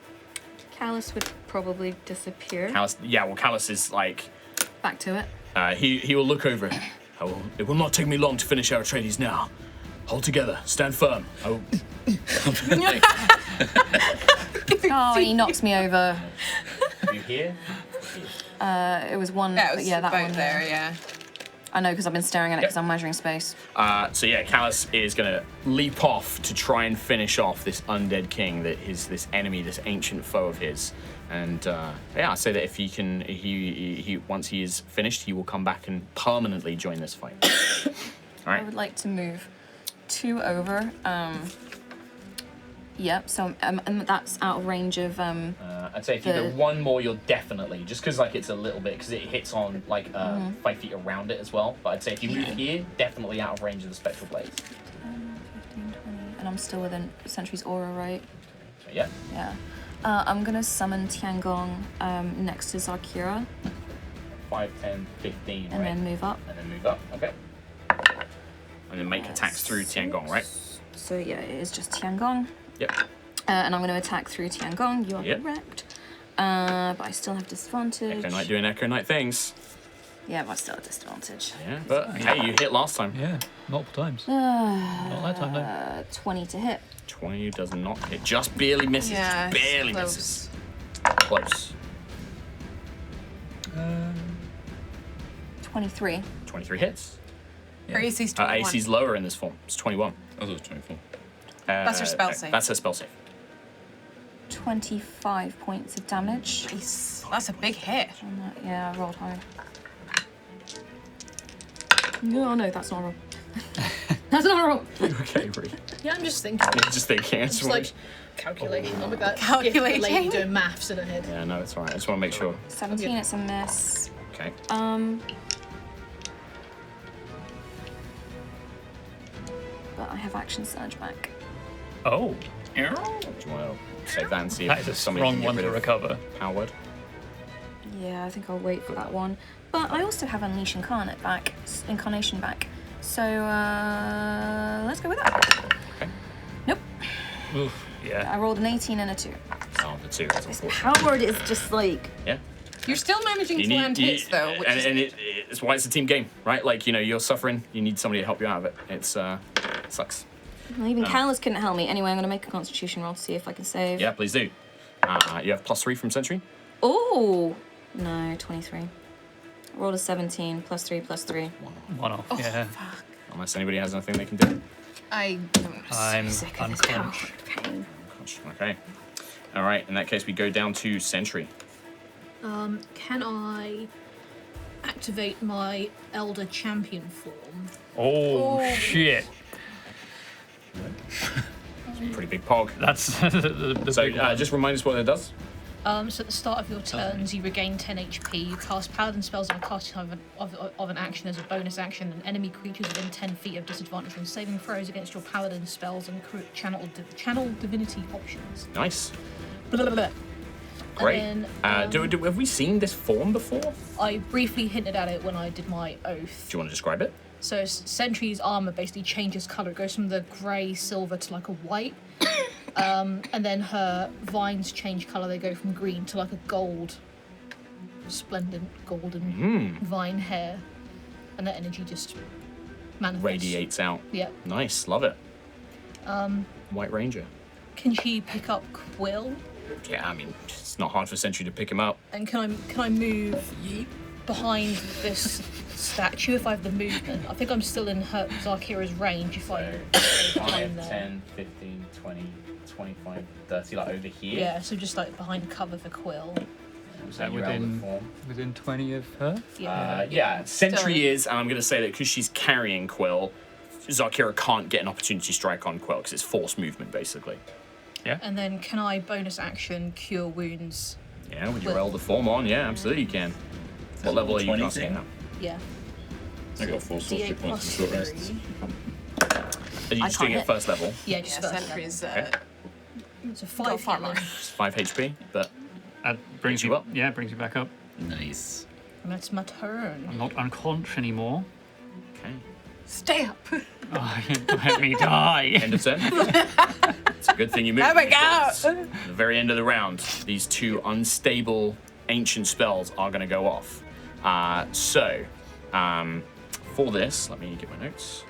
Callus would probably disappear. Callus, yeah, well, Callus is like, Back to it. he will look over it. It will not take me long to finish our Atreides now. Hold together, stand firm. Oh, he knocks me over. You hear? It was one. Yeah, it but was yeah, that about one. there, yeah. I know because I've been staring at it because I'm measuring space. So yeah, Callus is gonna leap off to try and finish off this undead king that is this enemy, this ancient foe of his. And yeah, I say that if he can, he once he is finished, he will come back and permanently join this fight. All I right. would like to move 2 over. Yep. So and that's out of range of I'd say if you go one more, you're definitely just because like it's a little bit because it hits on like 5 feet around it as well. But I'd say if you move here, definitely out of range of the spectral blades. 10, 15, 20, and I'm still within Sentry's aura, right? So, yeah. Yeah. I'm gonna summon Tiangong next to Xarkira 5, 10, 15, and right? then move up. And then move up. Okay. And then make attacks through Tiangong, right? So yeah, it is just Tiangong. Yep. And I'm going to attack through Tiangong. You are Yep. correct. But I still have disadvantage. Echo Knight doing Echo Knight things. Yeah, but I still have disadvantage. Yeah, but hey, you hit last time. Yeah, multiple times. Not that time though. 20 to hit. 20 does not hit. Just barely misses. Yeah, Just barely close. misses. Close. 23. 23 hits. Her AC's 21. AC's lower in this form. It's 21. I thought it was 24. That's her spell save. That's her spell save. 25 points of damage. Nice. That's a big hit. Yeah, I rolled high. No, that's not a roll. That's not a roll. Okay, Ree. Yeah, I'm just thinking. Just thinking. Just like calculation. I'm like that Calculating. lady doing maths in her head. Yeah, no, it's alright. I just want to make sure. 17, it's a miss. Okay. But I have action surge back. Oh, Do you want to save that and see that if is a somebody strong can get one rid to of recover. Power Word? Yeah, I think I'll wait for that one. But I also have Unleash Incarnation back. So let's go with that. Okay. Nope. Oof, yeah. I rolled an 18 and a 2. Oh, the 2. That's This unfortunate. Power Word is just like Yeah. You're still managing to land hits, though, which is... it's why it's a team game, right? Like, you know, you're suffering, you need somebody to help you out of it. It's, sucks. well, even Callus couldn't help me. Anyway, I'm going to make a Constitution roll to see if I can save. Yeah, please do. You have +3 from Sentry? Oh! No, 23. I rolled a 17, +3, +3. One off, yeah. Unless anybody has anything they can do. I'm I'm sick of this unclenched. Pain. Okay. All right, in that case, we go down to Sentry. Can I activate my Elder Champion form? Oh, shit. Pretty big pog. That's the So big one. just remind us what it does. So at the start of your turns, you regain 10 HP. You cast Paladin spells on a casting of an action as a bonus action, and enemy creatures within 10 feet of disadvantage on saving throws against your Paladin spells and channel divinity options. Nice. Blah, blah, blah. Great. And then, Have we seen this form before? I briefly hinted at it when I did my oath. Do you want to describe it? So Sentry's armor basically changes color. It goes from the grey silver to like a white. And then her vines change color. They go from green to like a gold, splendid golden vine hair. And that energy just manifests. Radiates out. Yep. Nice, love it. White Ranger. Can she pick up Quill? Yeah, I mean, it's not hard for Sentry to pick him up. And can I move behind this statue if I have the movement? I think I'm still in Xarkira's range if I go behind there. 10, 15, 20, 25, 30, like over here. Yeah, so just like behind cover for Quill. Is that your elder within- form? Within 20 of her? Yeah. Yeah, Sentry is, and I'm going to say that because she's carrying Quill, Xarkira can't get an opportunity strike on Quill because it's forced movement, basically. And then can I bonus action Cure Wounds? Yeah, with your Well- elder form on, yeah, absolutely you can. What level are you 20 casting thing? now? Yeah. I got 4 sorcery D8 points plus and short rests. 3. Are you I just doing can't it first level? Yeah, just Yeah, first Sentry's... Okay. So Go 5 far hit more. then. It's 5 HP, but That brings Brings you you up. Yeah, brings you back up. Nice. And that's my turn. I'm not unconscious anymore. okay. Stay up. Oh, let me die. End of turn. It's a good thing you moved. Oh my God. because At the very end of the round, these two unstable ancient spells are going to go off. For this, let me get my notes.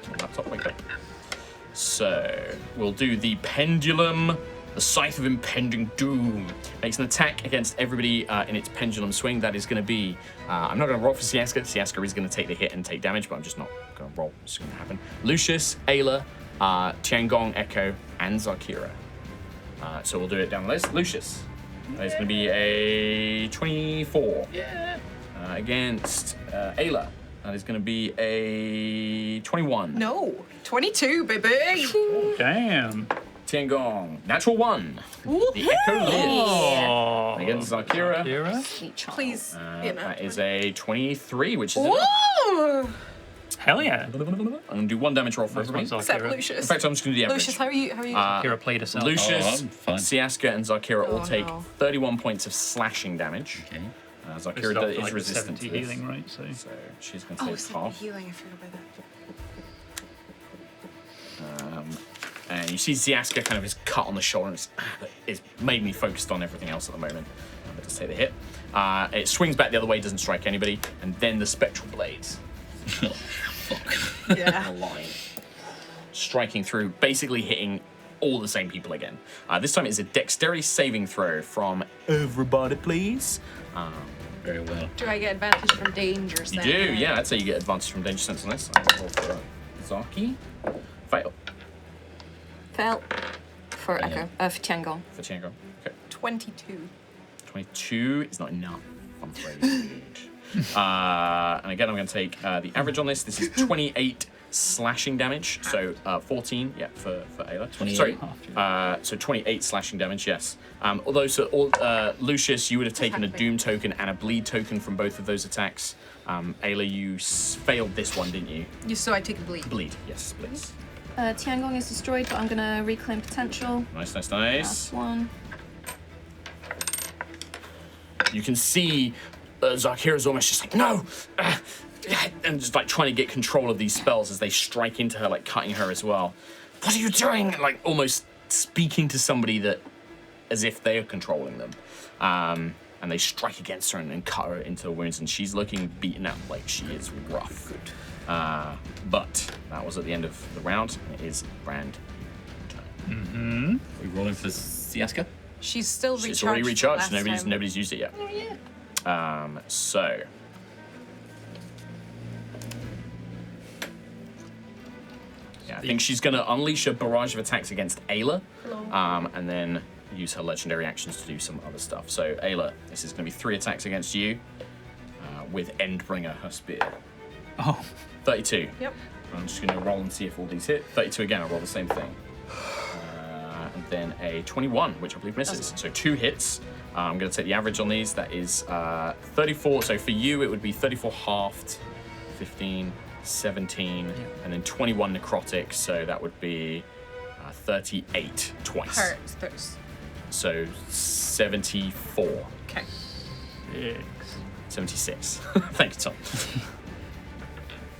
My laptop, wake up. So we'll do the pendulum. The Scythe of Impending Doom makes an attack against everybody in its pendulum swing. That is going to be... I'm not going to roll for Siaska. Siaska is going to take the hit and take damage, but I'm just not going to roll. It's going to happen. Lucius, Ayla, Tiangong, Echo, and Xarkira. So we'll do it down the list. Lucius. It's going to be a 24. Yeah. Against Ayla. That is going to be a 21. No. 22, baby. Damn. Tiangong. Natural 1. The Echo lives. Against Xarkira. Xarkira? Sweet child. Please. That is a 23, which is enough. Ooh! Hell yeah. I'm going to do 1 damage roll for everybody. Xarkira. Except In Lucius. fact, I'm just going to do the average. Lucius, how are you? Xarkira played herself. Lucius, I'm fine. Siaska, and Xarkira all Oh, take no. 31 points of slashing damage. Okay. This is Xarkira after, is like, the resistant 70 to this. healing, right? So So she's going to take half. healing. I forgot about that. And you see Siaska kind of is cut on the shoulder and it's made me focused on everything else at the moment. I'm going to take the hit. It swings back the other way, doesn't strike anybody. And then the spectral blades Yeah. line, striking through, basically hitting all the same people again. This time it's a dexterity saving throw from everybody, please. Very well. Do I get advantage from danger? You do, yeah. I'd say you get advantage from danger sense on this. I will roll for Zaki. Fail Fail for Echo. For Tiangong. for Tiangong. Okay. 22. 22 is not enough. I'm afraid. And again, I'm going to take the average on this. This is 28 slashing damage. So 14, yeah, for Ayla. 28. Sorry. So 28 slashing damage, yes. Although, Lucius, you would have taken a Doom token and a Bleed token from both of those attacks. Ayla, you failed this one, didn't you? So I take a bleed. Bleed, yes, please. Tiangong is destroyed, but I'm gonna reclaim potential. Nice, nice, Last nice. one. You can see Xarkira's almost just like, no! And just like trying to get control of these spells as they strike into her, like cutting her as well. What are you doing? Like almost speaking to somebody that, as if they are controlling them. And they strike against her and cut her into wounds, and she's looking beaten up, like she is rough. But that was at the end of the round. It is Brand. Are we rolling for Siaska? She's still She's recharged. already recharged. from last time. Nobody's used it yet. Oh, yeah. So. Yeah, I think she's going to unleash a barrage of attacks against Ayla, and then use her legendary actions to do some other stuff. So, Ayla, this is going to be 3 attacks against you, with Endbringer, her spear. Oh, 32. Yep. I'm just going to roll and see if all these hit. 32 again, I'll roll the same thing. And then a 21, which I believe misses. So 2 hits. I'm going to take the average on these. That is 34. So for you, it would be 34 halved, 15, 17, and then 21 necrotic. So that would be 38 twice. Hurts. So 74. Okay. 76. Thank you, Tom.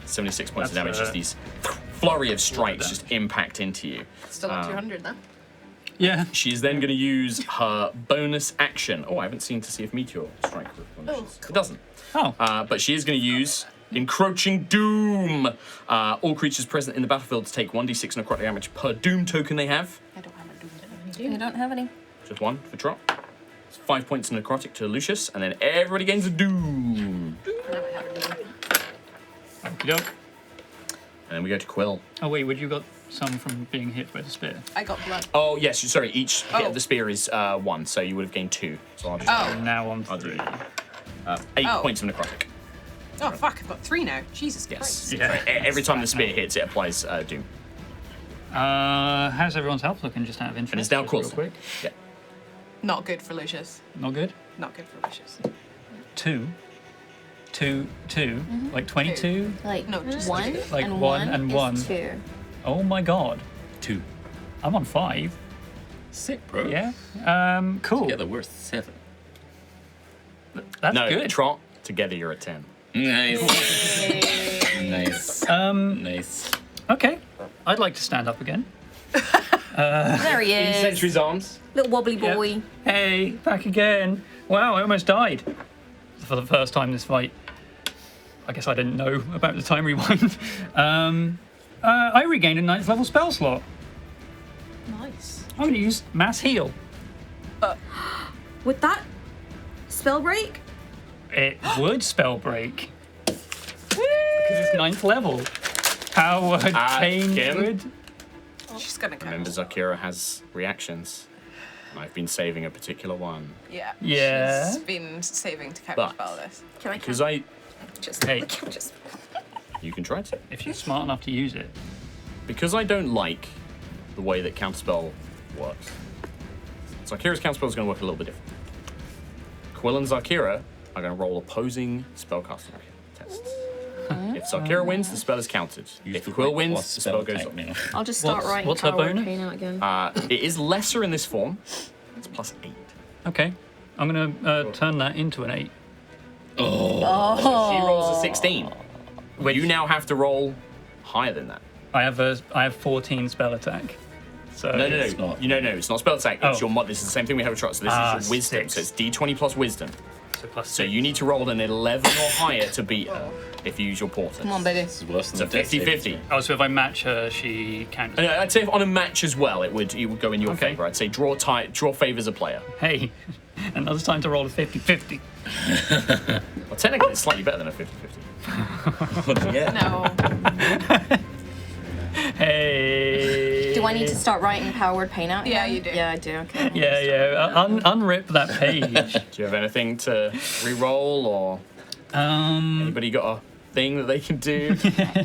76 points of That's, damage as these flurry of strikes just impact into you. Still at 200 then. yeah. She is then going to use her bonus action. Oh, I haven't seen to see if Meteor strike replenishes. It doesn't. Oh. But she is going to use Encroaching Doom. All creatures present in the battlefield to take 1d6 necrotic damage per Doom token they have. I don't have a doom. I don't have any. Just 1 for Trot. It's 5 points of necrotic to Lucius, and then everybody gains a Doom. Okey-doke. And then we go to Quill. Oh wait, would you got some from being hit by the spear? I got blood. Oh, yes, sorry. Each hit Oh. of the spear is 1, so you would have gained 2. So I'll just Oh. Now on I'll do 3. 8 Oh. points of necrotic. Oh fuck! I've got 3 now. Jesus Yes. Christ. Yeah. Every time the spear hits, it applies Doom. How's everyone's health looking? Just out of interest. And it's now just real Quill's. quick. Yeah. Not good for Lucius. Not good. Not good for Lucius. 2. 2. Like 22. Like No, just 1 Like and 1 and is 1. 2. Oh my god. 2. I'm on 5. Sick, bro. Yeah. Cool. Together we're 7. That's No, good. Trot, together you're at 10. Nice. Nice. Nice. Okay. I'd like to stand up again. There he In is. Sentry's arms. Little wobbly Yeah. boy. Hey, back again. Wow, I almost died for the first time this fight. I guess I didn't know about the time rewind. I regained a 9th level spell slot. Nice. I'm going to use Mass Heal. With that spell break? It would spell break. Because it's 9th level. How would Kane Kim? would? She's gonna Remember, come. Xarkira has reactions. And I've been saving a particular one. Yeah. Yeah. She's been saving to But- counterspell this. Can I Because I... just Hey. just You can try to. If you're smart enough to use it. Because I don't like the way that Counterspell works. Xarkira's counterspell is going to work a little bit different. Quill and Xarkira are going to roll opposing spellcasting tests. If Xarkira wins, the spell is counted. If Quill wins, the spell goes up. Now. I'll just start writing what's her Power Word bonus? Pain out again. It is lesser in this form. It's +8. Okay. I'm gonna turn that into an 8. She rolls a 16. Which You now have to roll higher than that. I have 14 spell attack. So No, It's not. it's not spell attack. It's Oh. your this is the same thing we have with trust. So this is your wisdom. 6. So it's D20 plus wisdom. So plus So 6. you need to roll an 11 or higher to beat her if you use your portal. Come on, baby. This is worse than So the death saving 50-50. Oh, so if I match her, she counts. I'd say if on a match as well, it would go in your Okay. favor. I'd say draw favors a player. Hey, another time to roll a 50-50. Well, technically, it's slightly better than a 50-50. Yeah. No. Hey. Do I need to start writing Power Word Pain out? Yeah, again? you do. Yeah, I do. Okay. Yeah. Unrip that page. Do you have anything to re-roll, or anybody got a thing that they can do?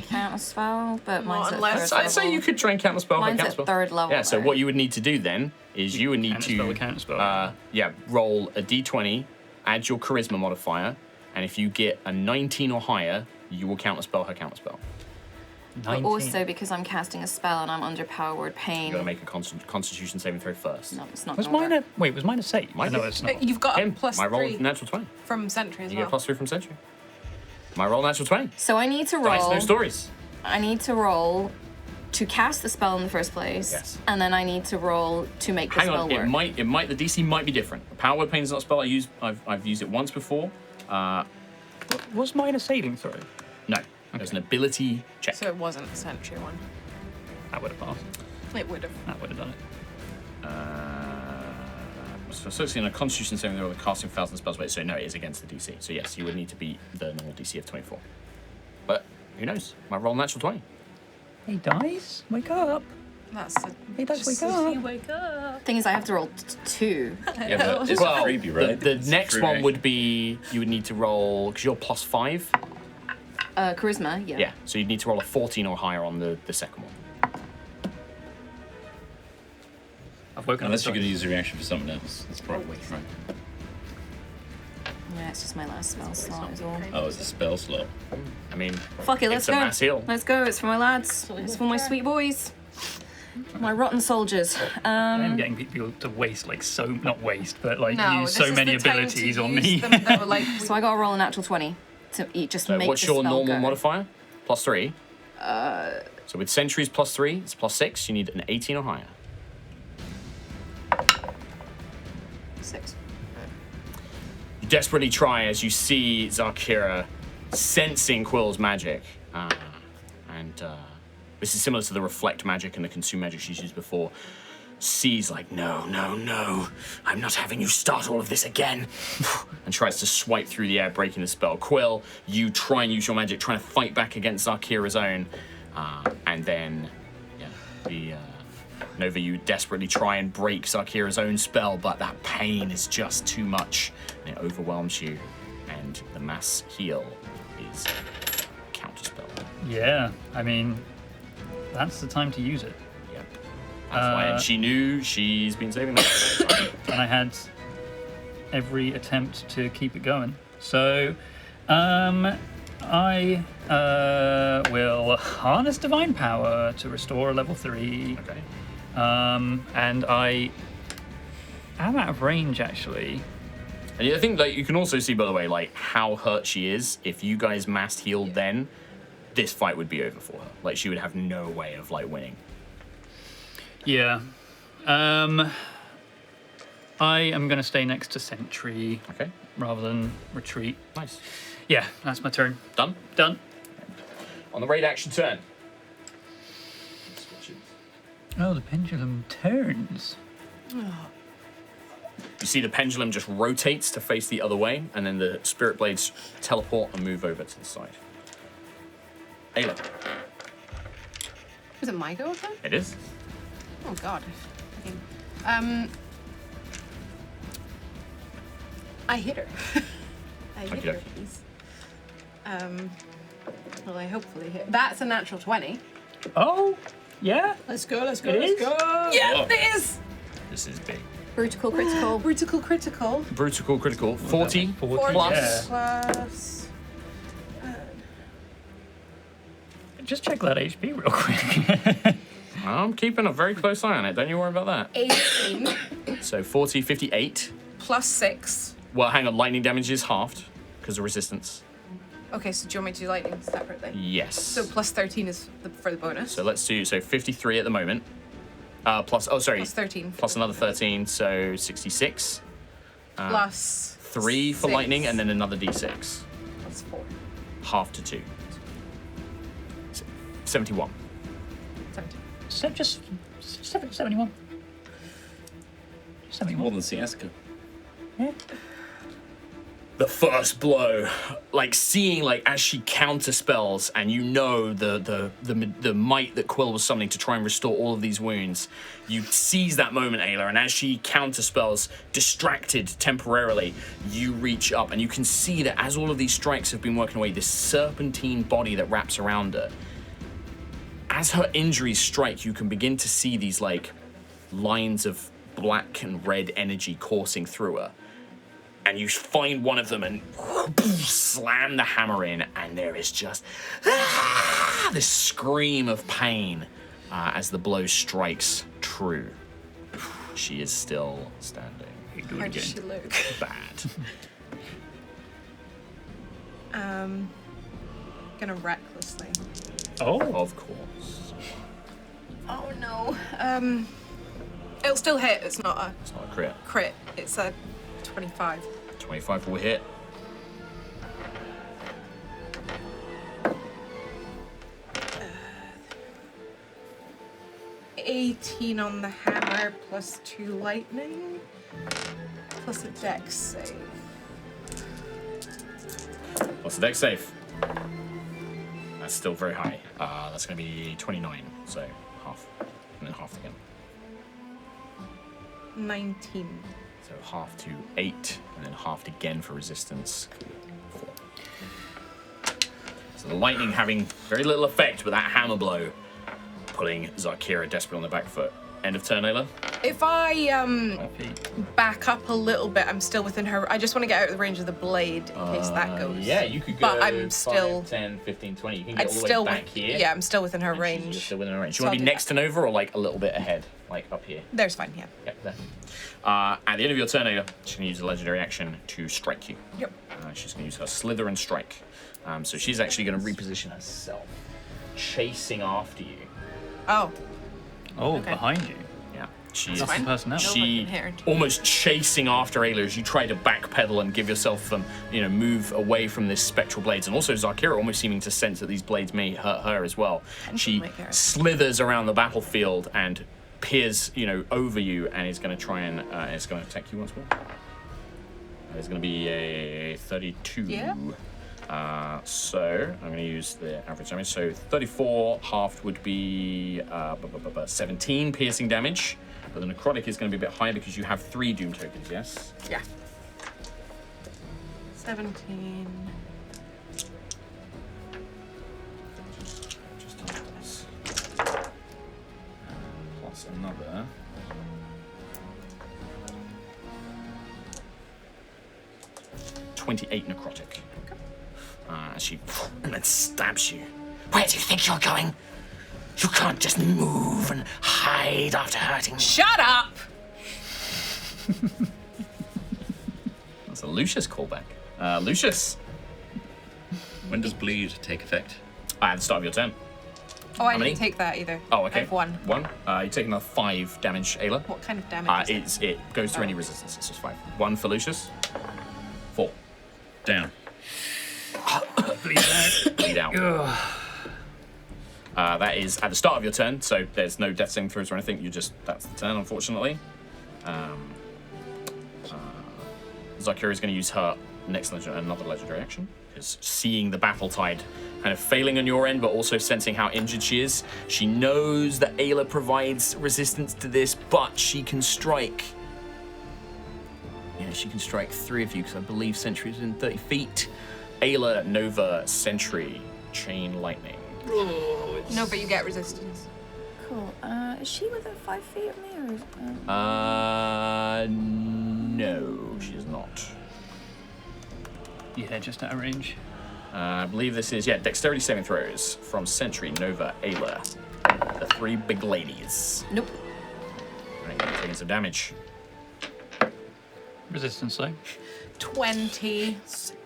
Counter spell, but mine's unless- at I'd third say level. you could try and counterspell. Mine's her at counterspell. third level, Yeah. So though. what you would need to do then is you would need Counterspell the to counterspell. roll a d20, add your charisma modifier, and if you get a 19 or higher, you will counterspell her counterspell. But 19. also because I'm casting a spell and I'm under Power Word Pain. You got to make a Constitution saving throw first. No, it's not. Was gonna mine work. a... Wait, was mine a save? Mine No, is. it's not. You've got a Him. plus My roll 3 natural 20. from Sentry as You well. get +3 from Sentry. My roll natural 20. So I need to Dice, roll. no stories. I need to roll to cast the spell in the first place. Yes. And then I need to roll to make the Hang spell on, work. it might. The DC might be different. Power Word Pain is not a spell I've used it once before. Was mine a saving throw? No, there's an ability check. So it wasn't the Sentry one. That would have passed. It would have. That would have done it. So associating a Constitution saving throw with casting 1,000 spells. So no, it is against the DC. So yes, you would need to beat the normal DC of 24. But who knows? Might roll natural 20. Hey, dice, wake up. That's a, Hey, dice, wake You up. wake up. Thing is, I have to roll 2. Yeah, but it's Well, creepy, right? the It's next free one range. would be you would need to roll because you're +5. Charisma, yeah. Yeah, so you'd need to roll a 14 or higher on the second one. I've woken Unless up. you're going to use a reaction for something else. That's probably right. Yeah, it's just my last spell slot is all. Oh, it's a spell slot. I mean, Fuck it, let's it's a go. mass heal. Let's go. It's for my lads. It's for my sweet boys. My rotten soldiers. I'm getting people to waste not waste, but no, use this so is many the time to abilities on use me. them that were like, So I gotta roll a natural 20 to just So make what's the your spell normal go. modifier? +3. So with Sentries +3, it's +6. You need an 18 or higher. 6. You desperately try as you see Xarkira sensing Quill's magic. This is similar to the reflect magic and the consume magic she's used before. Sees like, no, I'm not having you start all of this again. And tries to swipe through the air, breaking the spell. Quill, you try and use your magic, trying to fight back against Xarkira's own. And then, Nova, you desperately try and break Xarkira's own spell, but that pain is just too much, and it overwhelms you. And the mass heal is counterspell. Yeah, I mean, that's the time to use it. Yep. That's why, and she knew she's been saving that. And I had every attempt to keep it going. So, I will harness divine power to restore a level 3. Okay. And I am out of range actually. And I think you can also see, by the way, how hurt she is. If you guys mass healed then, this fight would be over for her. She would have no way of winning. Yeah. I am going to stay next to Sentry Okay. rather than retreat. Nice. Yeah, that's my turn. Done. Done. On the raid action turn. Oh, the pendulum turns. You see the pendulum just rotates to face the other way, and then the spirit blades teleport and move over to the side. Ayla. was it my go again? It is. Oh god. Okay. I hit her. I hit her, Okay. please. Well, I hopefully hit. That's a natural 20. Oh, yeah. Let's go, let's go, It let's is? go. Yeah, it is. This is big. Brutal critical. Brutal critical. Brutal critical. 40 40, plus. Plus. Just check that HP real quick. I'm keeping a very close eye on it. Don't you worry about that. 18. So 40, 58. Plus 6. Well, hang on. Lightning damage is halved because of resistance. Okay, so do you want me to do lightning separately? Yes. So plus 13 is for the bonus. So let's do 53 at the moment. Plus 13. Plus another 13, so 66. Plus 3 for 6. lightning, and then another d6. Plus 4. Half to 2. 71. 17. Just 71. 71. More than Siaska. The first blow, like seeing like as she counterspells, and you know the might that Quill was summoning to try and restore all of these wounds. You seize that moment, Ayla, and as she counterspells, distracted temporarily, you reach up and you can see that as all of these strikes have been working away, this serpentine body that wraps around her. As her injuries strike, you can begin to see these like lines of black and red energy coursing through her. And you find one of them and slam the hammer in, and there is just this scream of pain as the blow strikes true. She is still standing. How does she look? Bad. Gonna recklessly. Oh. Of course. Oh no. It'll still hit. It's not a It's not a crit. crit. It's a 25. 25 will hit. Uh, 18 on the hammer plus 2 lightning plus a dex save. What's the dex save? That's still very high. That's going to be 29, so half. And then half again. 19. So half to 8, and then halved again for resistance. 4. So the lightning having very little effect, but that hammer blow putting Xarkira desperately on the back foot. End of turn, Ayla. If I back up a little bit, I'm still within her. I just want to get out of the range of the blade in case that goes. Yeah, you could go But I'm still 5, 10, 15, 20. You can get I'd all the still way back here. Yeah, I'm still within her And range. You're still within her range. So You want I'll to be do next to Nova or like a little bit ahead? Like up here? There's fine, yeah. Yep, there. At the end of your turn, Ayla, she's going to use a legendary action to strike you. Yep. She's going to use her Slither and Strike. So she's actually going to reposition herself, chasing after you. Oh. Oh, Okay. behind you. Yeah. She's That's the personnel. she Nova can hear. almost chasing after Ayla as you try to backpedal and give yourself, move away from this spectral blades. And also Xarkira almost seeming to sense that these blades may hurt her as well. She might get her. slithers around the battlefield and peers, over you, and is going to try and it's going to attack you once more. It's going to be a 32. Yeah. So I'm going to use the average damage. So 34 halved would be 17 piercing damage. But the necrotic is going to be a bit higher because you have 3 doom tokens, yes? Yeah. 17. Just do this. Plus another. .28 necrotic. As she and then stabs you. Where do you think you're going? You can't just move and hide after hurting me. Shut up! That's a Lucius callback. Lucius. When does bleed take effect? At the start of your turn. Oh, I many? didn't take that either. Oh, okay. I have 1. 1. You're taking another 5 damage, Ayla. What kind of damage is It goes through any resistance. It's just 5. 1 for Lucius. 4. Down. Bleed out. That is at the start of your turn, so there's no death saving throws or anything. That's the turn, unfortunately. Xarkira is going to use her next another legendary action, because seeing the battle tide kind of failing on your end, but also sensing how injured she is, she knows that Ayla provides resistance to this, but she can strike. Yeah, she can strike 3 of you, because I believe Sentry is in 30 feet. Ayla, Nova, Sentry, Chain Lightning. No, but you get resistance. Cool. Is she within 5 feet of me, or is, No, she is not. Yeah, just out of range. I believe this is, dexterity saving throws from Sentry, Nova, Ayla. The 3 big ladies. Nope. Right, taking some damage. Resistance though. 20.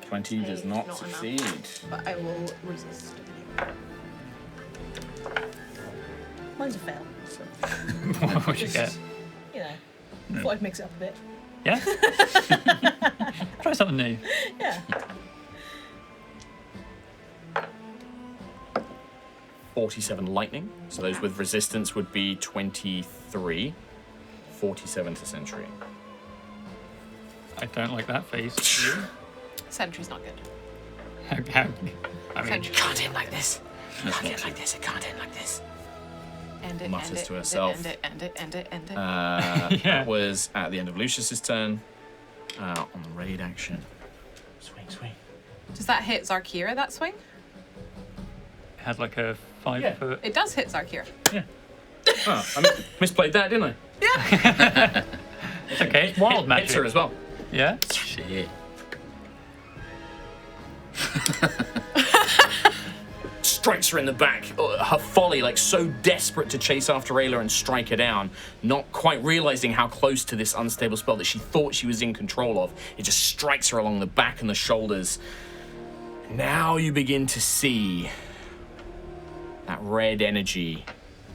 20 does not not succeed. But I will resist. Mine's a fail. What would you get? You know, thought I'd mix it up a bit. Yeah? Try something new. Yeah. 47 lightning. So those with resistance would be 23. 47 to Sentry. I don't like that face. Sentry's not good. How, I mean, Sentry. Can't end like this. That's Can't not end like this. It can't end like this. End it, Mutters end it, to end herself. It, end it, end it, end it. Yeah. That was at the end of Lucius's turn. On the raid action. Swing, swing. Does that hit Xarkira, that swing? it had like a 5 Yeah. foot. It does hit Xarkira. Yeah. Oh, I misplayed that, didn't I? It's okay, it's wild magic. Hits her as well. Yeah? Shit. Strikes her in the back. Her folly, like so desperate to chase after Ayla and strike her down, not quite realizing how close to this unstable spell that she thought she was in control of. It just strikes her along the back and the shoulders. Now you begin to see that red energy,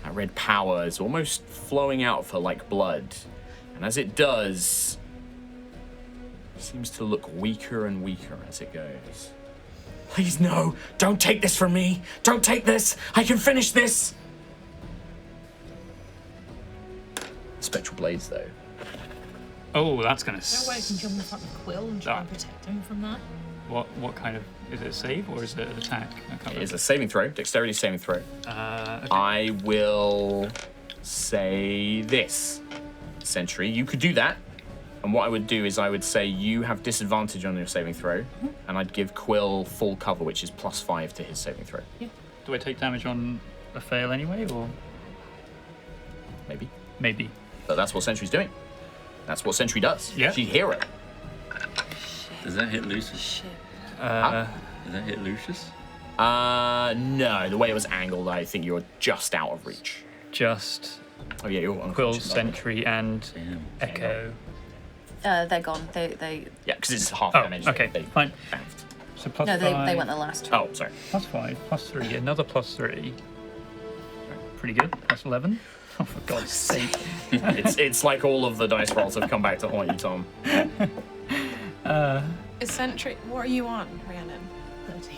that red power is almost flowing out of her like blood. And as it does, it seems to look weaker and weaker as it goes. Please, no. Don't take this from me. Don't take this. I can finish this. Spectral blades, though. Oh, that's gonna. No way I can jump in front of Quill and try and protect him from that. What kind of is it a save or is it an attack? I can't It is remember. a saving throw, dexterity saving throw. Okay. I will say this. Sentry, you could do that. And what I would do is I would say you have disadvantage on your saving throw, and I'd give Quill full cover, which is +5 to his saving throw. Do I take damage on a fail anyway, or Maybe. maybe? But that's what Sentry's doing. That's what Sentry does. Yeah. She'd hear it. Does that hit Lucius? Shit. Does that hit Lucius? No, the way it was angled, I think you're just out of reach. Just Oh yeah, you're Quill, unconscious. Sentry, and Damn. Echo. They're gone. They. Yeah, because it's half Oh, damage. okay, They fine. bounced. So plus No, 5. they went the last. Oh, sorry. +5, +3, another +3. Pretty good. +11. Oh, for God's sake. It's like all of the dice rolls have come back to haunt you, Tom. Is Sentry. What are you on, Rhiannon? 13.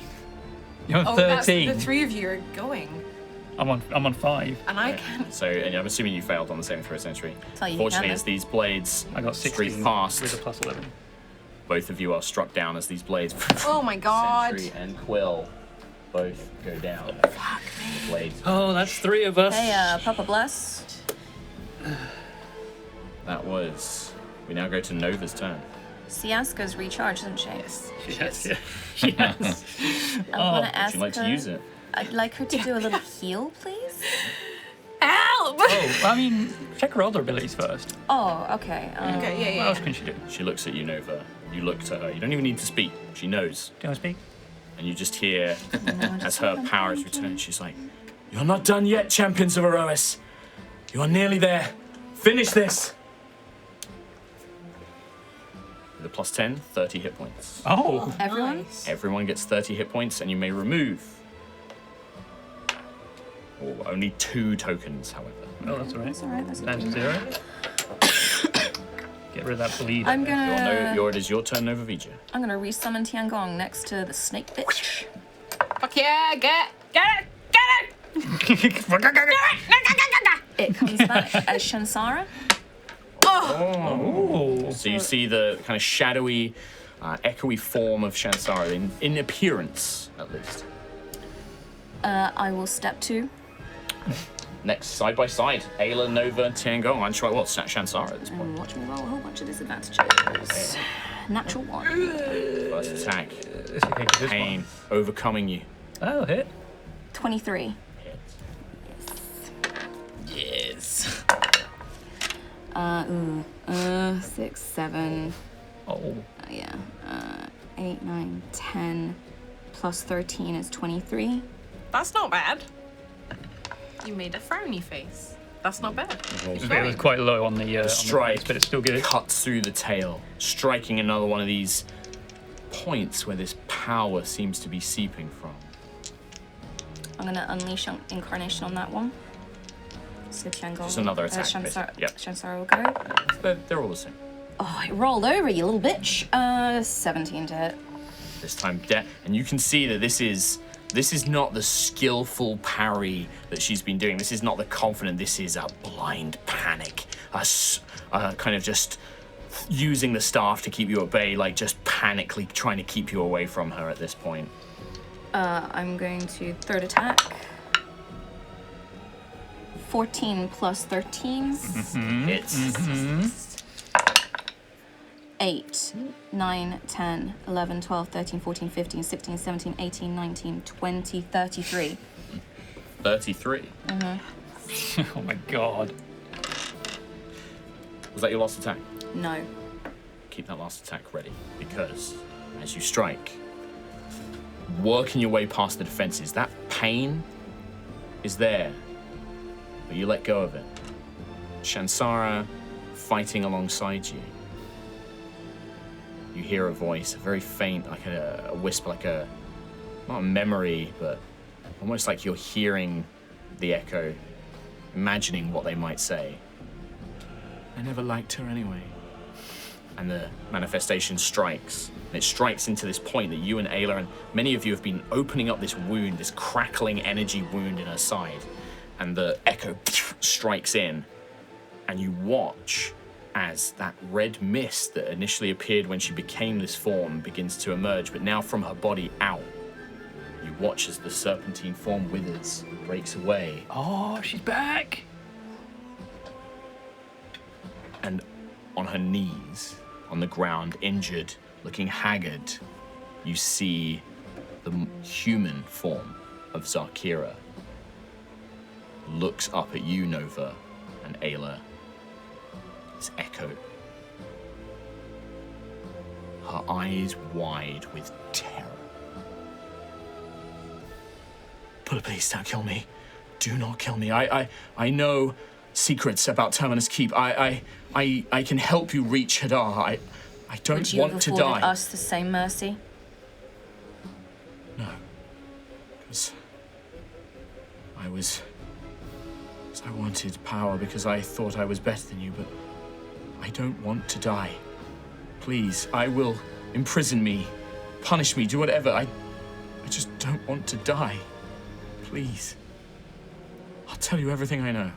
You're on Oh, that's 13. the 3 of you are going. I'm on 5. And I can't. So, and I'm assuming you failed on the saving throw, Sentry. Tell you Fortunately, can, as these blades I got streak 16 past, with a +11. both of you are struck down as these blades. Oh my god. Sentry and Quill both go down. Fuck me. The blades. Oh, that's 3 of us. Hey, Papa Bless. That was. We now go to Nova's turn. Siaska's recharged, isn't she? Yes. Yes. Yes. I want to Would ask you like her. to use it? I'd like her to do a little heal, please. Help! Oh, I mean, check her other abilities first. Oh, okay. Okay, What else can she do? She looks at you, Nova. You look to her. You don't even need to speak. She knows. Do I speak? And you just hear, No, as just her let power is them returned, she's like, "You're not done yet, champions of Aerois. You are nearly there. Finish this." With a +10, 30 hit points. Oh, Everyone? Nice. Everyone gets 30 hit points, and you may remove only 2 tokens, however. oh, that's all right. That's alright. That's Down to okay. 0. Get rid of that bleed. I'm gonna. It is your turn, Nova Vija. I'm gonna resummon Tiangong next to the snake bitch. Fuck yeah, get it! It comes back as Shansara. Oh. So you see the kind of shadowy, echoey form of Shansara, in appearance, at least. I will step 2. Next, side by side, Ayla, Nova, Tiangong. I'm sure what's Shansara at this point. And watch me roll a whole bunch of disadvantages. Natural 1. First attack, It's okay, 'cause this pain, overcoming you. one. Oh, hit. 23. is. 6, 7. Oh. Yeah. 8, 9, 10. Plus 13 is 23. That's not bad. You made a frowny face. That's not bad. It was quite low on the Strike, base, but it's still good. cuts through the tail, striking another one of these points where this power seems to be seeping from. I'm gonna unleash incarnation on that one. So Tiangong. Just another attack, basically. Yep. Shansara will go. They're all the same. Oh, it rolled over, you little bitch. 17 to hit. This time, and you can see that this is not the skillful parry that she's been doing. This is not the confident. This is a blind panic. A kind of just using the staff to keep you at bay, like just panically trying to keep you away from her at this point. I'm going to third attack. 14 plus 13. Hits. 8, 9, 10, 11, 12, 13, 14, 15, 16, 17, 18, 19, 20, 33. 33. Oh my god. Was that your last attack? No. Keep that last attack ready, because as you strike, working your way past the defenses, that pain is there, but you let go of it. Shansara fighting alongside you. You hear a voice, a very faint, like a whisper, like not a memory, but almost like you're hearing the echo, imagining what they might say. I never liked her anyway. And the manifestation strikes. And it strikes into this point that you and Ayla and many of you have been opening up this wound, this crackling energy wound in her side. And the echo strikes in, and you watch as that red mist that initially appeared when she became this form begins to emerge, but now from her body out. You watch as the serpentine form withers, breaks away, Oh, she's back. and on her knees, on the ground, injured, looking haggard, you see the human form of Xarkira. Looks up at you, Nova, and Ayla. This echo. Her eyes wide with terror. Please don't kill me. Do not kill me. I know secrets about Terminus Keep. I can help you reach Hadar. I don't Would you want have to afforded die. us the same mercy? No. Because I wanted power because I thought I was better than you, but I don't want to die. Please, I will imprison me, punish me, do whatever. I just don't want to die. Please. I'll tell you everything I know.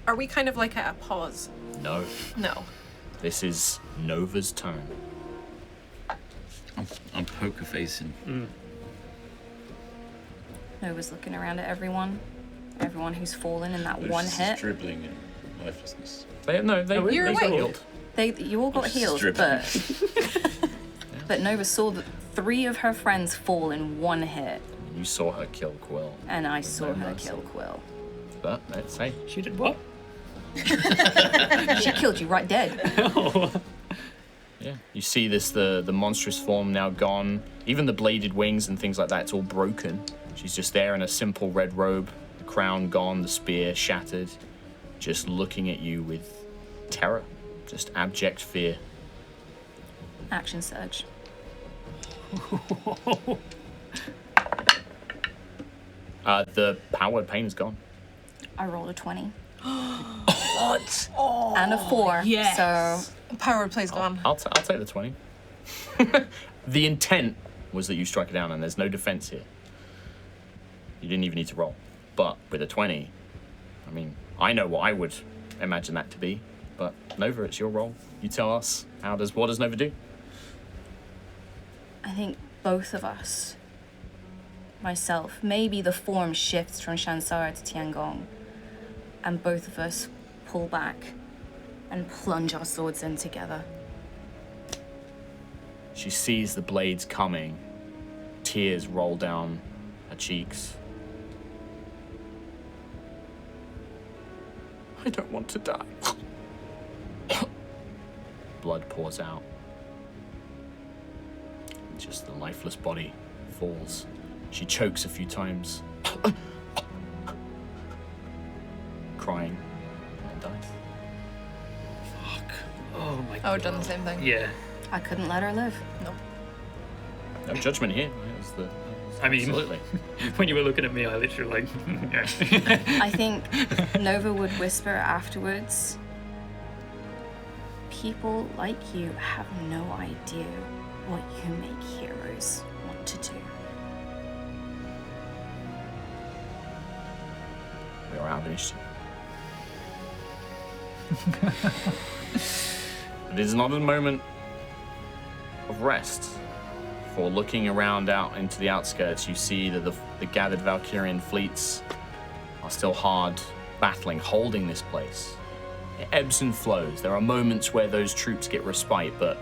Are we kind of like at a pause? No. No. This is Nova's turn. I'm poker facing. Nova's looking around at everyone who's fallen in that one Lucius is hit. dribbling in lifelessness. They You're got awake. healed. You all got Just healed, dribbling. but Nova saw that 3 of her friends fall in one hit, You saw her kill Quill. and I saw no her mercy. kill Quill. But let's say She did what? She killed you right dead. yeah. You see this the monstrous form now gone. Even the bladed wings and things like that, it's all broken. She's just there in a simple red robe, the crown gone, the spear shattered, just looking at you with terror, just abject fear. Action surge. The power pain is gone. I rolled a 20 What? and a 4. yes. So Power play's gone. I'll take the 20. The intent was that you strike it down, and there's no defense here. You didn't even need to roll. But with a 20, I mean, I know what I would imagine that to be. But Nova, it's your roll. You tell us. What does Nova do? I think both of us, myself, maybe the form shifts from Shansara to Tiangong, and both of us pull back and plunge our swords in together. She sees the blades coming. Tears roll down her cheeks. I don't want to die. Blood pours out. Just the lifeless body falls. She chokes a few times, crying, and dies. Fuck. Oh my I god. would have done the same thing. Yeah. I couldn't let her live. No. No judgment here. I mean, Absolutely. when you were looking at me, I literally like, yeah. I think Nova would whisper afterwards, people like you have no idea what you make heroes want to do. We are out of initiative. It is not a moment of rest. For looking around out into the outskirts, you see that the gathered Valkyrian fleets are still hard battling, holding this place. It ebbs and flows. There are moments where those troops get respite, but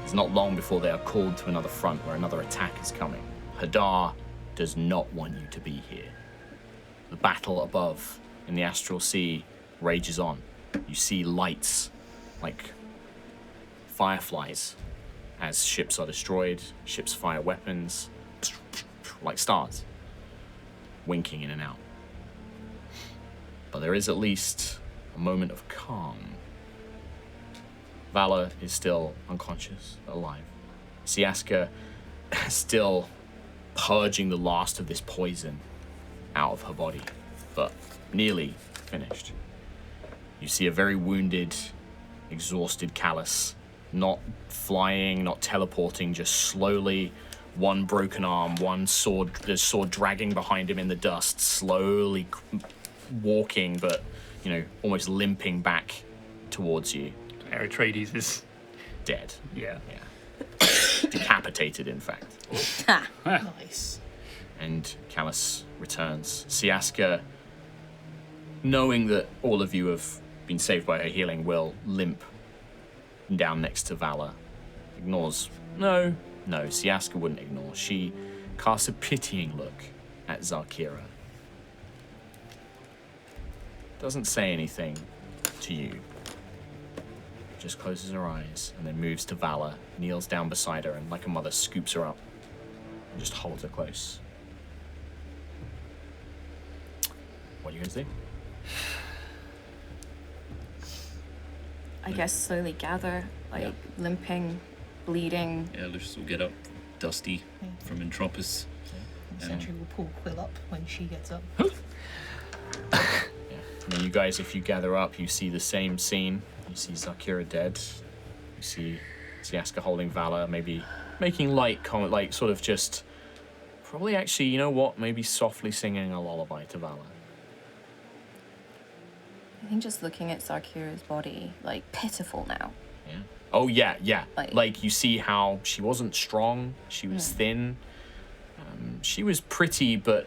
it's not long before they are called to another front where another attack is coming. Hadar does not want you to be here. The battle above in the Astral Sea rages on. You see lights like fireflies as ships are destroyed, ships fire weapons like stars, winking in and out. But there is at least a moment of calm. Vala is still unconscious, alive. Siaska still purging the last of this poison out of her body, but nearly finished. You see a very wounded, exhausted Callus, not flying, not teleporting, just slowly, one broken arm, the sword dragging behind him in the dust, slowly walking, but, almost limping back towards you. Aerois is Dead. yeah. Decapitated, in fact. Nice. And Callus returns. Siaska, knowing that all of you have been saved by her healing, will limp down next to Vala. Ignores. No, Siaska wouldn't ignore. She casts a pitying look at Xarkira. Doesn't say anything to you. Just closes her eyes and then moves to Vala, kneels down beside her, and like a mother scoops her up and just holds her close. What are you going to do? I guess slowly gather, limping, bleeding. Yeah, Lucius will get up, dusty from Entropis. Sentry will pull Quill up when she gets up. And then you guys, if you gather up, you see the same scene. You see Xarkira dead. You see Siaska holding Vala, maybe making light comment, sort of just probably actually, you know what? Maybe softly singing a lullaby to Vala. I think just looking at Xarkira's body, pitiful now. Yeah. Oh yeah. Like- You see how she wasn't strong. She was thin. She was pretty, but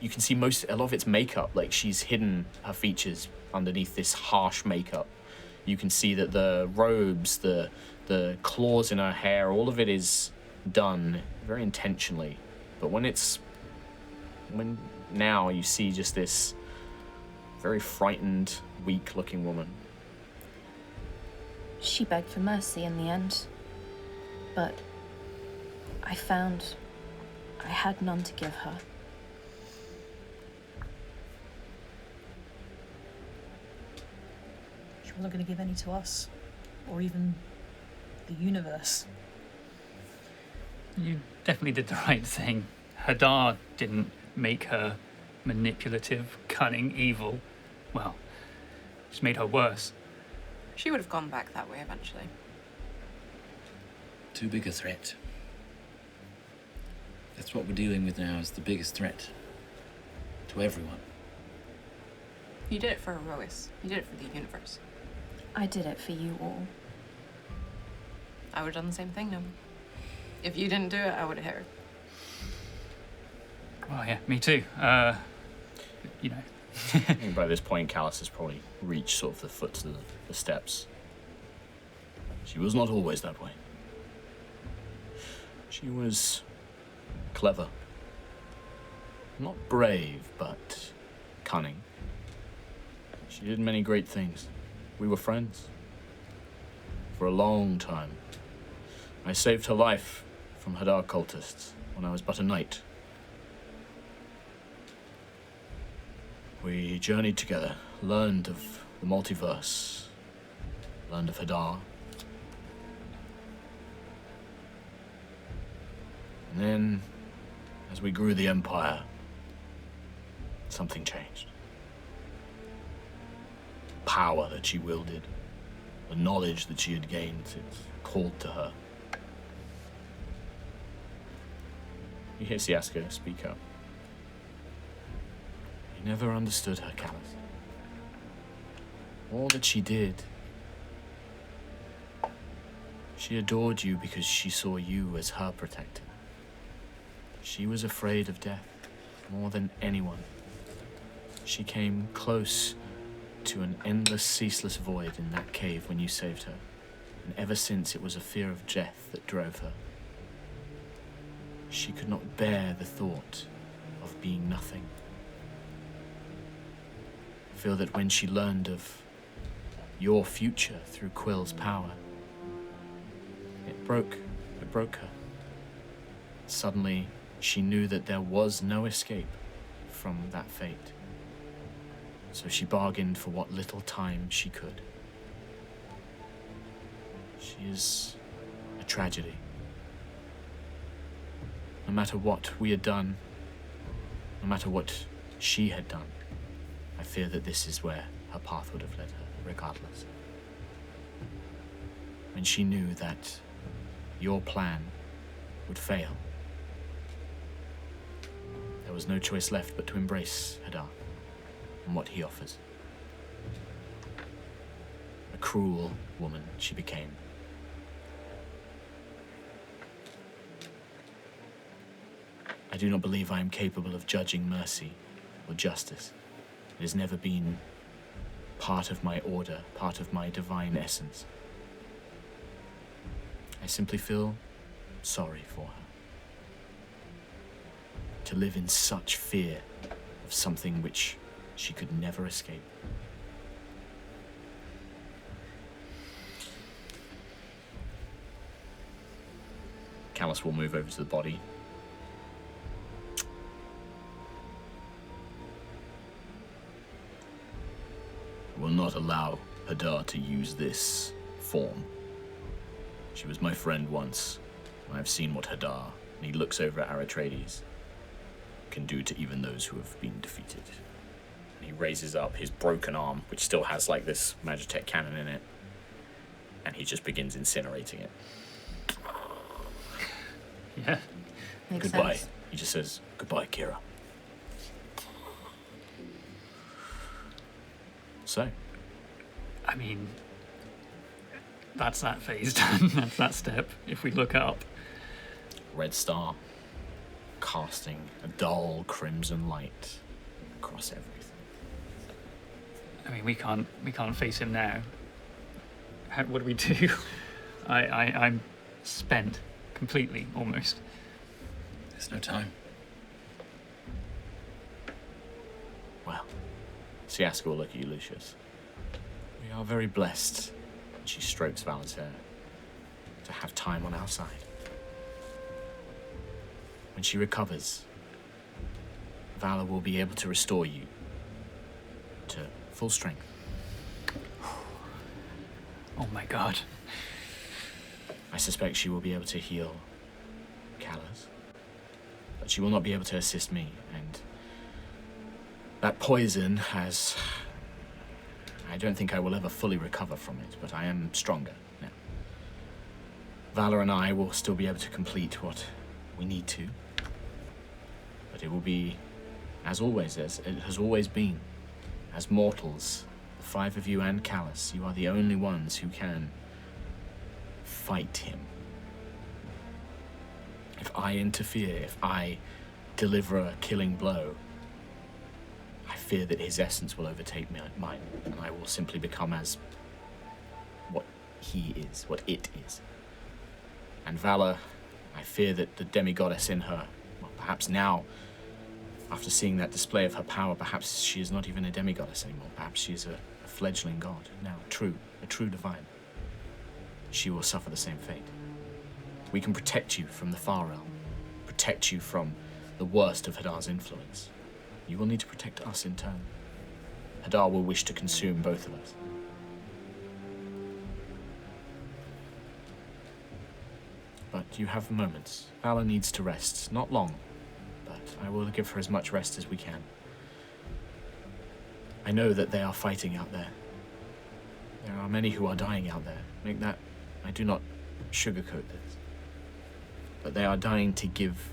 you can see a lot of it's makeup. She's hidden her features underneath this harsh makeup. You can see that the robes, the claws in her hair, all of it is done very intentionally. But when now you see just this very frightened, weak-looking woman. She begged for mercy in the end, but I found I had none to give her. She wasn't going to give any to us, or even the universe. You definitely did the right thing. Hadar didn't make her manipulative, cunning, evil. Well, just made her worse. She would have gone back that way eventually. Too big a threat. That's what we're dealing with now, is the biggest threat to everyone. You did it for Aerois. You did it for the universe. I did it for you all. I would have done the same thing, no. If you didn't do it, I would have hit her. Well, yeah, me too. I think by this point, Callus has probably reached sort of the foot of the steps. She was not always that way. She was clever. Not brave, but cunning. She did many great things. We were friends. For a long time. I saved her life from Hadar cultists when I was but a knight. We journeyed together, learned of the multiverse, learned of Hadar. And then, as we grew the Empire, something changed. Power that she wielded, the knowledge that she had gained, it called to her. You hear Siaska speak up. You never understood her, Callus. All that she did, she adored you because she saw you as her protector. She was afraid of death more than anyone. She came close to an endless, ceaseless void in that cave when you saved her, and ever since it was a fear of death that drove her. She could not bear the thought of being nothing. I feel that when she learned of your future through Quill's power, it broke her. Suddenly, she knew that there was no escape from that fate. So she bargained for what little time she could. She is a tragedy. No matter what we had done, no matter what she had done, I fear that this is where her path would have led her, regardless. When she knew that your plan would fail, there was no choice left but to embrace Hadar and what he offers. A cruel woman she became. I do not believe I am capable of judging mercy or justice. It has never been part of my order, part of my divine essence. I simply feel sorry for her. To live in such fear of something which she could never escape. Callus will move over to the body. I will not allow Hadar to use this form. She was my friend once. I've seen what Hadar, and he looks over at Aerois, can do to even those who have been defeated. And he raises up his broken arm, which still has like this Magitech cannon in it, and he just begins incinerating it. Yeah. Makes Goodbye. sense. He just says, goodbye, Kira. So, I mean, that's that phase done. That's that step. If we look up, red star casting a dull crimson light across everything. I mean, we can't face him now. What do we do? I'm spent completely, almost. There's no time. Well, Siaska will look at you, Lucius. We are very blessed, and she strokes Valor's hair, to have time on our side. When she recovers, Valor will be able to restore you to full strength. Oh my god. I suspect she will be able to heal Callus, but she will not be able to assist me, and that poison has... I don't think I will ever fully recover from it, but I am stronger now. Valor and I will still be able to complete what we need to, but it will be, as always, as it has always been. As mortals, the five of you and Callus, you are the only ones who can fight him. If I interfere, if I deliver a killing blow, I fear that his essence will overtake mine, and I will simply become as what he is, what it is. And Valor, I fear that the demigoddess in her, well, perhaps now After seeing that display of her power, perhaps she is not even a demigoddess anymore. Perhaps she is a fledgling god, now a true divine. She will suffer the same fate. We can protect you from the Far Realm, protect you from the worst of Hadar's influence. You will need to protect us in turn. Hadar will wish to consume both of us. But you have moments. Vala needs to rest. Not long, but I will give her as much rest as we can. I know that they are fighting out there. There are many who are dying out there. I do not sugarcoat this. But they are dying to give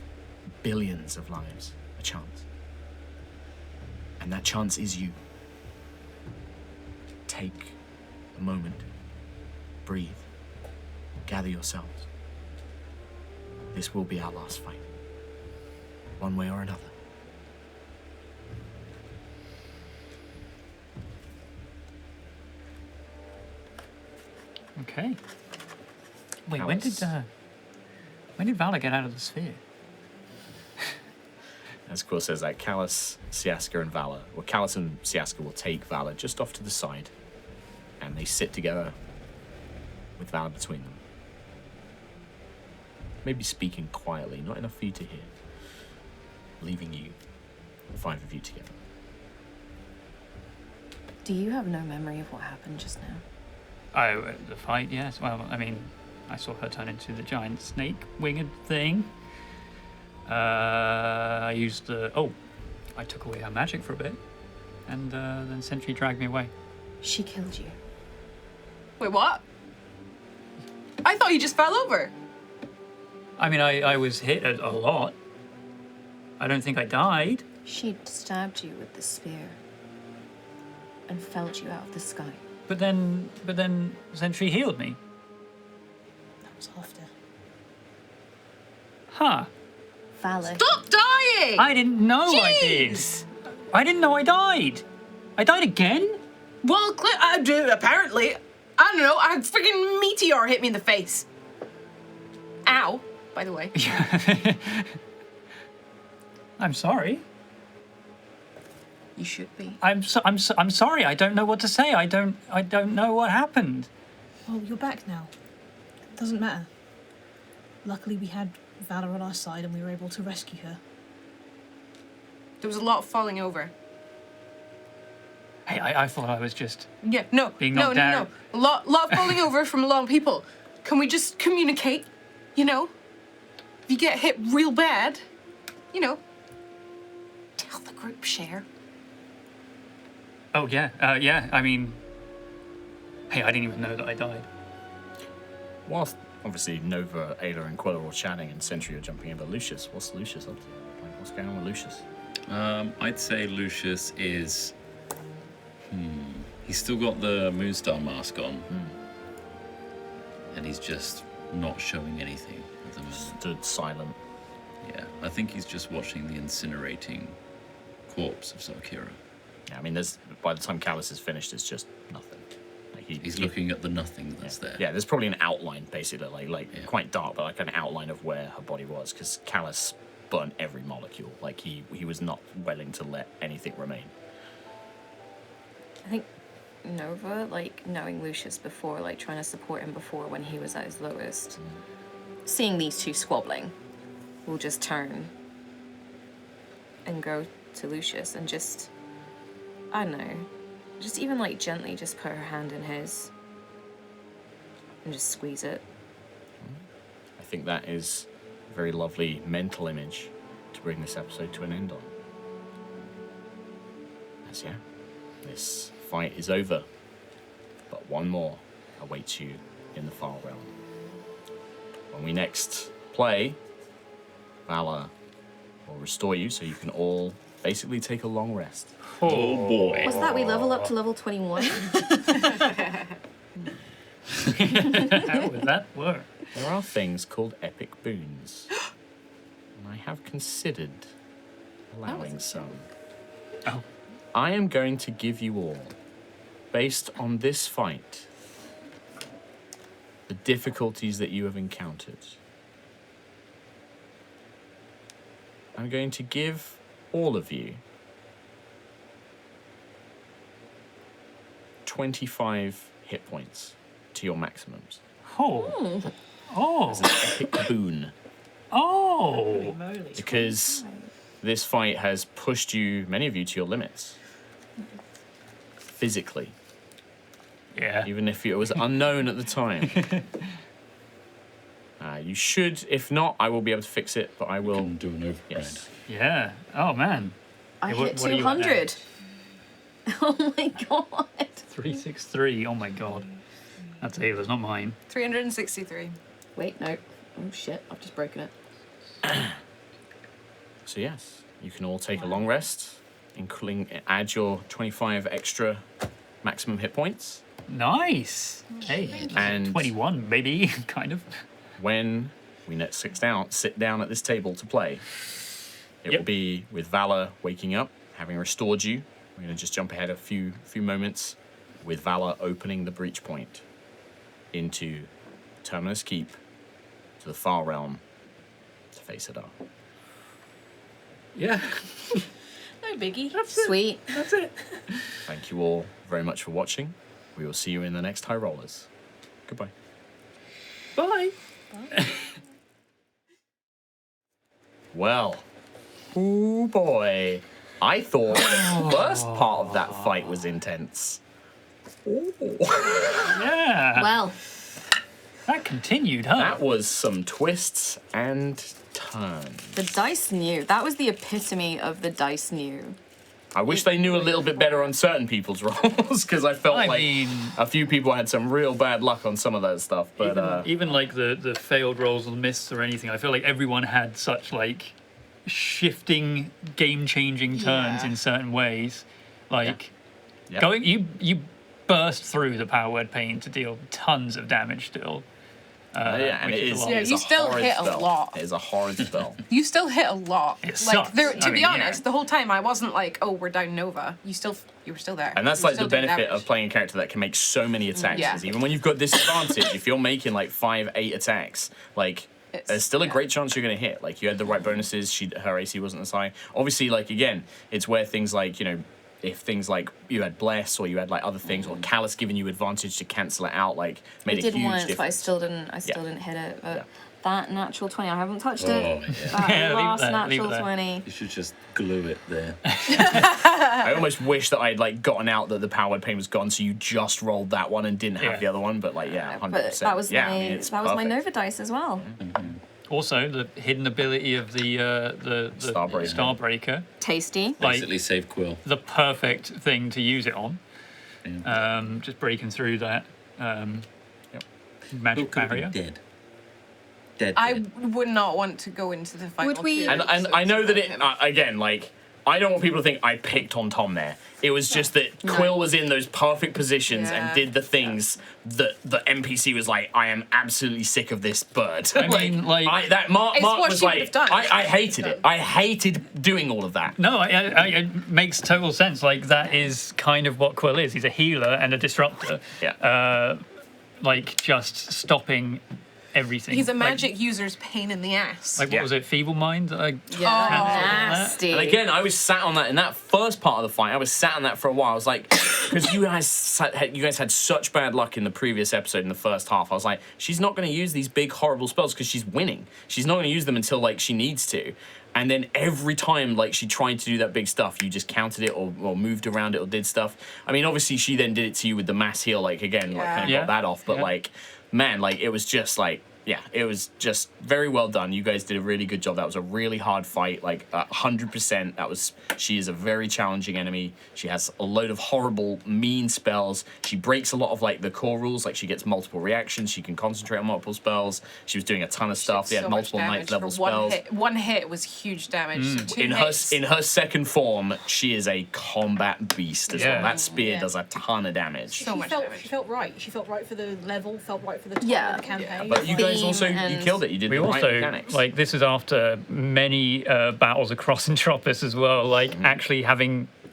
billions of lives a chance. And that chance is you. Take a moment, breathe, gather yourselves. This will be our last fight, one way or another. Okay. Wait, Alice. when did Vala get out of the sphere? As Quill says that, Callus, Siaska, and Vala, well, Callus and Siaska will take Vala just off to the side, and they sit together with Vala between them. Maybe speaking quietly, not enough for you to hear, leaving you, the five of you together. Do you have no memory of what happened just now? Oh, the fight, yes. Well, I mean, I saw her turn into the giant snake-winged thing. I used the... Oh, I took away her magic for a bit. And then Sentry dragged me away. She killed you. Wait, what? I thought you just fell over. I mean, I was hit a lot. I don't think I died. She stabbed you with the spear and felled you out of the sky. But then Sentry healed me. That was after. Huh. Vala. Stop dying! I didn't know I did. Jeez! I didn't know I died. I died again? Well, apparently. I don't know, a freaking meteor hit me in the face. Ow, by the way. I'm sorry. You should be. I'm sorry. I don't know what to say. I don't know what happened. Well, you're back now. It doesn't matter. Luckily, we had Vala on our side and we were able to rescue her. There was a lot of falling over. Hey, I thought I was just... Yeah, no, Being no, knocked no, out. no. A lot of falling over from a lot of people. Can we just communicate? You know? If you get hit real bad, you know, tell the group share. Oh, yeah. Yeah, I mean... Hey, I didn't even know that I died. Whilst obviously Nova, Ayla, and Quill are all chatting and Sentry are jumping in, but Lucius, what's Lucius up to? Like, what's going on with Lucius? I'd say Lucius is... He's still got the Moonstar mask on. And he's just not showing anything at the moment. Stood silent. Yeah, I think he's just watching the incinerating corpse of Xarkira. Yeah, I mean, by the time Callus is finished, it's just nothing. Like He's looking at the nothing that's there. Yeah, there's probably an outline, basically, like Yeah. quite dark, but like an outline of where her body was, because Callus burnt every molecule. Like he was not willing to let anything remain. I think Nova, like, knowing Lucius before, like, trying to support him before when he was at his lowest, seeing these two squabbling, will just turn and go to Lucius and just, I don't know, just even, like, gently just put her hand in his and just squeeze it. I think that is a very lovely mental image to bring this episode to an end on. As yeah, this fight is over, but one more awaits you in the Far Realm. When we next play, Vala will restore you so you can all basically take a long rest. Oh boy. What's that? We level up to level 21? How would that work? There are things called epic boons, and I have considered allowing some. Oh. I am going to give you all, based on this fight, the difficulties that you have encountered. I'm going to give all of you 25 hit points to your maximums. Oh. Oh. It's an epic boon. Oh. Moly. Because this fight has pushed you, many of you, to your limits. Physically. Yeah. Even if it was unknown at the time. You should, if not, I will be able to fix it, but I will. Can do an override. Yes. Yeah. Oh man. I Yeah, hit what are you at now? 200. Oh my god. 363. Oh my god. That's Ava's, not mine. 363. Wait, no. Oh shit, I've just broken it. So yes, you can all take a long rest, including add your 25 extra maximum hit points. Nice. Hey. And 21, maybe, kind of. when we next sit down at this table to play, it Yep. will be with Valor waking up, having restored you. We're going to just jump ahead a few moments, with Valor opening the breach point into Terminus Keep, to the far realm, to face it up. Yeah. No biggie. Sweet. That's it. Thank you all very much for watching. We will see you in the next High Rollers. Goodbye. Bye. Well, oh boy. I thought the first part of that fight was intense. Yeah. Well, That continued, huh? That was some twists and turns. the dice knew. That was the epitome of the dice knew. I wish they knew a little bit better on certain people's rolls, because I felt I like mean- a few people had some real bad luck on some of that stuff. But even like the failed rolls or miss or anything, I feel like everyone had such like shifting, game-changing turns Yeah. in certain ways. Like Yeah. going, you burst through the power word pain to deal tons of damage still. yeah, and which it is a is. lot. Yeah, It is you a still horrid hit a spell. lot. It is a horrid spell. You still hit a lot. It Like sucks. there, I to be mean, honest, yeah. the whole time I wasn't like, oh, we're down Nova. You were still there. And that's You were like the still doing benefit damage. of playing a character that can make so many attacks. Yeah. Is even when you've got disadvantage, if you're making like 5-8 attacks, like It's- there's still a yeah. great chance you're gonna hit. Like you had the right bonuses. Her AC wasn't as high. Obviously, like again, it's where things like if things like you had bless or you had like other things or callous giving you advantage to cancel it out, like I made a did huge once, difference. but I still didn't hit it. But Yeah. that natural 20, I haven't touched Oh, it. yeah. That Yeah, leave it last there, leave it natural there. 20. You should just glue it there. I almost wish that I'd like gotten out that the powered pain was gone, so you just rolled that one and didn't have Yeah. the other one. But like, yeah, 100%. But that was yeah, my I mean, it's that was my perfect. Nova dice as well. Also, the hidden ability of the Starbreaker. Starbreaker, Tasty. like Basically, save Quill. the perfect thing to use it on. Yeah. Just breaking through that Yep. Quill magic could have been barrier. dead. Dead. I dead. would not want to go into the final. Would we- two And I know that it again, like I don't want people to think I picked on Tom there. It was just that Quill was in those perfect positions Yeah. and did the things that the NPC was like, I am absolutely sick of this bird. I mean, like- that Mark It's what was she like, would've done. I hated it. I hated doing all of that. No, it makes total sense. Like that is kind of what Quill is. He's a healer and a disruptor. Yeah. Like just stopping everything. He's a Like- magic user's pain in the ass. Like what Yeah. was it? Feeble Mind? Yeah, nasty. And again, I was sat on that in that first part of the fight. I was sat on that for a while. I was like, because you guys had such bad luck in the previous episode in the first half. I was like, she's not going to use these big horrible spells because she's winning. She's not going to use them until like she needs to. And then every time like she tried to do that big stuff, you just countered it or moved around it or did stuff. I mean, obviously she then did it to you with the mass heal. Like again, like kind of Yeah. got that off. But Yeah. like, man, like it was just like. Yeah, it was just very well done. You guys did a really good job. That was a really hard fight, like 100%. She is a very challenging enemy. She has a load of horrible, mean spells. She breaks a lot of like the core rules. Like she gets multiple reactions. She can concentrate on multiple spells. She was doing a ton of stuff. They had So much multiple damage ninth level for one spells. hit. One hit was huge damage. So two In her hits. in her second form, she is a combat beast as Yeah. well. That spear Yeah. does a ton of damage. So She much felt, damage. she felt right. She felt right for the level, felt right for the time Yeah. of the campaign. But you guys Theme also you and- killed it. You did We the right also mechanics. like this is after many battles across Entropis as well. Like actually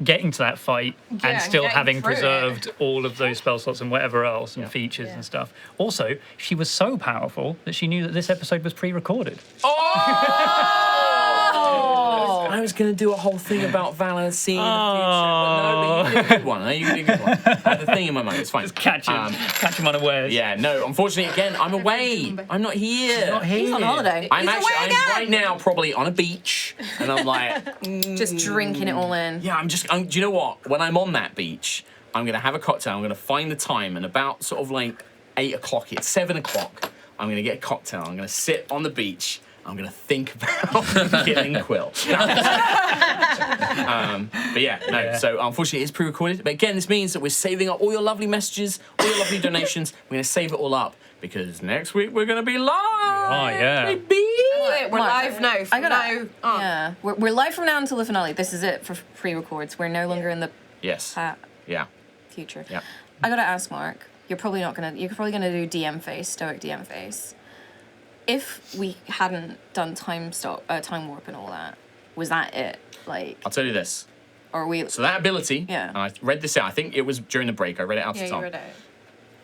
getting to that fight Yeah, and still getting having through it. preserved all of those spell slots and whatever else and features and stuff. Also, she was so powerful that she knew that this episode was pre-recorded. Oh! I was going to do a whole thing about Valor seeing the future, but no, but you did a good one. You did a good one. I had the thing in my mind. It's fine. Catch him unawares. Yeah, no, unfortunately, again, I'm away. I'm not here. Not here. He's on holiday. I'm right now probably on a beach, and I'm like, Just drinking it all in. yeah, do you know what? When I'm on that beach, I'm going to have a cocktail. I'm going to find the time, and about sort of like 8 o'clock, it's 7 o'clock, I'm going to get a cocktail. I'm going to sit on the beach. I'm going to think about killing Quill. But yeah, no. Yeah. So unfortunately, it's pre-recorded. But again, this means that we're saving up all your lovely messages, all your lovely donations. We're going to save it all up because next week we're going to be live. Oh, yeah. Baby. We're live now. Yeah, we're live from now until the finale. This is it for pre-records. We're no longer in the Yes. Yeah. Future. Yeah. I gotta ask Mark. You're probably gonna do DM face, stoic DM face. If we hadn't done time warp and all that, was that it? Like, I'll tell you this. or we? So that ability, Yeah. and I read this out. I think it was during the break. I read it out to Tom. you read it.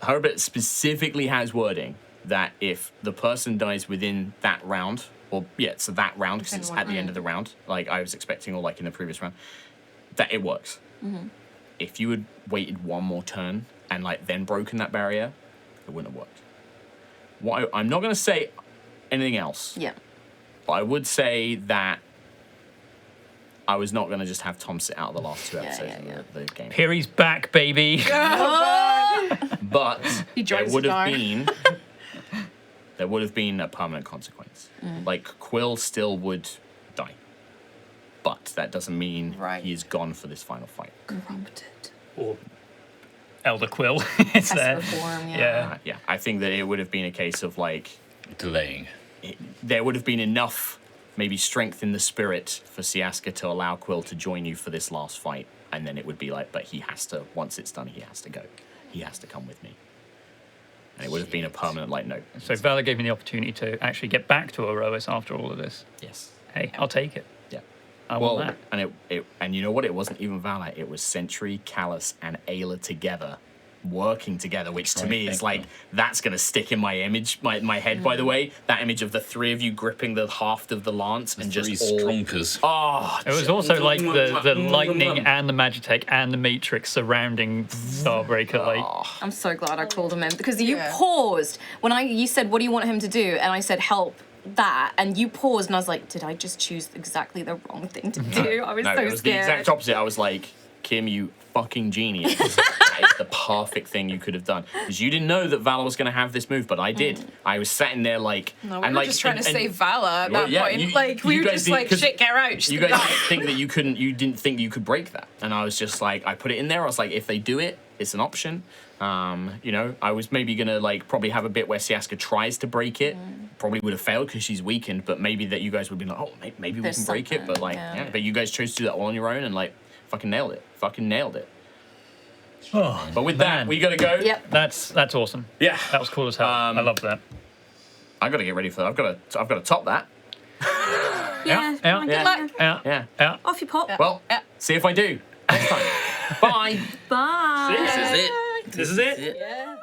Her ability specifically has wording that if the person dies within that round, or so that round because it's at the end of the round, like I was expecting, or like in the previous round, that it works. Mm-hmm. If you had waited one more turn and like then broken that barrier, it wouldn't have worked. I'm not going to say anything else. Yeah. But I would say that I was not going to just have Tom sit out the last 2 episodes of the game. Here he's back, baby. But there joins would the have dark. been a permanent consequence. Like Quill still would die. But that doesn't mean he's gone for this final fight. Corrupted. Or Elder Quill. It's there. Reform, Yeah, I think that it would have been a case of like Delaying. there would have been enough maybe strength in the spirit for Siaska to allow Quill to join you for this last fight, and then it would be like, but he has to, once it's done, he has to go. He has to come with me. And it would have been a permanent, like, no. So Valor gave me the opportunity to actually get back to Aerois after all of this. Yes. Hey, I'll take it. Yeah. I want that. And and you know what? It wasn't even Valor. It was Sentry, Callus, and Ayla together, working together, which to me is like, that's going to stick in my image, my head, by the way. That image of the three of you gripping the haft of the lance and just all... Stormchasers. Oh, It was also like the lightning and the Magitech and the Matrix surrounding Starbreaker. Like, I'm so glad I called him in because you paused when you said, "What do you want him to do?" And I said, "Help." That, and you paused, and I was like, did I just choose exactly the wrong thing to do? I was so it was scared. the exact opposite. I was like, Kim, you fucking genius. That is the perfect thing you could have done. Because you didn't know that Valor was going to have this move, but I did. I was sitting there like... No, we were just trying to save Valor at that point. We were guys just like, shit, get her out. You guys didn't think that you didn't think you could break that. And I was just like, I put it in there. I was like, if they do it, it's an option. I was maybe going to like probably have a bit where Siaska tries to break it. Probably would have failed because she's weakened, but maybe that you guys would be like, oh, maybe we can break it. But like, but you guys chose to do that all on your own and like fucking nailed it. oh, But with that, we got to go. Yep. that's awesome. Yeah. That was cool as hell. I love that. I got to get ready for that. I've got to top that. Yeah. Yeah. Good luck. Yeah. Off you pop. Well, see if I do next time. Bye. Bye. This is it. This is it. Yeah.